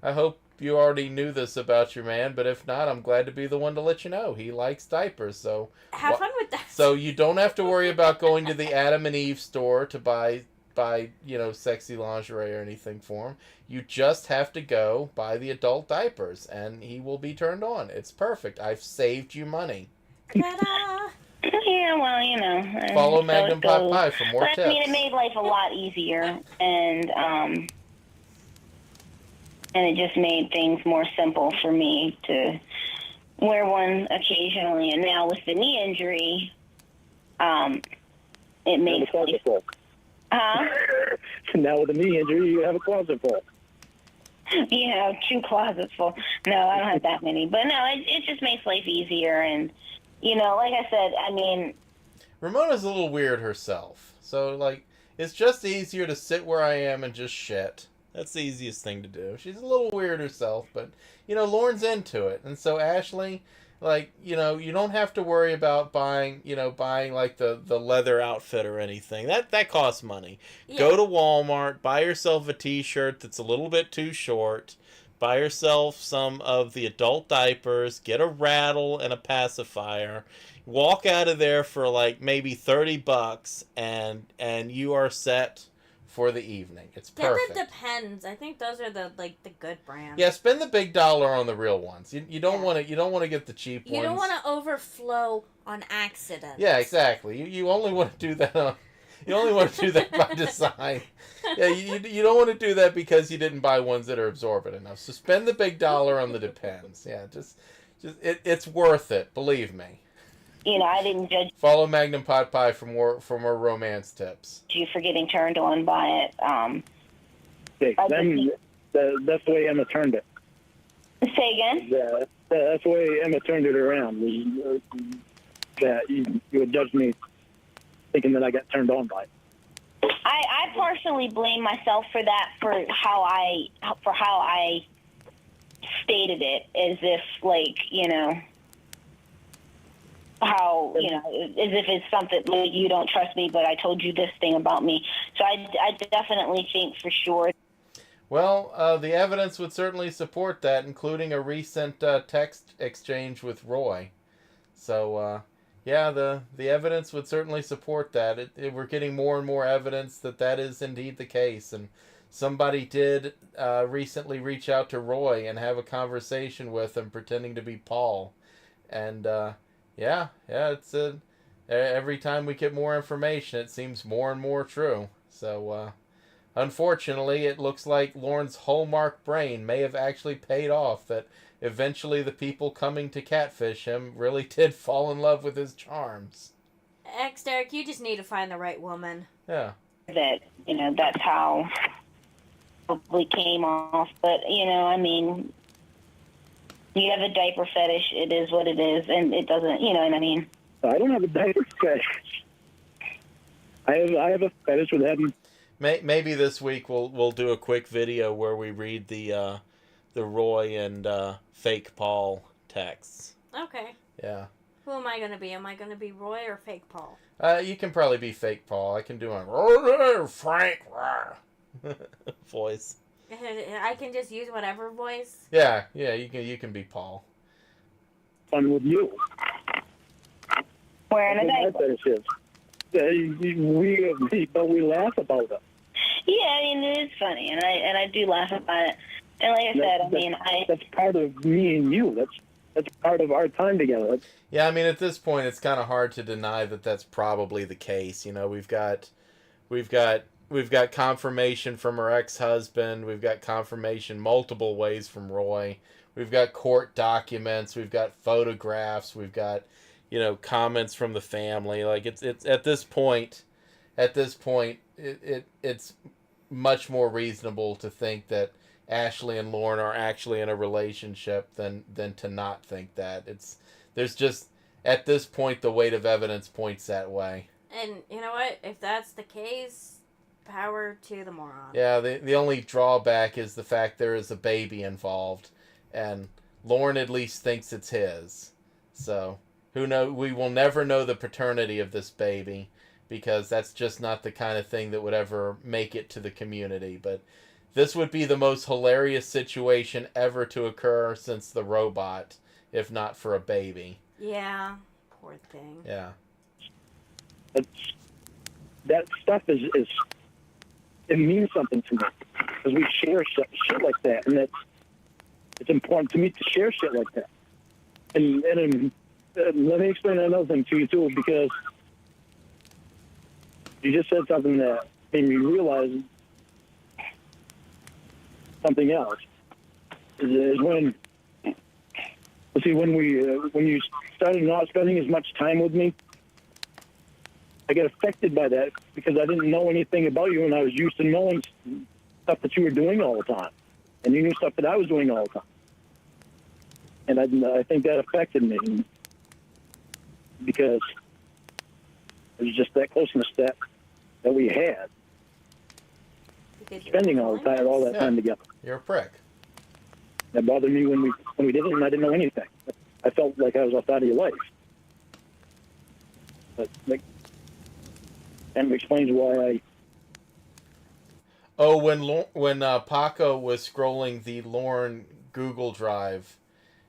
I hope you already knew this about your man, but if not, I'm glad to be the one to let you know. He likes diapers, so have fun with that. So you don't have to worry about going to the Adam and Eve store to buy sexy lingerie or anything for him. You just have to go buy the adult diapers, and he will be turned on. It's perfect. I've saved you money. Ta-da! Yeah, well, you know. Follow so Magnum Pot Pie for more tips. I mean, it made life a lot easier, and it just made things more simple for me to wear one occasionally. And now with the knee injury, it makes life... Huh? Now with a knee injury, you have a closet full. You have 2 closets full. No, I don't have that many. But no, it just makes life easier. And, you know, like I said, I mean... Ramona's a little weird herself. So, like, it's just easier to sit where I am and just shit. That's the easiest thing to do. She's a little weird herself, but, you know, Lorne's into it. And so, Ashley, like, you know, you don't have to worry about buying like the leather outfit or anything. That costs money. Yeah. Go to Walmart, buy yourself a t-shirt that's a little bit too short, buy yourself some of the adult diapers, get a rattle and a pacifier, walk out of there for like maybe $30 and you are set for the evening. It's perfect. Get the Depends. I think those are the good brands. Yeah, spend the big dollar on the real ones. You don't want to get the cheap ones. You don't want to overflow on accident. Yeah, exactly. You only want to do that you only want to do that by design. Yeah, you don't want to do that because you didn't buy ones that are absorbent enough. So spend the big dollar on the Depends. Yeah, just it's worth it, believe me. You know, I didn't judge. Follow Magnum Pot Pie for more romance tips. You for getting turned on by it. That's the way Emma turned it. Say again? Yeah, that's the way Emma turned it around. That you would judge me thinking that I got turned on by it. I partially blame myself for that, for how I stated it, as if, like, you know, how, you know, as if it's something like, you don't trust me, but I told you this thing about me. So I definitely think for sure. Well, the evidence would certainly support that, including a recent text exchange with Roy. So, yeah, the evidence would certainly support that. We're getting more and more evidence that is indeed the case. And somebody did recently reach out to Roy and have a conversation with him pretending to be Paul. And, yeah, it's every time we get more information, it seems more and more true. So, unfortunately, it looks like Lorne's hallmark brain may have actually paid off, that eventually the people coming to catfish him really did fall in love with his charms. Derek, you just need to find the right woman. Yeah. That, you know, that's how it probably came off. But, you know, I mean, you have a diaper fetish, it is what it is, and it doesn't, you know what I mean? I don't have a diaper fetish. I have a fetish with having... Maybe this week we'll do a quick video where we read the Roy and fake Paul texts. Okay. Yeah. Who am I going to be? Am I going to be Roy or fake Paul? You can probably be fake Paul. I can do a Frank voice. I can just use whatever voice. Yeah, you can be Paul. Fun with you. Wearing a diaper. But we laugh about it. Yeah, I mean, it is funny, and I do laugh about it. And like I said, I mean, that's part of me and you. That's part of our time together. Yeah, I mean, at this point, it's kind of hard to deny that that's probably the case. You know, we've got confirmation from her ex-husband. We've got confirmation multiple ways from Roy. We've got court documents. We've got photographs. We've got, comments from the family. Like it's at this point, it's much more reasonable to think that Ashley and Lorne are actually in a relationship than to not think that. There's just at this point the weight of evidence points that way. And you know what? If that's the case, power to the moron. Yeah, the only drawback is the fact there is a baby involved, and Lorne at least thinks it's his. So, who knows? We will never know the paternity of this baby, because that's just not the kind of thing that would ever make it to the community. But this would be the most hilarious situation ever to occur since the robot, if not for a baby. Yeah, poor thing. Yeah. That stuff is it means something to me because we share shit like that, and it's important to me to share shit like that. And let me explain another thing to you too, because you just said something that made me realize something else. Is when when you started not spending as much time with me, I get affected by that because I didn't know anything about you, and I was used to knowing stuff that you were doing all the time, and you knew stuff that I was doing all the time. And I think that affected me because it was just that closeness that we had, spending all that time together. You're a prick. That bothered me when we did it, and I didn't know anything. I felt like I was outside of your life. But and explains why I. Oh, when Paco was scrolling the Lorne Google Drive,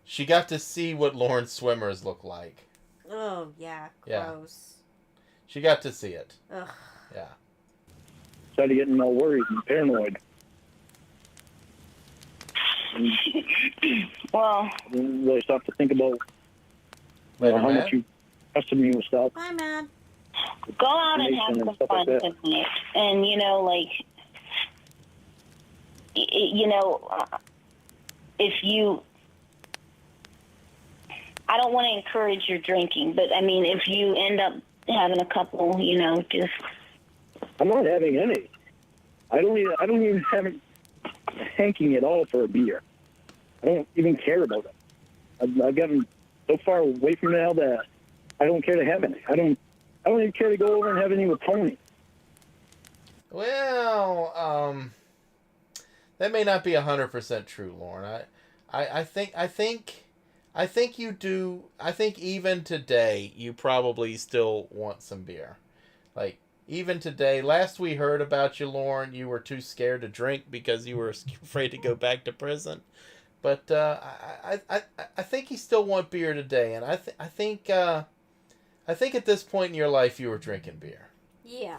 she got to see what Lorne's swimmers look like. Oh, yeah, Yeah. gross. She got to see it. Ugh. Yeah. Started getting all worried and paranoid. And well, really started to think about Later, how Matt? much you trusted me with stuff. Bye, man. go out and have And some stuff fun like that. tonight. And, if you... I don't want to encourage your drinking, but, I mean, if you end up having a couple, just... I'm not having any. I don't even have it hanking at all for a beer. I don't even care about it. I've gotten so far away from now that I don't care to have any. I don't even care to go over and have any with Tony. Well, that may not be 100% true, Lorne. I think you do. I think even today you probably still want some beer. Like, even today, last we heard about you, Lorne, you were too scared to drink because you were afraid to go back to prison. But I think you still want beer today, and I think at this point in your life you were drinking beer. Yeah.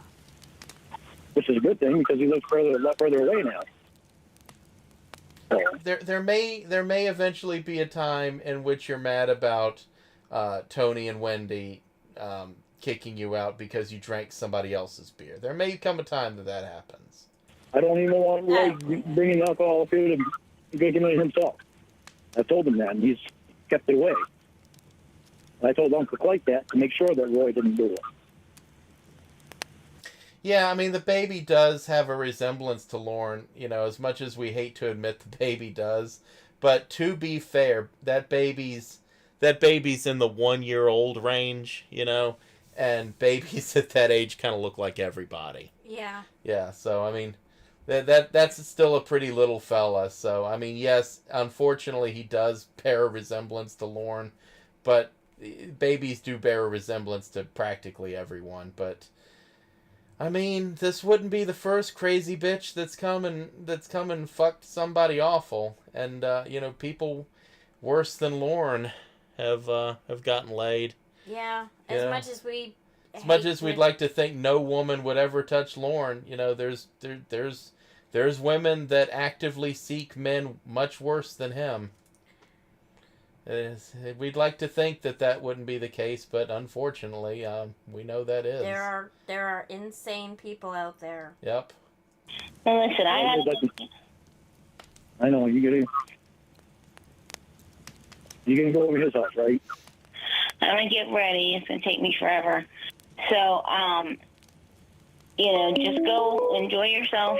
Which is a good thing because he lives a lot further away now. So, There may eventually be a time in which you're mad about Tony and Wendy kicking you out because you drank somebody else's beer. There may come a time that happens. I don't even want Roy bringing alcohol up here to drinking it himself. I told him that, and he's kept it away. I told Uncle Clyde that to make sure that Roy didn't do it. Yeah, I mean, the baby does have a resemblance to Lorne, as much as we hate to admit the baby does. But to be fair, that baby's in the 1-year-old range, and babies at that age kind of look like everybody. Yeah. Yeah, so, I mean, that's still a pretty little fella. So, I mean, yes, unfortunately he does bear a resemblance to Lorne, but babies do bear a resemblance to practically everyone. But I mean, this wouldn't be the first crazy bitch that's come and fucked somebody awful, and people worse than Lorne have gotten laid. Yeah. As much as we as much as we'd like to think no woman would ever touch Lorne, you know, there's women that actively seek men much worse than him. We'd like to think that wouldn't be the case, but unfortunately, we know that is. There are insane people out there. Yep. Well, listen, I know you're gonna go over his house, right? I'm gonna get ready. It's gonna take me forever. So, you know, just go enjoy yourself,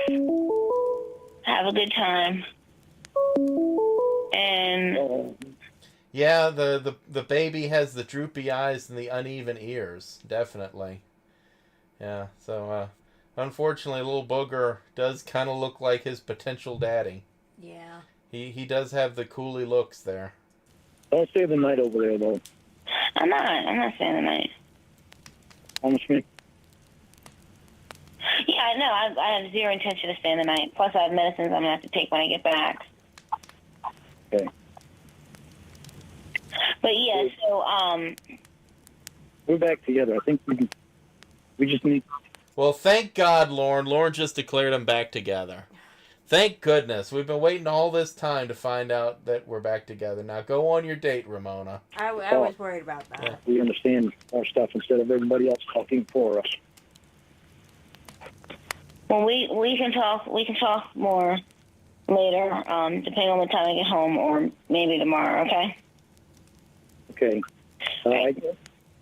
have a good time, and yeah, the baby has the droopy eyes and the uneven ears, definitely. Yeah, so unfortunately, little booger does kind of look like his potential daddy. Yeah. He does have the coolie looks there. Don't stay the night over there, though. I'm not staying the night. Promise me. Yeah, no, I have zero intention of staying the night. Plus, I have medicines I'm gonna have to take when I get back. Okay. But yeah, so We're back together. I think we just need. Well, thank God, Lorne. Lorne just declared them back together. Thank goodness. We've been waiting all this time to find out that we're back together. Now go on your date, Ramona. I was worried about that. Yeah. We understand our stuff instead of everybody else talking for us. well, we can talk more later, depending on the time I get home, or maybe tomorrow. Okay. Okay.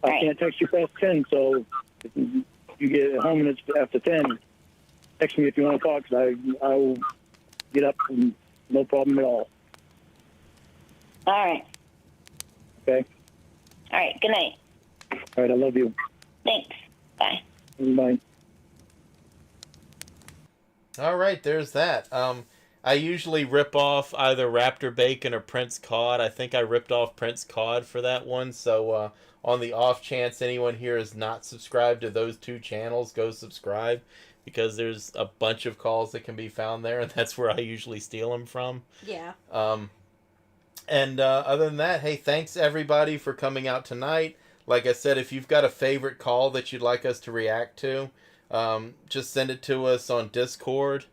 I can't text you past 10, so if you get home and it's after 10, text me if you want to talk, because I will get up and no problem at all. All right. Okay? All right. Good night. All right, I love you. Thanks. Bye. Bye. All right, there's that. I usually rip off either Raptor Bacon or Prince Cod. I think I ripped off Prince Cod for that one. So on the off chance anyone here is not subscribed to those two channels, go subscribe, because there's a bunch of calls that can be found there, and that's where I usually steal them from. Yeah. And other than that, hey, thanks everybody for coming out tonight. Like I said, if you've got a favorite call that you'd like us to react to, just send it to us on Discord.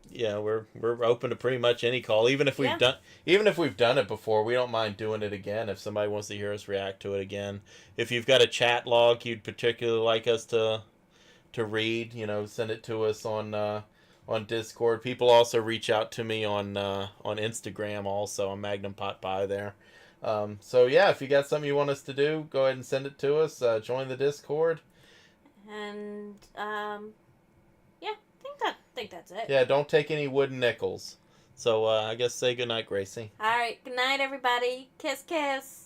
Yeah, we're open to pretty much any call, even if we've done it before. We don't mind doing it again if somebody wants to hear us react to it again. If you've got a chat log you'd particularly like us to read, send it to us on Discord. People also reach out to me on Instagram. Also, on Magnum Pot Pie there. So yeah, if you got something you want us to do, go ahead and send it to us. Join the Discord. And yeah, I think that's it. Yeah, don't take any wooden nickels. So I guess say goodnight, Gracie. All right, good night, everybody. Kiss, kiss.